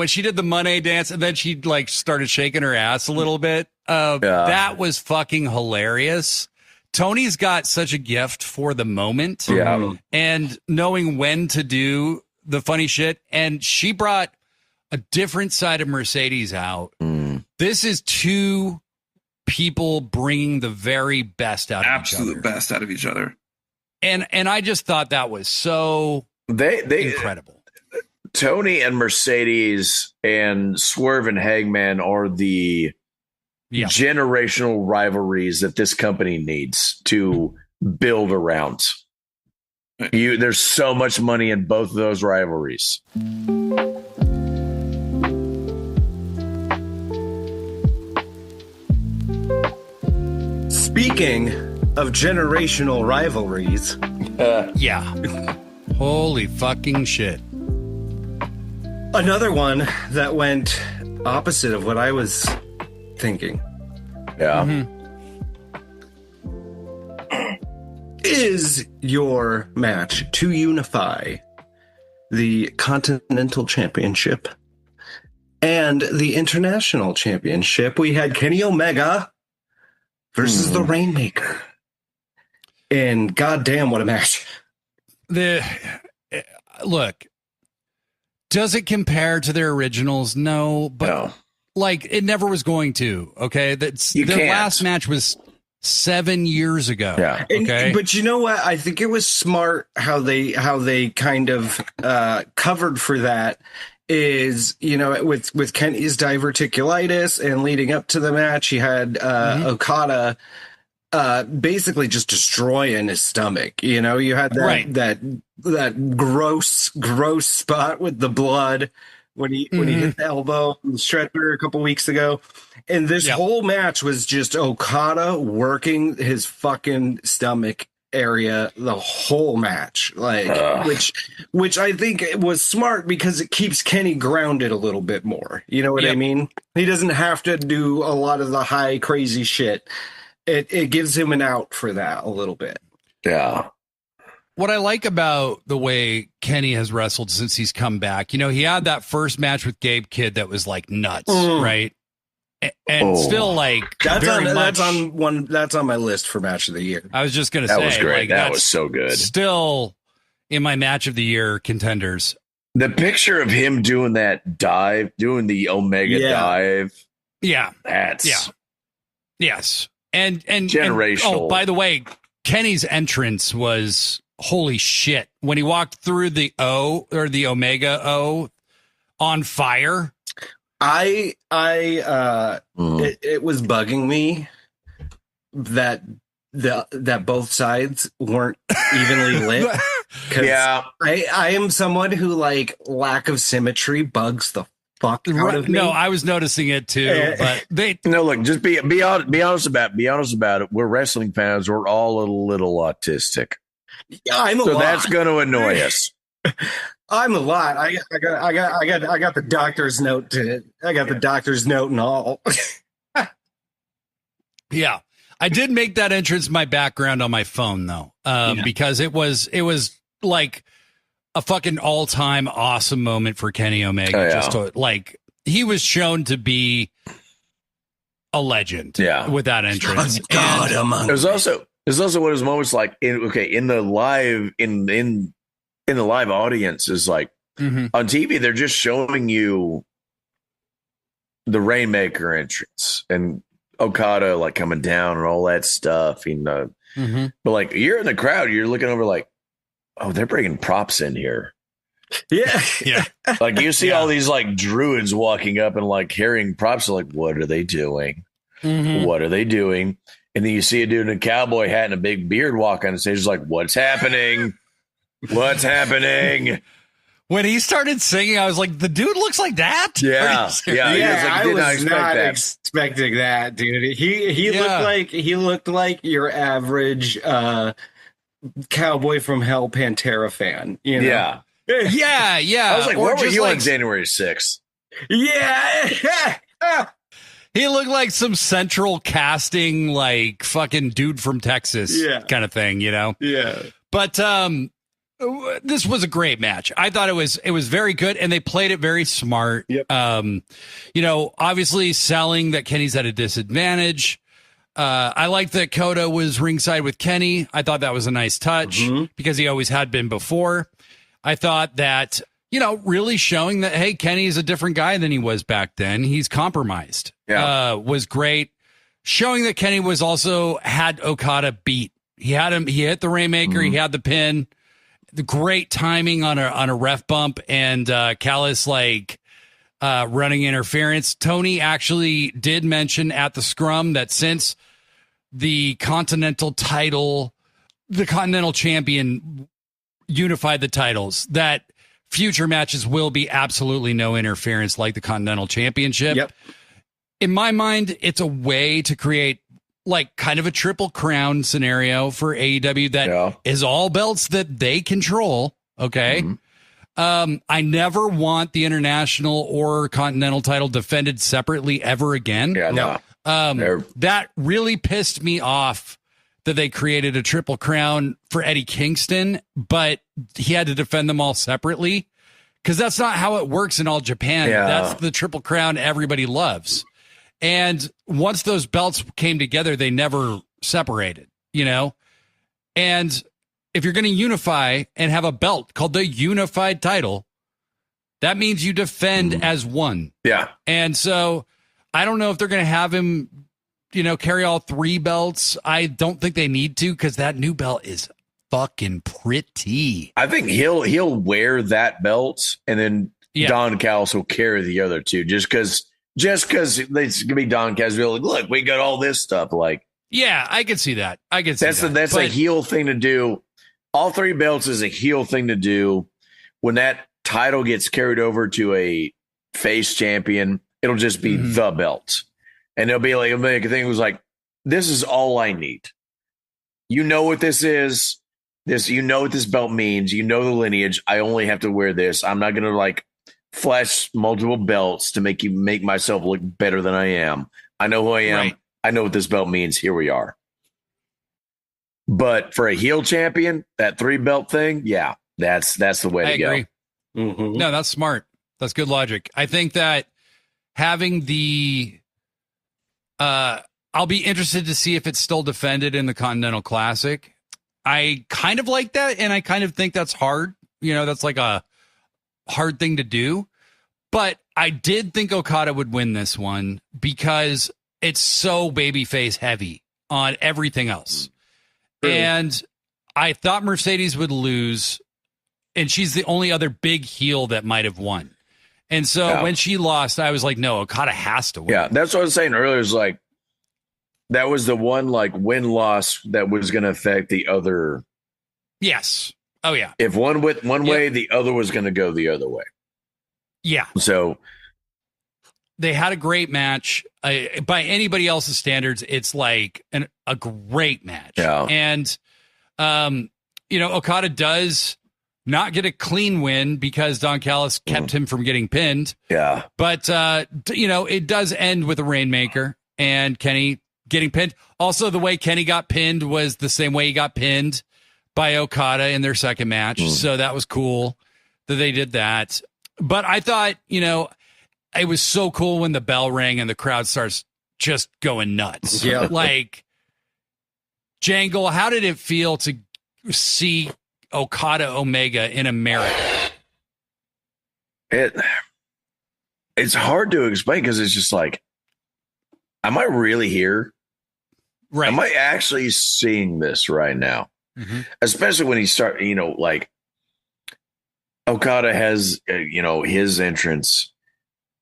she did the Monet dance and then she like started shaking her ass a little bit. That was fucking hilarious. Tony's got such a gift for the moment and knowing when to do the funny shit. And she brought a different side of Mercedes out. This is two people bringing the very best out of each other. Absolute best out of each other. And I just thought that was so incredible. Tony and Mercedes and Swerve and Hangman are the generational rivalries that this company needs to build around. There's so much money in both of those rivalries. Speaking of generational rivalries. Holy fucking shit. Another one that went opposite of what I was thinking. Yeah. Is your match to unify the Continental Championship and the International Championship. We had Kenny Omega versus the Rainmaker. And goddamn, what a match. Look, does it compare to their originals? No, but like it never was going to. Okay, last match was 7 years ago. Yeah. Okay, but you know what? I think it was smart how they kind of covered for that. Is with Kenny's diverticulitis and leading up to the match, he had Okada basically just destroying his stomach. You had that gross spot with the blood when he hit the elbow in the stretcher a couple weeks ago. And this whole match was just Okada working his fucking stomach area the whole match, which I think was smart because it keeps Kenny grounded a little bit more. You know what I mean? He doesn't have to do a lot of the high crazy shit. It gives him an out for that a little bit. Yeah. What I like about the way Kenny has wrestled since he's come back, he had that first match with Gabe Kidd that was like nuts, right? And still like that's on my list for match of the year. I was just gonna say that was great. Like, that was so good. Still in my match of the year contenders. The picture of him doing that dive, doing the Omega dive. Yeah. Yes. And generational. By the way, Kenny's entrance was holy shit. When he walked through the O or the Omega O on fire. It was bugging me that both sides weren't evenly lit. I am someone who lack of symmetry bugs the fuck out of me. No, I was noticing it too, but look, just be honest about it. We're wrestling fans. We're all a little autistic. Yeah, I'm a lot. So that's going to annoy us. I'm a lot. I got the doctor's note to. I got the doctor's note and all. Yeah. I did make that entrance my background on my phone though, because it was like a fucking all-time awesome moment for Kenny Omega. Just to, like, he was shown to be a legend. With that entrance. It was also one of those moments like in the live audience is like on TV they're just showing you the Rainmaker entrance and Okada like coming down and all that stuff, but like you're in the crowd, you're looking over like, oh, they're bringing props in here. Yeah. Like you see all these like druids walking up and like carrying props. Like, what are they doing? What are they doing? And then you see a dude in a cowboy hat and a big beard walk on the stage. It's like, what's happening? What's happening? When he started singing, I was like, the dude looks like that? Yeah. I was not expecting that, dude. He looked like your average Cowboy from Hell Pantera fan. You know? Yeah. I was like, where were you on January 6th? Yeah. He looked like some central casting, like fucking dude from Texas kind of thing, you know? Yeah. But this was a great match. I thought it was very good, and they played it very smart. Yep. You know, obviously selling that Kenny's at a disadvantage. I like that Kota was ringside with Kenny. I thought that was a nice touch because he always had been before. I thought that, you know, really showing that, hey, Kenny is a different guy than he was back then. He's compromised. Was great. Showing that Kenny was also had Okada beat. He had him. He hit the Rainmaker. He had the pin. The great timing on a ref bump and Callis running interference. Tony actually did mention at the scrum that since the Continental champion unified the titles, that future matches will be absolutely no interference like the Continental Championship. Yep. In my mind, it's a way to create like kind of a triple crown scenario for AEW that is all belts that they control. Okay. I never want the international or continental title defended separately ever again. That really pissed me off that they created a triple crown for Eddie Kingston, but he had to defend them all separately because that's not how it works in all Japan. That's the triple crown everybody loves. And once those belts came together, they never separated, you know? And if you're going to unify and have a belt called the unified title, that means you defend as one. Yeah. And so I don't know if they're going to have him, you know, carry all three belts. I don't think they need to because that new belt is fucking pretty. I think he'll wear that belt and then Don Callis will carry the other two just because it's gonna be Don Casville. Like, look, we got all this stuff. Like, yeah, I can see that. That's a heel thing to do. All three belts is a heel thing to do. When that title gets carried over to a face champion, it'll just be the belt, and it'll make a thing. It was like, this is all I need. You know what this is. You know what this belt means. You know the lineage. I only have to wear this. I'm not gonna like flash multiple belts to make myself look better than I am. I know who I am. Right. I know what this belt means. Here we are. But for a heel champion, that 3-belt thing, that's the way to go. No, that's smart. That's good logic. I think that having the I'll be interested to see if it's still defended in the Continental Classic. I kind of like that, and I kind of think that's hard. You know, that's like a hard thing to do, but I did think Okada would win this one because it's so babyface heavy on everything else. Really? And I thought Mercedes would lose, and she's the only other big heel that might have won. And so when she lost, I was like, no, Okada has to win. Yeah, that's what I was saying earlier. Is like that was the one like win-loss that was going to affect the other. Yes. Oh, yeah. If one went one way, the other was going to go the other way. Yeah. So they had a great match. By anybody else's standards, it's like a great match. Yeah. And, you know, Okada does not get a clean win because Don Callis kept him from getting pinned. Yeah. But, it does end with a Rainmaker and Kenny getting pinned. Also, the way Kenny got pinned was the same way he got pinned by Okada in their second match. So that was cool that they did that. But I thought, it was so cool when the bell rang and the crowd starts just going nuts. Yeah. Like, Jangle, how did it feel to see Okada Omega in America? It's hard to explain because it's just like, am I really here? Right. Am I actually seeing this right now? Mm-hmm. Especially when he start, like Okada has, his entrance.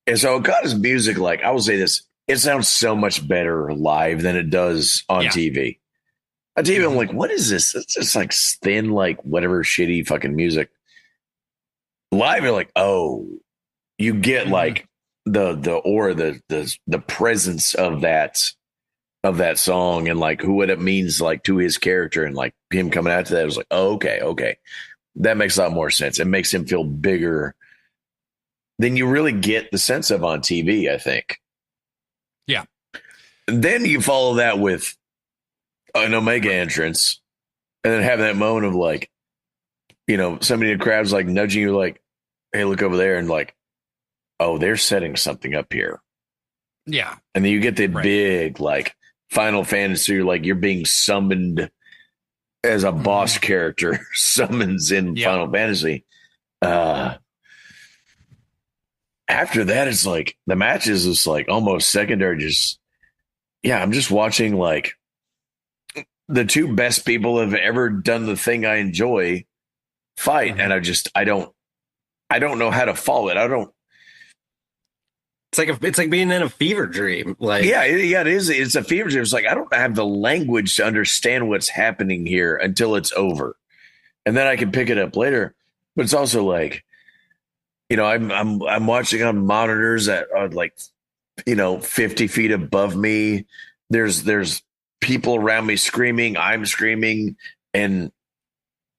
And so Okada's music, like I will say this, it sounds so much better live than it does on TV. On TV, I'm like, what is this? It's just like thin, like whatever shitty fucking music. Live, you're like, oh, you get like the aura, the presence of that song and like what it means like to his character and like him coming out to that. It was like, oh, okay. That makes a lot more sense. It makes him feel bigger than you really get the sense of on TV, I think. Yeah. Then you follow that with an Omega entrance and then have that moment of like, somebody in the crowd's like nudging you like, hey, look over there. And like, oh, they're setting something up here. Yeah. And then you get the big like Final Fantasy, like you're being summoned as a boss character summons in Final Fantasy. After that, it's like the match is just like almost secondary. I'm just watching like the two best people have ever done the thing I enjoy fight. And I don't know how to follow it. It's like being in a fever dream. Like, it is. It's a fever dream. It's like, I don't have the language to understand what's happening here until it's over. And then I can pick it up later. But it's also like, I'm watching on monitors that are like, 50 feet above me. There's people around me screaming. I'm screaming. And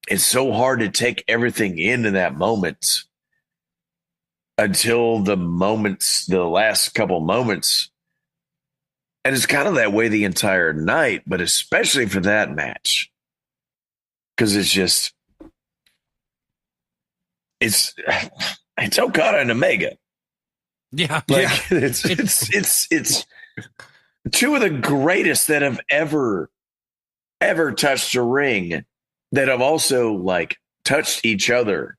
it's so hard to take everything in that moment until the last couple moments. And it's kind of that way the entire night, but especially for that match. Because it's Okada and Omega. Yeah. It's two of the greatest that have ever touched a ring that have also like touched each other.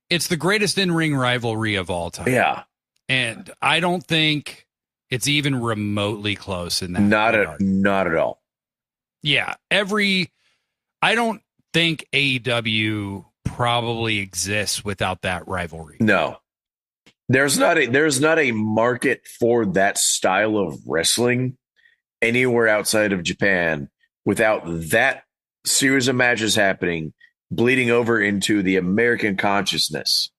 It's the greatest in-ring rivalry of all time. Yeah. And I don't think it's even remotely close in that. Not at all. Yeah. I don't think AEW probably exists without that rivalry. No. There's not a market for that style of wrestling anywhere outside of Japan without that series of matches happening, bleeding over into the American consciousness.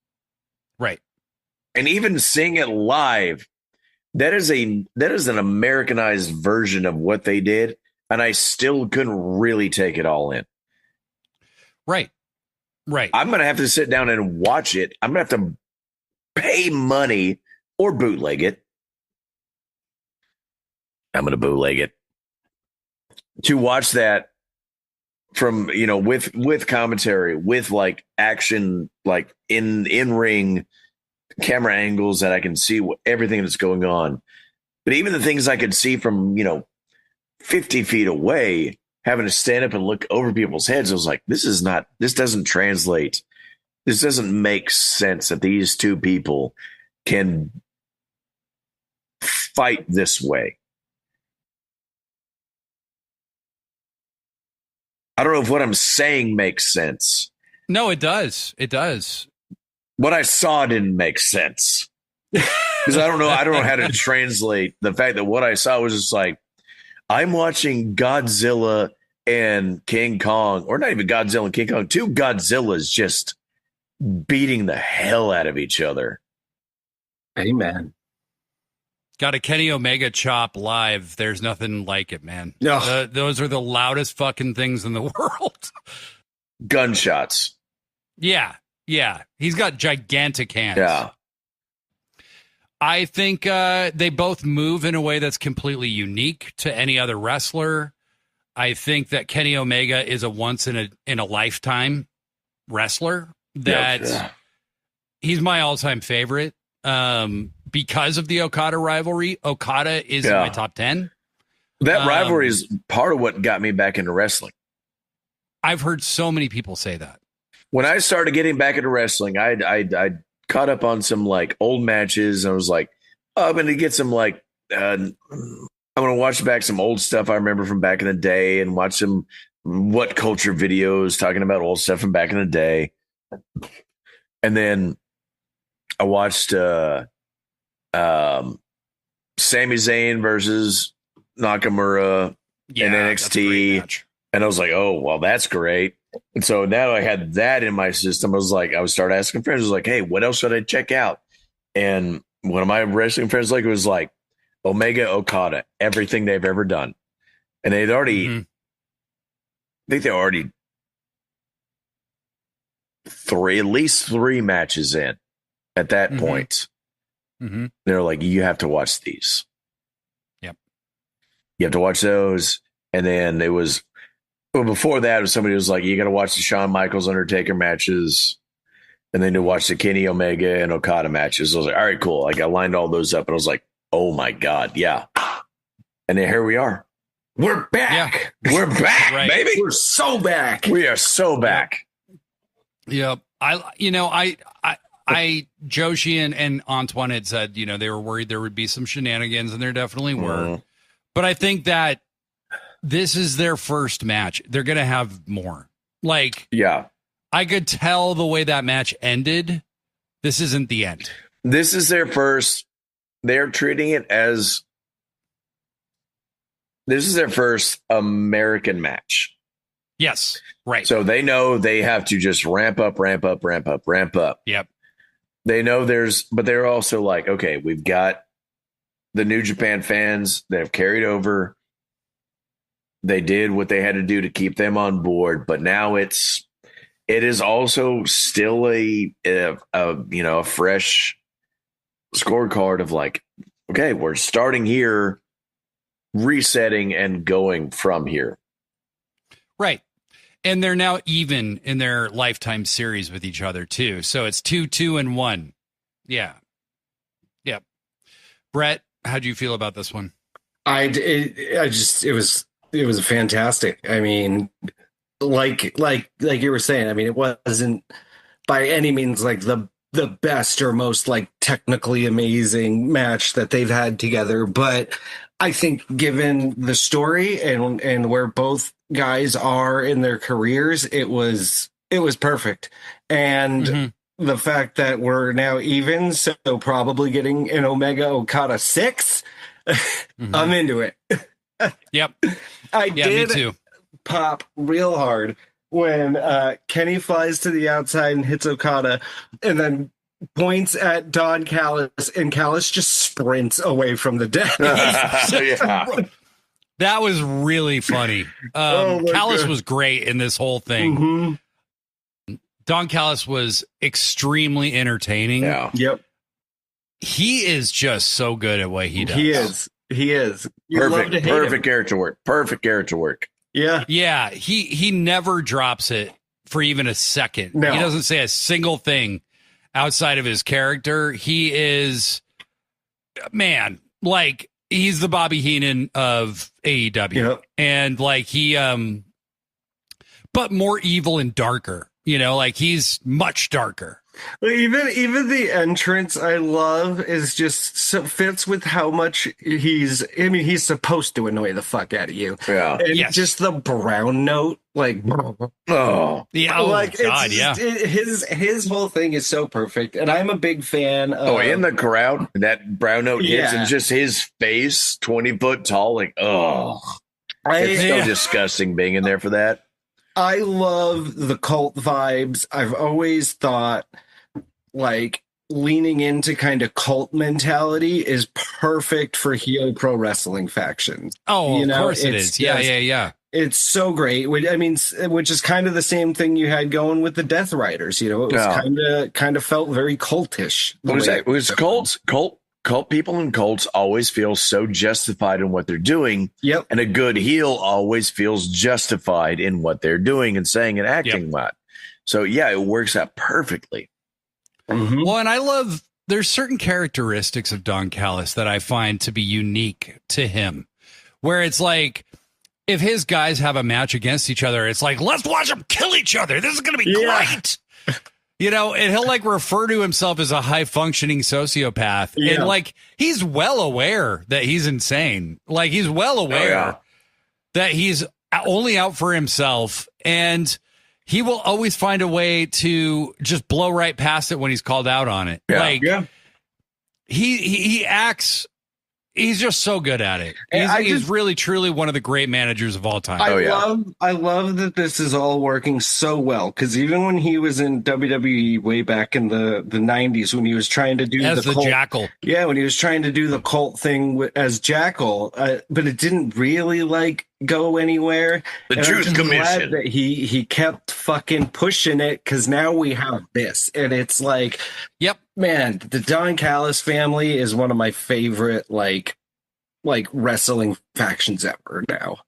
Right. And even seeing it live, that is an Americanized version of what they did. And I still couldn't really take it all in. Right. I'm going to have to sit down and watch it. I'm going to have to pay money or bootleg it. I'm going to bootleg it to watch that from, with commentary, with like action, like in ring camera angles that I can see everything that's going on. But even the things I could see from, 50 feet away, having to stand up and look over people's heads, I was like, this doesn't translate. This doesn't make sense that these two people can fight this way. I don't know if what I'm saying makes sense. No, it does. It does. What I saw didn't make sense. Because I don't know how to translate the fact that what I saw was just like, I'm watching Godzilla and King Kong, or not even Godzilla and King Kong, two Godzillas just beating the hell out of each other. Amen. Got a Kenny Omega chop live. There's nothing like it, man. No. Those are the loudest fucking things in the world. gunshots. Yeah. He's got gigantic hands. Yeah. I think they both move in a way that's completely unique to any other wrestler. I think that Kenny Omega is a once in a lifetime wrestler. He's my all-time favorite because of the Okada rivalry. Okada is in my top 10. That rivalry is part of what got me back into wrestling. I've heard so many people say that. When I started getting back into wrestling, I caught up on some like old matches. And I was like, oh, I'm going to get some like, I'm going to watch back some old stuff I remember from back in the day and watch some What Culture videos talking about old stuff from back in the day. And then I watched Sami Zayn versus Nakamura in NXT. And I was like, oh, well, that's great. And so now I had that in my system. I was started asking friends, I was like, hey, what else should I check out? And one of my wrestling friends was like, Omega Okada, everything they've ever done. And they'd already, I think they're already at least three matches in at that point. They're like, you have to watch these. Yep. You have to watch those. And then it was, well, before that, was somebody was like, you got to watch the Shawn Michaels Undertaker matches. And then to watch the Kenny Omega and Okada matches. I was like, all right, cool. Like I lined all those up and I was like, oh my God. Yeah. And then here we are. We're back. Yeah. We're back, baby. We're so back. We are so back. Yep. Joshi and Antoine had said, they were worried there would be some shenanigans, and there definitely were. But I think that this is their first match. They're going to have more. Like, yeah, I could tell the way that match ended. This isn't the end. This is their first. They're treating it as this is their first American match. Yes. Right. So they know they have to just ramp up. Yep. They know but they're also like, okay, we've got the New Japan fans that have carried over. They did what they had to do to keep them on board, but now it is also still a fresh scorecard of like, okay, we're starting here, resetting and going from here. Right. And they're now even in their lifetime series with each other too. So it's 2-2-1. Yeah. Yep. Brett, how do you feel about this one? It was fantastic. I mean, like you were saying, I mean, it wasn't by any means like the best or most like technically amazing match that they've had together, but I think given the story and where both guys are in their careers, it was perfect. And the fact that we're now even, so probably getting an Omega Okada 6, I'm into it. Yep. I did me too. Pop real hard when Kenny flies to the outside and hits Okada and then points at Don Callis, and Callis just sprints away from the deck. Yeah. That was really funny. Callis was great in this whole thing. Don Callis was extremely entertaining. Yeah. Yep. He is just so good at what he does. He is. Perfect character work. Yeah. Yeah. He never drops it for even a second. No. He doesn't say a single thing outside of his character. He is, man, like he's the Bobby Heenan of AEW. Yep. And like but more evil and darker, like he's much darker. Even the entrance I love is just fits with how much he's supposed to annoy the fuck out of you. Yeah. And just the brown note, like, yeah, like God, yeah. His whole thing is so perfect. And I'm a big fan of in the crowd, that brown note hits and just his face 20 foot tall, like, it's so disgusting being in there for that. I love the cult vibes. I've always thought like leaning into kind of cult mentality is perfect for heel pro wrestling factions. Oh, of course it is. Yeah. It's so great. I mean, which is kind of the same thing you had going with the Death Riders. You know, it was kind of felt very cultish. What was that? It was cult people and cults always feel so justified in what they're doing. Yep. And a good heel always feels justified in what they're doing and saying and acting about. So yeah, it works out perfectly. Mm-hmm. Well, and there's certain characteristics of Don Callis that I find to be unique to him, where it's like, if his guys have a match against each other, it's like, let's watch them kill each other. This is going to be great. You know, and he'll like refer to himself as a high functioning sociopath. Yeah. And like, he's well aware that he's insane. Like, he's well aware that he's only out for himself, and he will always find a way to just blow right past it when he's called out on it. Yeah. Like, he acts. He's just so good at it. He's really, truly one of the great managers of all time. I love that this is all working so well, because even when he was in WWE way back in the 90s, when he was trying to do the cult, Jackal. Yeah, when he was trying to do the cult thing as Jackal, but it didn't really like go anywhere. The Truth Commission. That he kept fucking pushing it, because now we have this, and it's like, man, the Don Callis family is one of my favorite like wrestling factions ever now.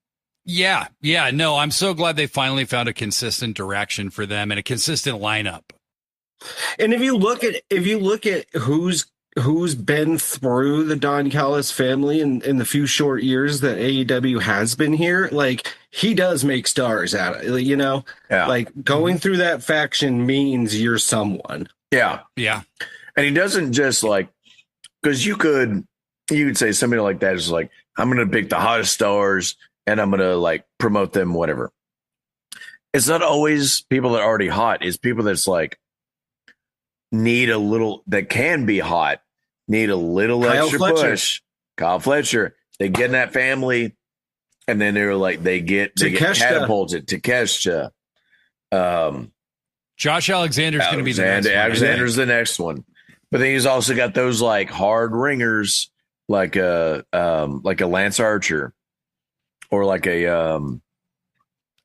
Yeah. No, I'm so glad they finally found a consistent direction for them and a consistent lineup. And if you look at who's been through the Don Callis family in the few short years that AEW has been here, like, he does make stars out of it, you know? Yeah. Like, going through that faction means you're someone. Yeah. Yeah. And he doesn't just like, because you could say somebody like that is like, I'm going to pick the hottest stars and I'm going to like promote them, whatever. It's not always people that are already hot. It's people that's like that can be hot, need a little extra push. Kyle Fletcher. They get in that family, and then they're like, they get catapulted. Takeshita. Josh Alexander's going to be the next one. Alexander's the next one. But then he's also got those like hard ringers, like a Lance Archer, or like a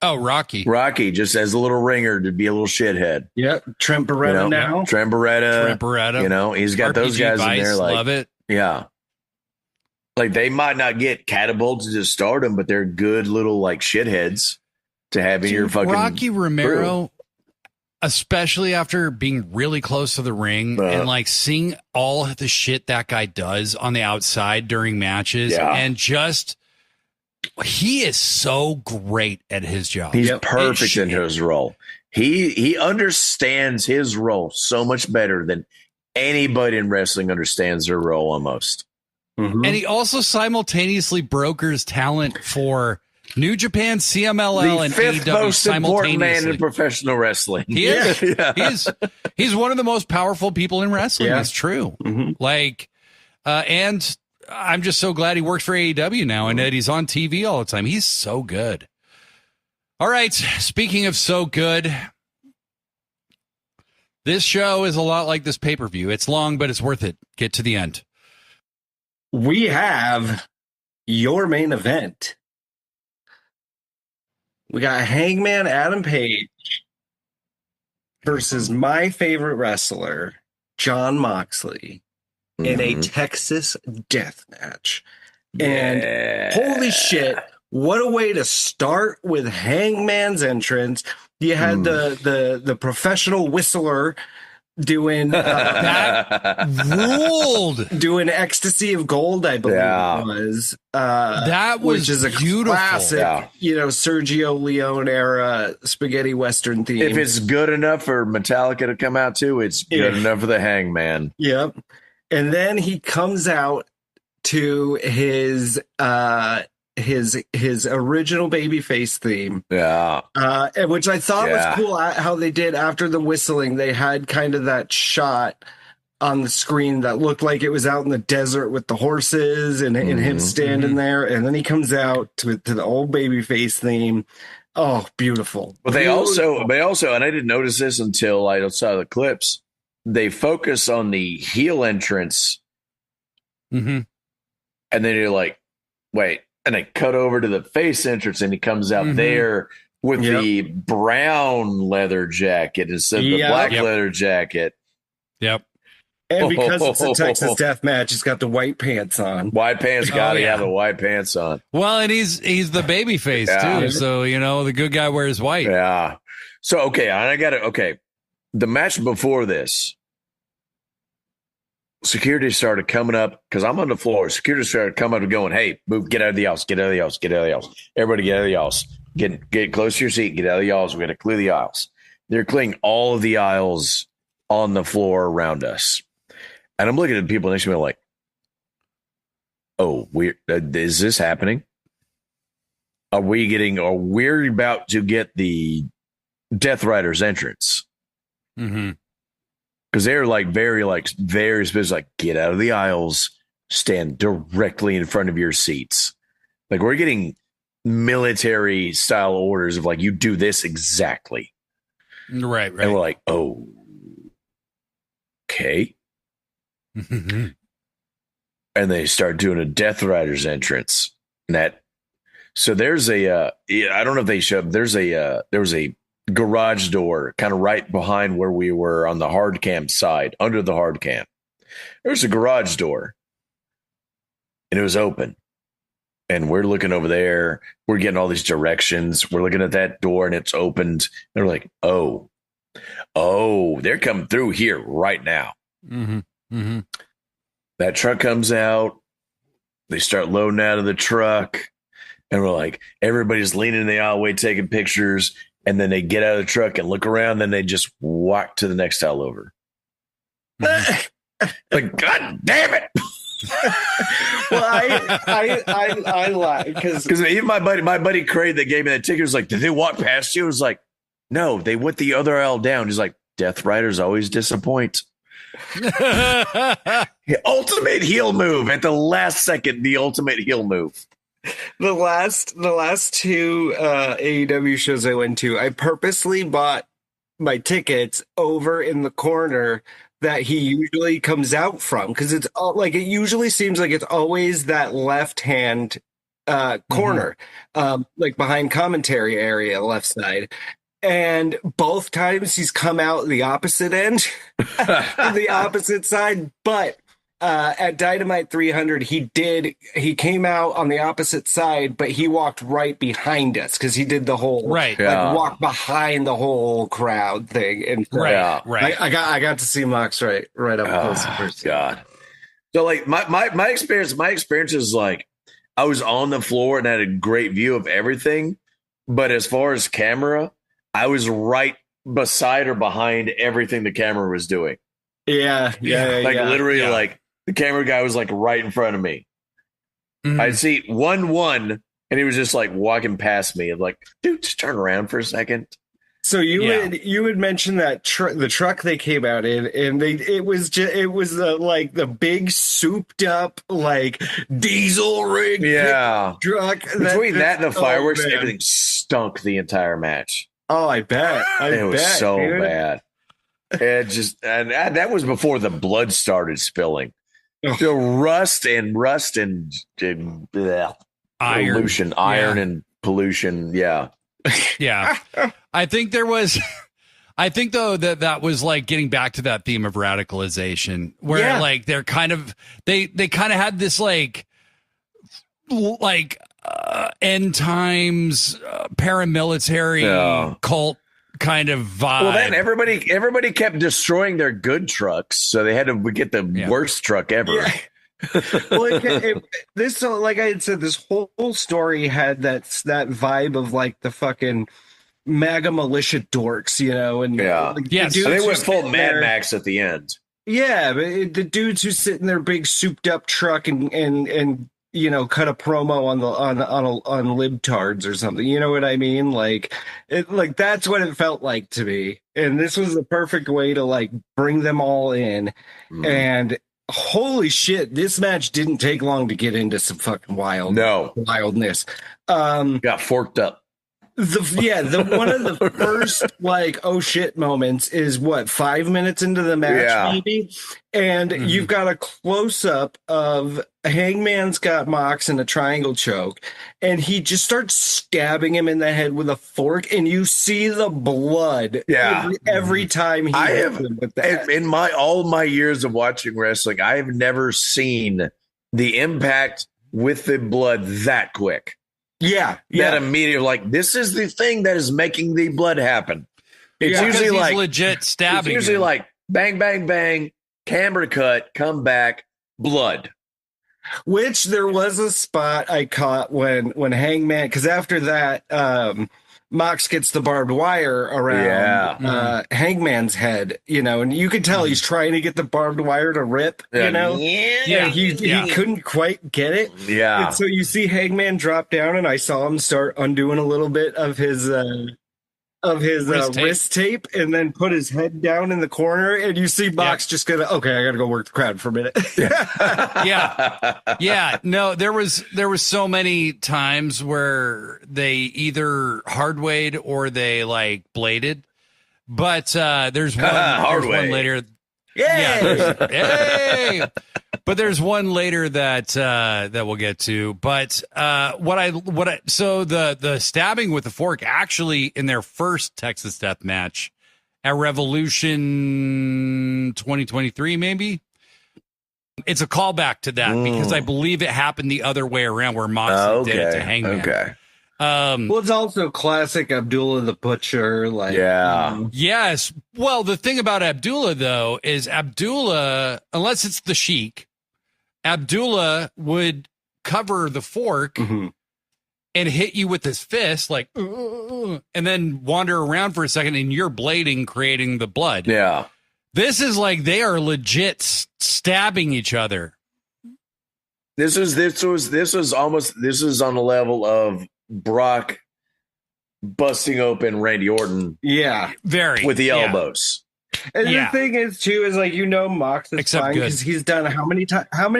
Rocky. Rocky, just as a little ringer to be a little shithead. Yep, Trent Beretta now. Trent Beretta. You know, he's got RPG those guys Vice, in there. Like, love it. Yeah, like they might not get catapulted to stardom, but they're good little like shitheads to have in your fucking Rocky Romero. crew. Especially after being really close to the ring and like seeing all the shit that guy does on the outside during matches, and just he is so great at his job. He's perfect in his role. He understands his role so much better than anybody in wrestling understands their role almost. Mm-hmm. And he also simultaneously brokers talent for New Japan, CMLL, and AEW most important simultaneously. Man in professional wrestling. He is. He's one of the most powerful people in wrestling. That's true. Mm-hmm. Like, and I'm just so glad he works for AEW now and that he's on TV all the time. He's so good. All right. Speaking of so good, this show is a lot like this pay-per-view. It's long, but it's worth it. Get to the end. We have your main event. We got Hangman Adam Page versus my favorite wrestler, Jon Moxley, in a Texas death match. And holy shit, what a way to start with Hangman's entrance. You had the professional whistler doing that ruled, doing Ecstasy of Gold, I believe it was. That was which is a beautiful. Classic, Sergio Leone era spaghetti western theme. If it's good enough for Metallica to come out too, it's good enough for the Hangman. Yep. And then he comes out to his original babyface theme. Which I thought was cool how they did after the whistling. They had kind of that shot on the screen that looked like it was out in the desert with the horses and him standing there. And then he comes out to the old babyface theme. Oh, beautiful. But they also, and I didn't notice this until I saw the clips, they focus on the heel entrance. Mm-hmm. And then you're like, wait, and they cut over to the face entrance, and he comes out there with the brown leather jacket instead of the black leather jacket. Yep. And because it's a Texas death match, he's got the white pants on. White pants, gotta have the white pants on. Well, and he's the baby face too. So, the good guy wears white. Yeah. So, the match before this, security started coming up because I'm on the floor. Security started coming up and going, "Hey, move, get out of the aisles, get out of the aisles, get out of the aisles. Everybody get out of the aisles. Get close to your seat, get out of the aisles. We're going to clear the aisles." They're clearing all of the aisles on the floor around us. And I'm looking at the people next to me like, "Oh, is this happening? Are we about to get the Death Riders entrance?" Mm-hmm. Because they're very specific, get out of the aisles, stand directly in front of your seats. Like, we're getting military style orders of you do this exactly. Right. And we're like, oh, okay. Mm-hmm. And they start doing a Death Riders entrance. So there's I don't know if they showed, there was a garage door kind of right behind where we were on the hard cam side, under the hard cam. There's a garage door and it was open. And we're looking over there. We're getting all these directions. We're looking at that door and it's opened. And we're like, oh, they're coming through here right now. Mm-hmm. Mm-hmm. That truck comes out. They start loading out of the truck. And we're like, everybody's leaning in the aisleway taking pictures. And then they get out of the truck and look around. Then they just walk to the next aisle over. Like, God damn it. Well, I lie because even my buddy Craig that gave me that ticket was like, did they walk past you? I was like, no, they went the other aisle down. He's like, Death Riders always disappoint. Ultimate heel move at the last second. The ultimate heel move. The last two AEW shows I went to, I purposely bought my tickets over in the corner that he usually comes out from, because it's it usually seems like it's always that left hand corner, behind commentary area, left side. And both times he's come out the opposite end, the opposite side. But at Dynamite 300, he came out on the opposite side, but he walked right behind us because he did the whole walk behind the whole crowd thing. And I got to see Mox right up close first. God. So my experience is I was on the floor and had a great view of everything, but as far as camera, I was right beside or behind everything the camera was doing. Literally. The camera guy was right in front of me. Mm-hmm. I'd see 1-1 and he was just walking past me. I'm like, dude, just turn around for a second. So you had mentioned that the truck they came out in, and it was the big souped up diesel rig truck. Between that and the fireworks, everything stunk the entire match. Oh, I bet. It was so bad. And that was before the blood started spilling. So rust and pollution, iron and pollution. Yeah. Yeah. I think though that was getting back to that theme of radicalization where they're kind of, they kind of had this end times paramilitary cult kind of vibe. Well, then everybody kept destroying their good trucks, so they had to get the worst truck ever. Yeah. Well, this, like I had said, this whole story had that vibe of the fucking MAGA militia dorks, and the they went full Mad Max at the end. Yeah, but the dudes who sit in their big souped up truck and cut a promo on libtards or something. You know what I mean? That's what it felt like to me. And this was the perfect way to bring them all in. Mm. And holy shit, this match didn't take long to get into some fucking wildness. Got forked up. the one of the first like oh shit moments is what 5 minutes into the match maybe, and you've got a close up of Hangman's got Mox in a triangle choke, and he just starts stabbing him in the head with a fork, and you see the blood every time he hits him with that. In all my years of watching wrestling, I have never seen the impact with the blood that quick. Yeah. That immediately, like, this is the thing that is making the blood happen. It's usually like legit stabbing. It's usually like bang, bang, bang, camera cut, come back, blood. Which there was a spot I caught when Hangman, because after that, Mox gets the barbed wire around Hangman's head, and you can tell he's trying to get the barbed wire to rip, and he couldn't quite get it. Yeah. And so you see Hangman drop down, and I saw him start undoing a little bit of his wrist tape, and then put his head down in the corner, and you see Mox just gonna, I gotta go work the crowd for a minute. No, there was so many times where they either hardwayed or they like bladed, but there's one later. But there's one later that we'll get to. But so the stabbing with the fork actually in their first Texas Death Match at Revolution 2023, maybe. It's a callback to that because I believe it happened the other way around where Moxley did it to Hangman. Okay. Well, it's also classic Abdullah the Butcher. Yes. Well, the thing about Abdullah, though, is Abdullah, unless it's the Sheik, Abdullah would cover the fork and hit you with his fist, like, and then wander around for a second, and you're blading, creating the blood. Yeah. This is like they are legit stabbing each other. This is on the level of Brock busting open Randy Orton. Yeah. Very. With the elbows. And the thing is, too, is like, Mox is fine because he's done how many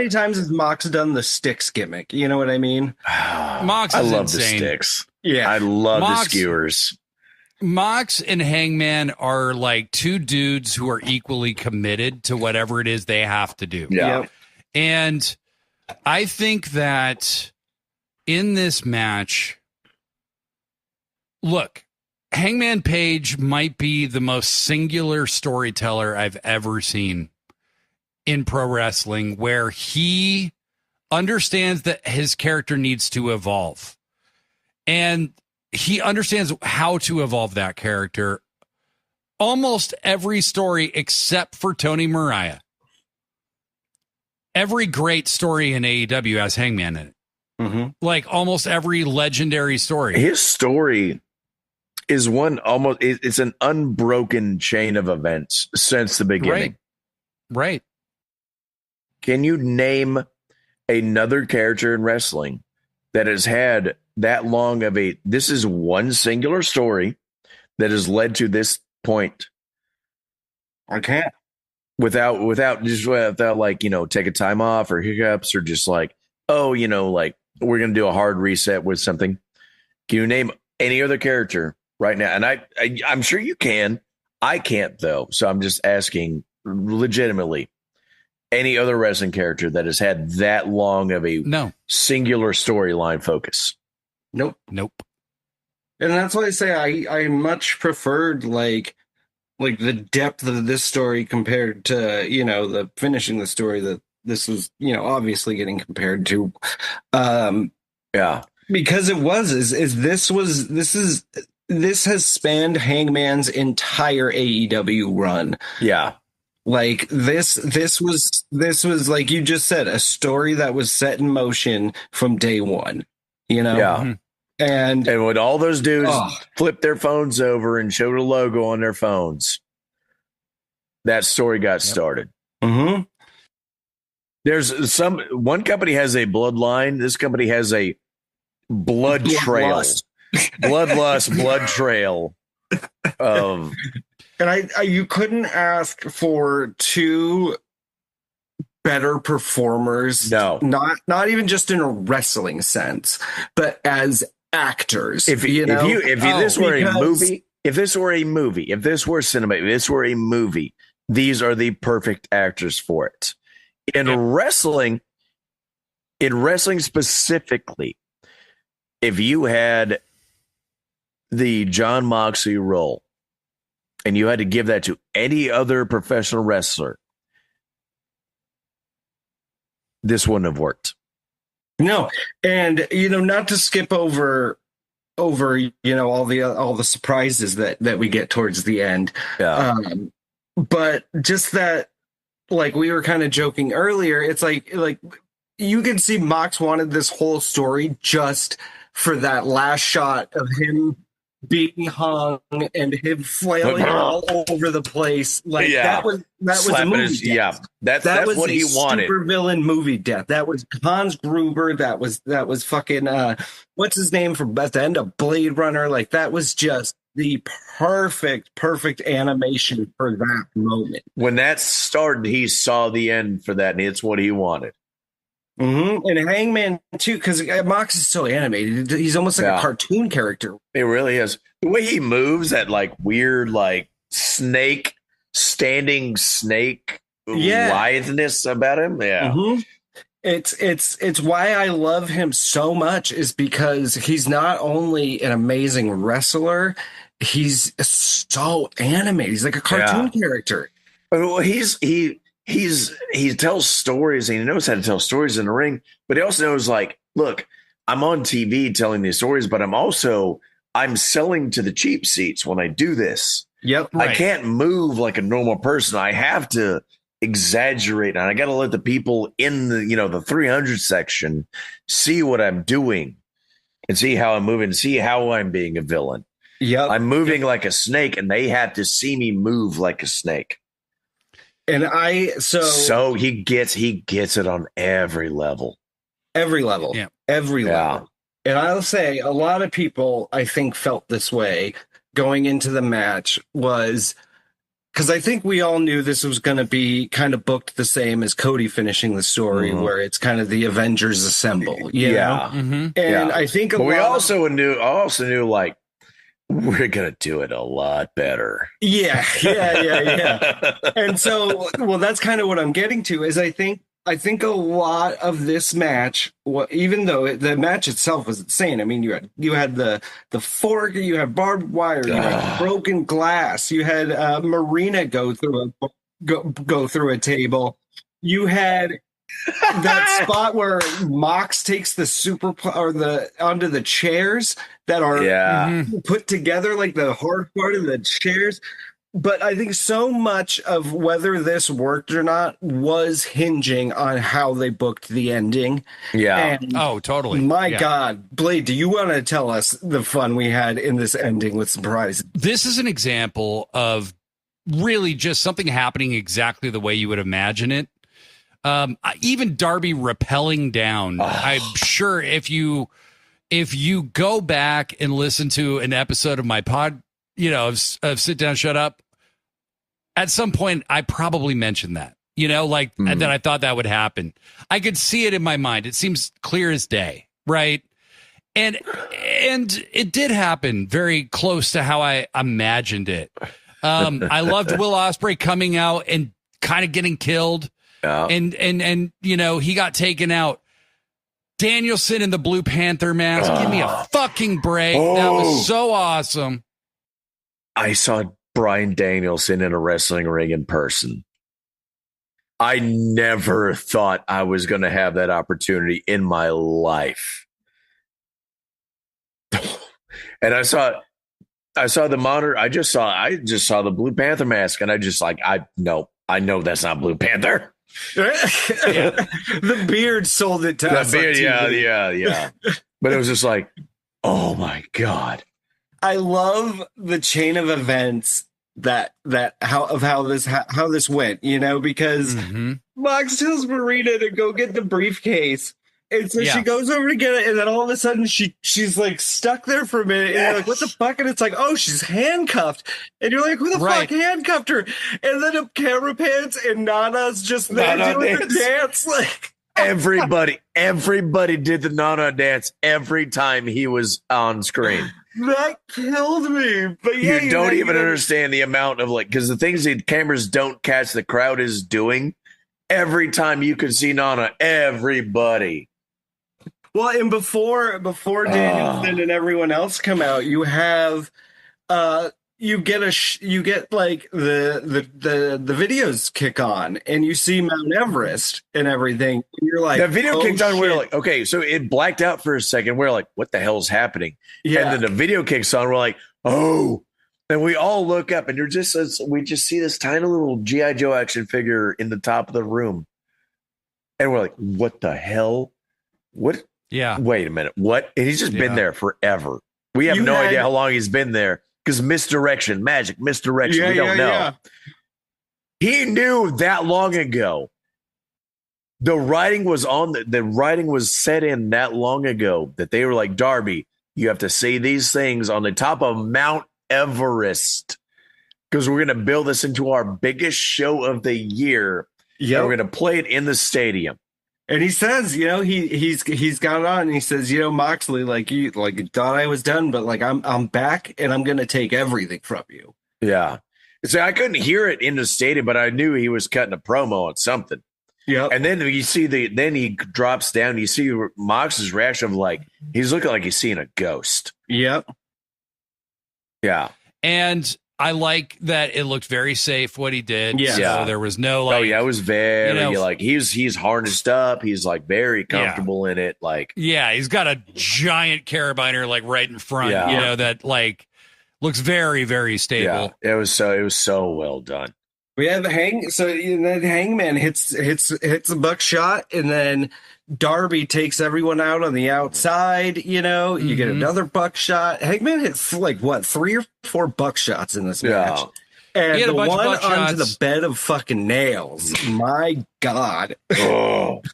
times has Mox done the sticks gimmick? You know what I mean? Mox is love insane. The sticks. Yeah. I love the skewers. Mox and Hangman are like two dudes who are equally committed to whatever it is they have to do. Yeah. Yep. And I think that in this match, look, Hangman Page might be the most singular storyteller I've ever seen in pro wrestling, where he understands that his character needs to evolve. And he understands how to evolve that character. Almost every story except for Tony Mariah. Every great story in AEW has Hangman in it. Mm-hmm. Like almost every legendary story. His story is it's an unbroken chain of events since the beginning. Right. Can you name another character in wrestling that has had that long of this is one singular story that has led to this point? I can't. Without like, take a time off or hiccups or just like, like we're going to do a hard reset with something. Can you name any other character right now? And I'm sure you can. I can't though. So I'm just asking legitimately, any other wrestling character that has had that long of a singular storyline focus? Nope. And that's why I say I much preferred like the depth of this story compared to, the finishing the story that this was, obviously getting compared to. Because this has spanned Hangman's entire AEW run. Yeah. Like this was like you just said, a story that was set in motion from day one, Yeah. And when all those dudes flipped their phones over and showed a logo on their phones, that story got started. Mm-hmm. There's one company has a bloodline. This company has a blood trail, bloodlust, blood trail of. And I you couldn't ask for two better performers. No, not even just in a wrestling sense, but as actors. If this were a movie, if this were cinema, if this were a movie, these are the perfect actors for it. In wrestling specifically, if you had the Jon Moxley role and you had to give that to any other professional wrestler, this wouldn't have worked. No. And, not to skip over, all the surprises that we get towards the end. Yeah. But just that, like we were kind of joking earlier, it's like you can see Mox wanted this whole story just for that last shot of him being hung and him flailing all over the place. Like that was a movie death. That's what he wanted. Super villain movie death. That was Hans Gruber. That was fucking what's his name from at the end of Blade Runner. Like that was just the perfect animation for that moment. When that started, he saw the end for that, and it's what he wanted. Mm-hmm. And Hangman too, because Mox is so animated. He's almost like a cartoon character. It really is. The way he moves, that like weird, like standing snake litheness about him. Yeah. Mm-hmm. It's why I love him so much, is because he's not only an amazing wrestler, he's so animated. He's like a cartoon character. Well, he tells stories, and he knows how to tell stories in the ring, but he also knows, like, look, I'm on TV telling these stories, but I'm selling to the cheap seats when I do this. Yep. Right. I can't move like a normal person. I have to exaggerate, and I got to let the people in the 300 section see what I'm doing and see how I'm moving, see how I'm being a villain. Yeah. I'm moving like a snake, and they have to see me move like a snake. And so he gets it on every level. Every level. Yeah. Every level. And I'll say a lot of people, I think, felt this way going into the match, was because I think we all knew this was going to be kind of booked the same as Cody finishing the story, where it's kind of the Avengers assemble. You know? Mm-hmm. And I think we also knew like, we're going to do it a lot better. Yeah. And so, well, that's kind of what I'm getting to, is I think a lot of this match, even though the match itself was insane. I mean, you had the fork, you had barbed wire, you had broken glass, you had Marina go through a table, you had that spot where Mox takes the onto the chairs that are put together, like the hard part of the chairs. But I think so much of whether this worked or not was hinging on how they booked the ending. Yeah. And totally. My God, Blade, do you want to tell us the fun we had in this ending with surprises? This is an example of really just something happening exactly the way you would imagine it. Even Darby rappelling down. I'm sure if you go back and listen to an episode of my pod, of Sit Down, Shut Up, at some point I probably mentioned that, that I thought that would happen. I could see it in my mind. It seems clear as day, right? And it did happen very close to how I imagined it. I loved Will Ospreay coming out and kind of getting killed. Yeah. And he got taken out. Danielson in the Blue Panther mask. Give me a fucking break. That was so awesome. I saw Bryan Danielson in a wrestling ring in person. I never thought I was going to have that opportunity in my life. And I saw the monitor. I just saw the Blue Panther mask, and I know that's not Blue Panther. The beard sold it to us. Yeah. But it was just like, oh my God. I love the chain of events how this went, because Mox tells Marina to go get the briefcase. And so she goes over to get it, and then all of a sudden she's like stuck there for a minute, and you're like, what the fuck? And it's like, oh, she's handcuffed. And you're like, who the fuck handcuffed her? And then the camera pans, and Nana's just there doing the dance. Like, everybody did the Nana dance every time he was on screen. That killed me. But yeah, you don't even understand the amount of because the things the cameras don't catch the crowd is doing. Every time you could see Nana, everybody. Well, and before Danielson and everyone else come out, you have you get like the videos kick on, and you see Mount Everest and everything. And you're like, the video kicked on. Shit. We're like, okay, so it blacked out for a second. We're like, what the hell's happening? Yeah. And then the video kicks on. We're like, oh. And we all look up, and we just see this tiny little G.I. Joe action figure in the top of the room, and we're like, what the hell? What? Yeah. Wait a minute. What? And he's just been there forever. We have no idea how long he's been there because misdirection, magic, misdirection. Yeah, we don't know. Yeah. He knew that long ago. The writing was set in that long ago that they were like, Darby, you have to say these things on the top of Mount Everest because we're going to build this into our biggest show of the year. Yeah, we're going to play it in the stadium. And he says, he's got it on. And he says, Moxley, you thought I was done, but I'm back, and I'm gonna take everything from you. Yeah. So I couldn't hear it in the stadium, but I knew he was cutting a promo on something. Yeah. And then you see then he drops down. You see Mox's reaction of he's looking like he's seeing a ghost. Yep. Yeah. And I like that it looked very safe what he did. Yeah. So there was no it was very he's harnessed up. He's very comfortable in it. He's got a giant carabiner right in front. That looks very, very stable. Yeah. It was so well done. We had the Hangman hits a buckshot, and then Darby takes everyone out on the outside. You get another buckshot. Hangman hit 3 or 4 buckshots in this match, and the one onto the bed of fucking nails. My God,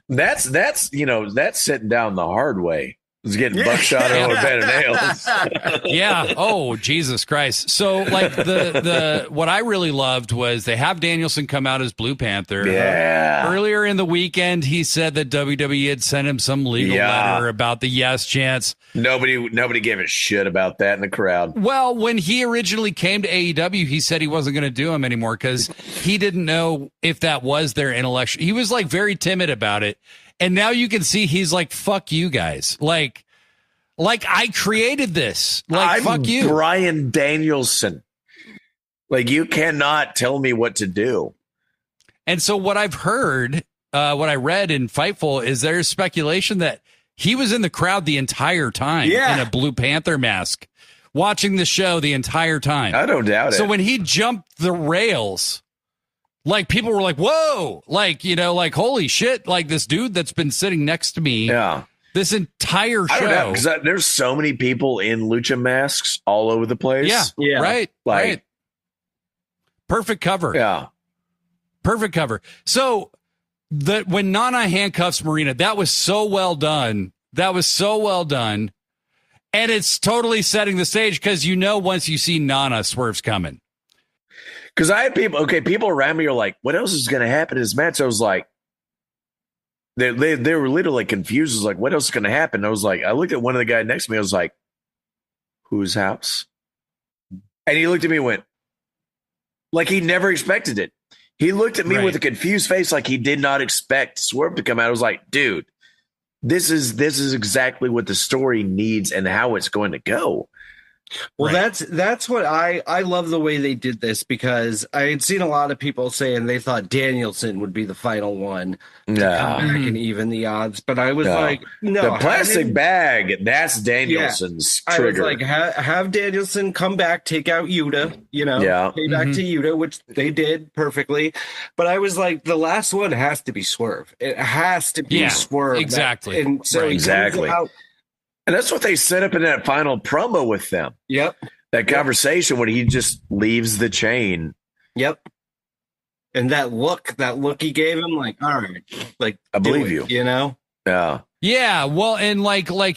that's sitting down the hard way. Is getting buckshot on a bed of nails. Yeah. Oh, Jesus Christ. So the what I really loved was they have Danielson come out as Blue Panther. Yeah. Earlier in the weekend, he said that WWE had sent him some legal letter about the yes chance. Nobody gave a shit about that in the crowd. Well, when he originally came to AEW, he said he wasn't going to do them anymore because he didn't know if that was their intellectual. He was very timid about it. And now you can see he's fuck you guys. I created this. I'm fuck you. Bryan Danielson. You cannot tell me what to do. And so what I've heard, what I read in Fightful is there's speculation that he was in the crowd the entire time in a Blue Panther mask, watching the show the entire time. I don't doubt it. So when he jumped the rails, people were whoa, holy shit, this dude that's been sitting next to me. Yeah. This entire show. I don't know, because there's so many people in lucha masks all over the place. Yeah. Right. Right. Perfect cover. Yeah. Perfect cover. So when Nana handcuffs Marina, that was so well done. And it's totally setting the stage because once you see Nana, Swerve's coming. Because I had people around me are like, what else is going to happen in this match? I was like, they were literally confused. I was like, what else is going to happen? I was like, I looked at one of the guys next to me. I was like, whose house? And he looked at me and went, he never expected it. He looked at me with a confused face, he did not expect Swerve to come out. I was like, dude, this is exactly what the story needs and how it's going to go. Well, that's what I love the way they did this, because I had seen a lot of people saying they thought Danielson would be the final one to come back and even the odds. But I was like, no. The plastic bag, that's Danielson's trigger. I was like, have Danielson come back, take out Yuta, pay back to Yuta, which they did perfectly. But I was like, the last one has to be Swerve. It has to be Swerve. Exactly. And so exactly. And that's what they set up in that final promo with them. Yep. That conversation when he just leaves the chain. Yep. And that look he gave him, all right, I believe you. Yeah. Yeah. Well, and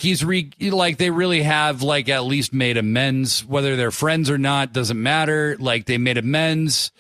he's they really have at least made amends, whether they're friends or not, doesn't matter. They made amends.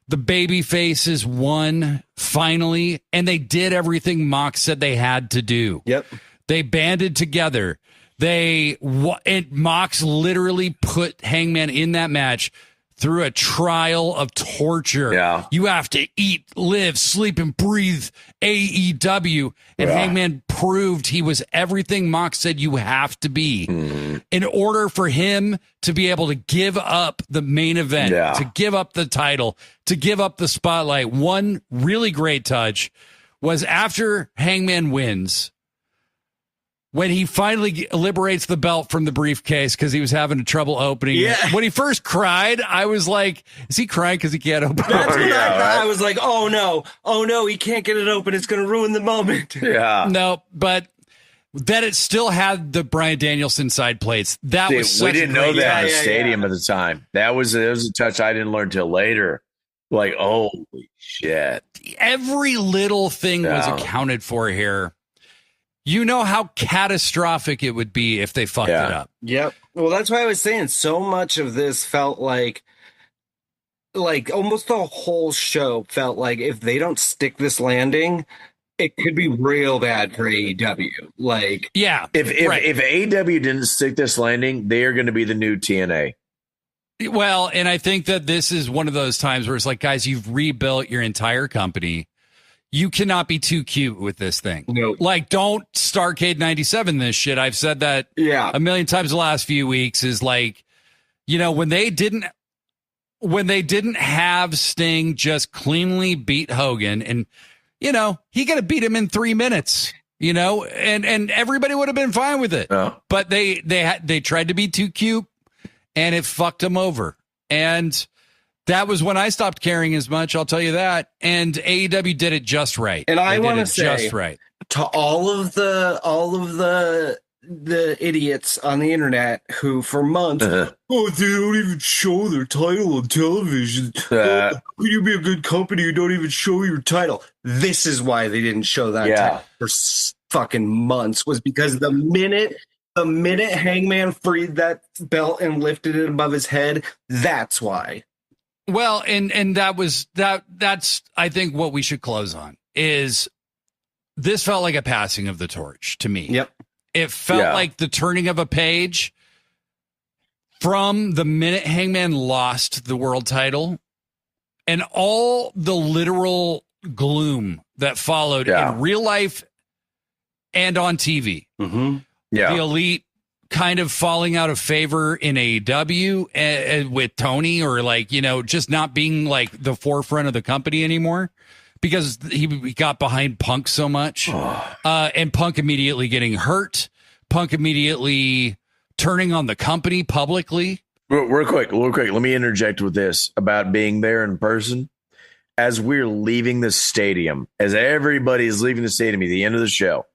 The baby faces won finally, and they did everything Mox said they had to do. Yep. They banded together. Mox literally put Hangman in that match through a trial of torture. Yeah. You have to eat, live, sleep, and breathe AEW. And Hangman proved he was everything Mox said you have to be in order for him to be able to give up the main event, to give up the title, to give up the spotlight. One really great touch was after Hangman wins, when he finally liberates the belt from the briefcase because he was having trouble opening it. When he first cried, I was like, is he crying because he can't open it? That's what I thought. I was like, oh no, he can't get it open. It's going to ruin the moment. Yeah. No, but that it still had the Bryan Danielson side plates. That was such we didn't know that in the touch. stadium at the time. It was a touch I didn't learn till later. Like, holy shit. Every little thing was accounted for here. You know how catastrophic it would be if they fucked it up. Yep. Well, that's why I was saying so much of this felt like almost the whole show felt like if they don't stick this landing, it could be real bad for AEW. Like, if AEW didn't stick this landing, they are going to be the new TNA. Well, and I think that this is one of those times where it's like, guys, you've rebuilt your entire company. You cannot be too cute with this thing. No. Like, don't Starrcade 97 this shit. I've said that a million times the last few weeks is like, you know, when they didn't have Sting just cleanly beat Hogan and, you know, he could have beat him in 3 minutes, you know, and everybody would have been fine with it. But they tried to be too cute and it fucked them over. And that was when I stopped caring as much. I'll tell you that. And AEW did it just right. And I want to say just right to all of the idiots on the internet who for months, they don't even show their title on television. How can you be a good company you don't even show your title? This is why they didn't show that title for fucking months, was because the minute Hangman freed that belt and lifted it above his head, that's why. Well, and that's I think what we should close on is this felt like a passing of the torch to me. Yep. It felt like the turning of a page from the minute Hangman lost the world title and all the literal gloom that followed in real life and on TV. Mm-hmm. The Elite kind of falling out of favor in AEW with Tony, or like, you know, just not being like the forefront of the company anymore because he got behind Punk so much. And Punk immediately getting hurt. Punk immediately turning on the company publicly. Real quick. Let me interject with this about being there in person. As we're leaving the stadium, as everybody's leaving the stadium at the end of the show,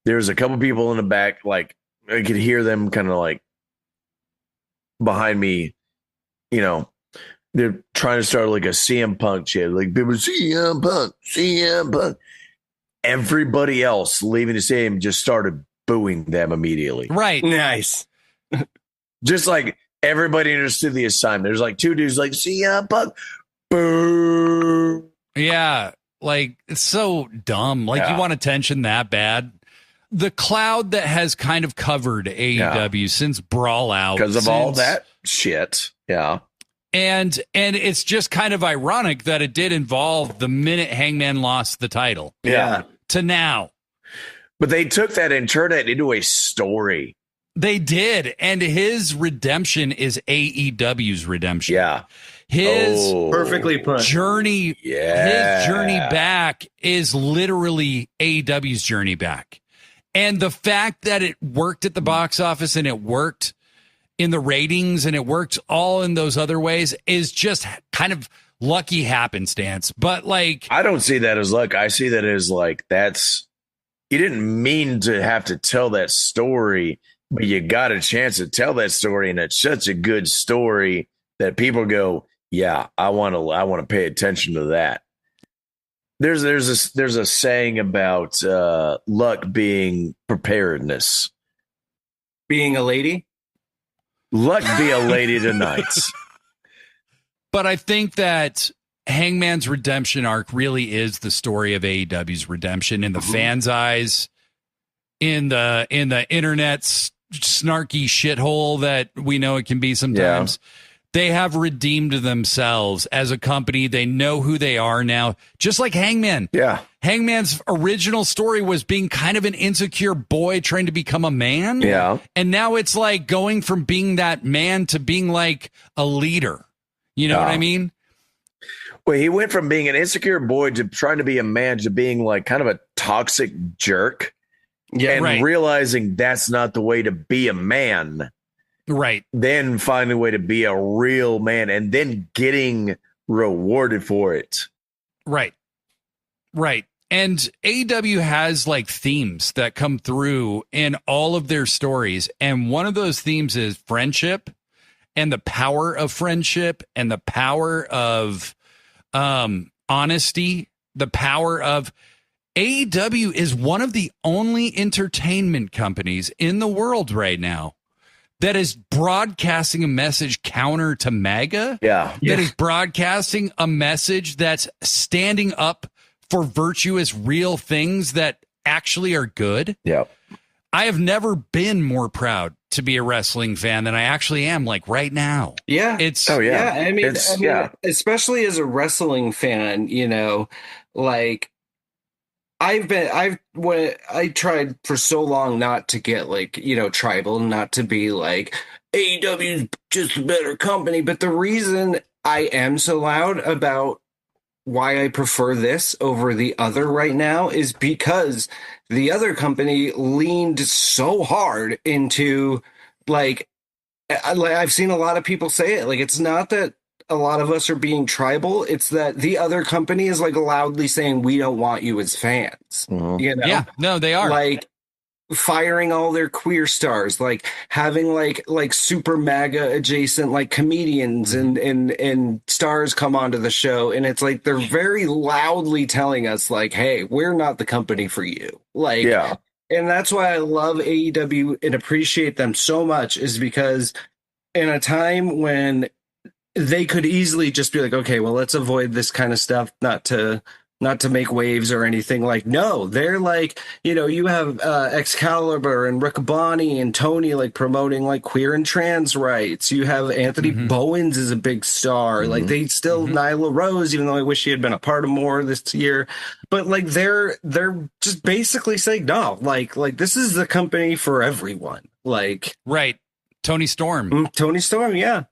there's a couple people in the back, like, I could hear them kind of like behind me, you know, they're trying to start like a CM Punk chant, like people CM Punk. Everybody else leaving the stadium just started booing them immediately. Right. Nice. Just like everybody understood the assignment. There's like two dudes like CM Punk. Boo. Yeah. Like, it's so dumb. Like, you want attention that bad. The cloud that has kind of covered AEW since Brawl Out. Because of all that shit. Yeah. And it's just kind of ironic that it did involve the minute Hangman lost the title. Yeah. To now. But they took that and turned it into a story. They did. And his redemption is AEW's redemption. Yeah. His perfectly put journey. Yeah. His journey back is literally AEW's journey back. And the fact that it worked at the box office and it worked in the ratings and it worked all in those other ways is just kind of lucky happenstance. But like, I don't see that as luck. I see that as like, you didn't mean to have to tell that story, but you got a chance to tell that story. And it's such a good story that people go, yeah, I want to pay attention to that. There's a saying about luck being preparedness. Being a lady? Luck be a lady tonight. But I think that Hangman's redemption arc really is the story of AEW's redemption in the fans' eyes, in the internet's snarky shithole that we know it can be sometimes. Yeah. They have redeemed themselves as a company. They know who they are now, just like Hangman. Yeah. Hangman's original story was being kind of an insecure boy trying to become a man. Yeah. And now it's like going from being that man to being like a leader. You know what I mean? Well, he went from being an insecure boy to trying to be a man to being like kind of a toxic jerk. Yeah. And realizing that's not the way to be a man. Right. Then finding a way to be a real man and then getting rewarded for it. Right. Right. And AEW has like themes that come through in all of their stories. And one of those themes is friendship and the power of friendship and the power of honesty, the power of AEW is one of the only entertainment companies in the world right now that is broadcasting a message counter to MAGA. Yeah. That is broadcasting a message that's standing up for virtuous, real things that actually are good. Yeah. I have never been more proud to be a wrestling fan than I actually am, like right now. Yeah. I mean, especially as a wrestling fan, you know, like I tried for so long not to get like, you know, tribal, not to be like AEW is just a better company. But the reason I am so loud about why I prefer this over the other right now is because the other company leaned so hard into like I've seen a lot of people say it. Like, it's not that a lot of us are being tribal. It's that the other company is like loudly saying, we don't want you as fans. Mm-hmm. You know? Yeah, no, they are like firing all their queer stars, like having like super MAGA adjacent, like comedians and stars come onto the show. And it's like, they're very loudly telling us like, hey, we're not the company for you. Like, yeah. And that's why I love AEW and appreciate them so much, is because in a time when they could easily just be like, okay, well, let's avoid this kind of stuff, not to make waves or anything. Like, no, they're like, you know, you have Excalibur and Riccaboni and Tony like promoting like queer and trans rights. You have Anthony Bowens is a big star. Like, they still Nyla Rose, even though I wish she had been a part of more this year. But like they're just basically saying, no, like this is the company for everyone. Like, right. Tony Storm, yeah.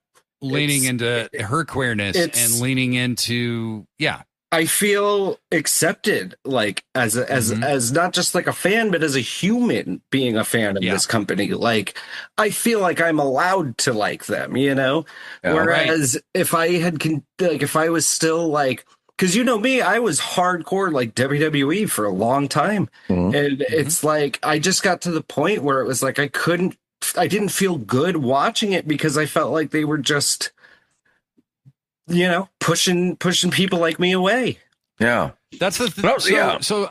Leaning into her queerness and leaning into, I feel accepted, like as not just like a fan, but as a human being a fan of this company. Like, I feel like I'm allowed to like them, you know. Whereas if I had if I was still like, because you know me, I was hardcore like WWE for a long time, and it's like I just got to the point where it was like I didn't feel good watching it because I felt like they were just, you know, pushing people like me away. Yeah. That's the thing. So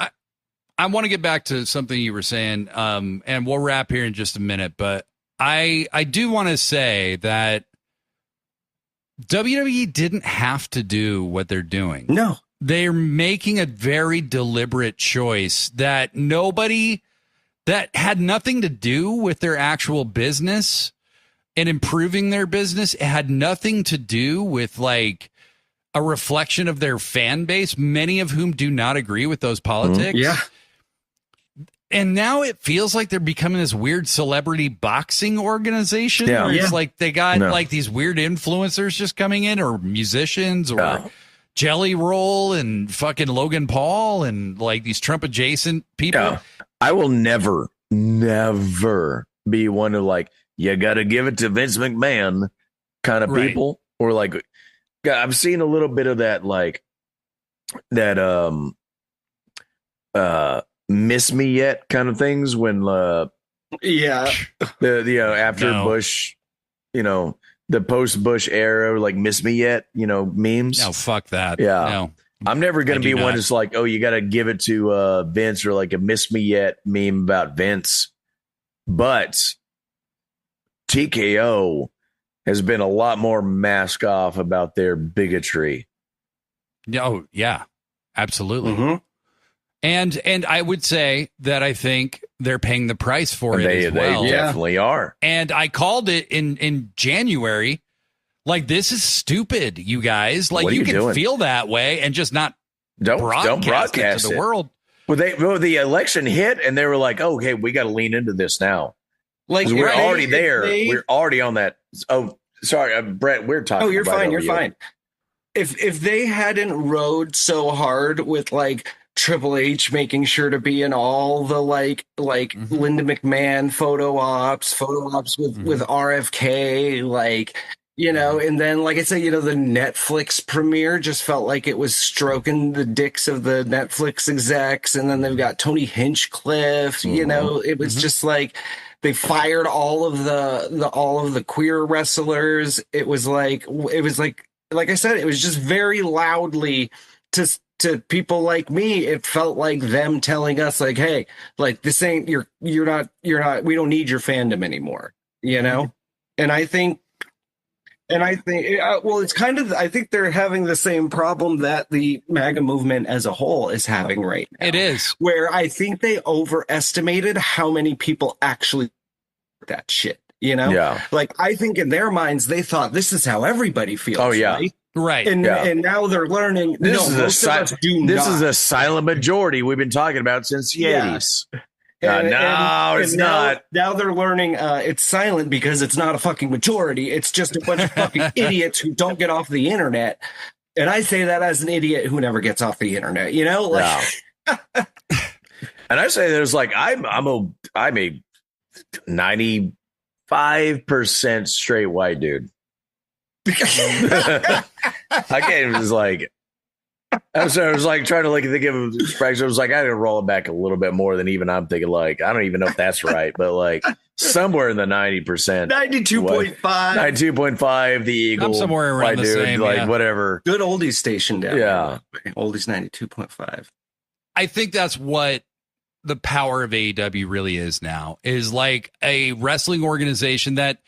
I want to get back to something you were saying, and we'll wrap here in just a minute, but I do want to say that WWE didn't have to do what they're doing. No. They're making a very deliberate choice that had nothing to do with their actual business and improving their business. It had nothing to do with like a reflection of their fan base, many of whom do not agree with those politics. Yeah. And now it feels like they're becoming this weird celebrity boxing organization. Yeah. Where it's like they got like these weird influencers just coming in, or musicians, or Jelly Roll and fucking Logan Paul and like these Trump adjacent people. Yeah. I will never be one of like, you got to give it to Vince McMahon kind of people, or like, I've seen a little bit of that, like that, miss me yet kind of things when, after Bush, you know, the post Bush era, like miss me yet, you know, memes. No, fuck that. Yeah. No. I'm never going to be one that's like, oh, you got to give it to Vince, or like a miss me yet meme about Vince. But TKO has been a lot more mask off about their bigotry Oh, yeah, absolutely. Mm-hmm. And I would say that I think they're paying the price for it as well. They definitely are. And I called it in January. Like, this is stupid, you guys. Like, you can doing? feel that way and just not Don't broadcast it broadcast to the world. Well, the election hit, and they were like, "Oh, hey, we got to lean into this now." Like, we're already there. We're already on that. Oh, sorry, Brett. We're talking. Oh, you're right fine. You're you. fine. If they hadn't rode so hard with like Triple H making sure to be in all the like Linda McMahon photo ops with RFK, like, you know, and then, like I said, you know, the Netflix premiere just felt like it was stroking the dicks of the Netflix execs, and then they've got Tony Hinchcliffe, you know, it was just like they fired all of the queer wrestlers. It was like I said, it was just very loudly to people like me. It felt like them telling us, like, hey, like, this ain't you're not we don't need your fandom anymore, you know. And I think well, it's kind of, I think they're having the same problem that the MAGA movement as a whole is having right now. It is, where I think they overestimated how many people actually that shit. You know, like, I think in their minds they thought this is how everybody feels. Oh yeah, right. And now they're learning. This is a silent majority we've been talking about since the 80s. It's not. Now they're learning it's silent because it's not a fucking majority. It's just a bunch of fucking idiots who don't get off the internet. And I say that as an idiot who never gets off the internet, you know? Like, and I say there's like, I'm a 95% straight white dude. I can't just like, I was like trying to like think of expression. I was like, I had to roll it back a little bit more than even I'm thinking. Like, I don't even know if that's right, but like somewhere in the 90%, 92.5, 92.5, the Eagle. I'm somewhere around the dude, same, like whatever. Good oldies station down there. Oldies 92.5. I think that's what the power of AEW really is now, is like a wrestling organization that,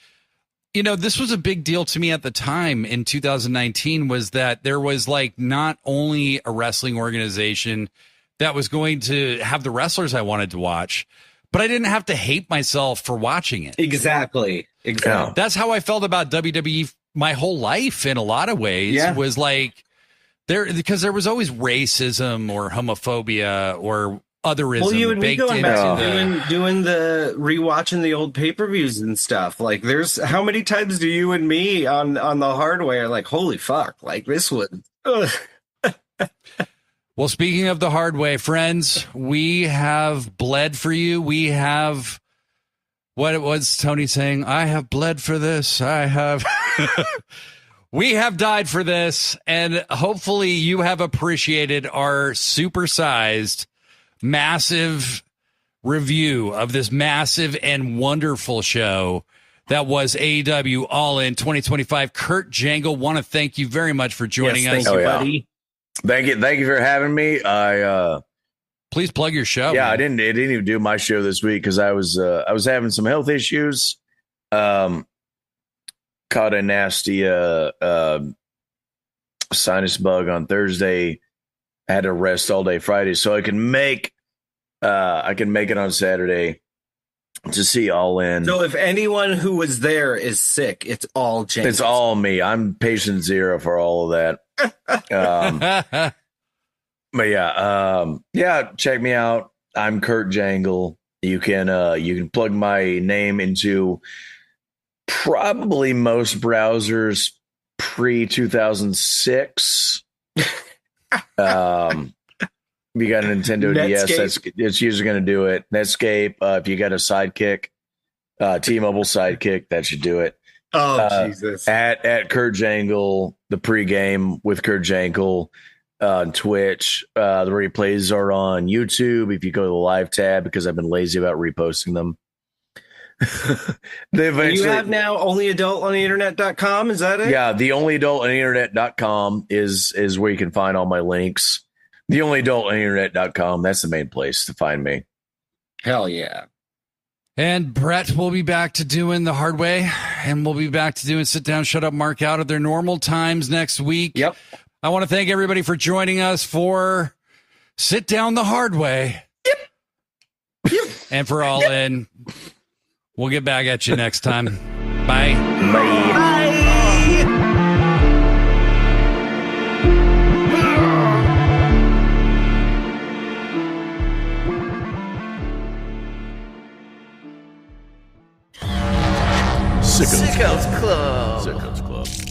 you know, this was a big deal to me at the time in 2019, was that there was like not only a wrestling organization that was going to have the wrestlers I wanted to watch, but I didn't have to hate myself for watching it. Exactly. That's how I felt about WWE my whole life in a lot of ways. Was like because there was always racism or homophobia or otherism. Well, you and me going back to doing the rewatching the old pay-per-views and stuff. Like, there's how many times do you and me on the hardware like, holy fuck, like this one. Well, speaking of the hard way, friends, we have bled for you. We have, what it was Tony saying, I have bled for this. I have. We have died for this. And hopefully you have appreciated our supersized, massive review of this massive and wonderful show that was AEW All In 2025. Kurt Jangle, want to thank you very much for joining us. Thank you, buddy. Thank you for having me. Please plug your show. Yeah, man. I didn't even do my show this week because I was having some health issues. Caught a nasty sinus bug on Thursday. I had to rest all day Friday, so I can make it on Saturday to see All In. So if anyone who was there is sick, it's all James. It's all me. I'm patient zero for all of that. But yeah, check me out. I'm Kurt Jangle. You can plug my name into probably most browsers pre 2006. If you got a Nintendo DS, it's usually going to do it. Netscape. If you got a Sidekick, T-Mobile Sidekick, that should do it. Oh, Jesus. At Kurt Jangle, the pregame with Kurt Jangle on Twitch. The replays are on YouTube if you go to the live tab, because I've been lazy about reposting them. You have now onlyadultontheinternet.com, is that it? Yeah, the onlyadultontheinternet.com is where you can find all my links. The onlyadultontheinternet.com, that's the main place to find me. Hell yeah. And Brett will be back to doing the hard way, and we'll be back to doing Sit Down, Shut Up, Mark Out at their normal times next week. Yep. I want to thank everybody for joining us for Sit Down the Hard Way. Yep. And for All In. We'll get back at you next time. Bye. Bye. Sickos Club. Sickos Club.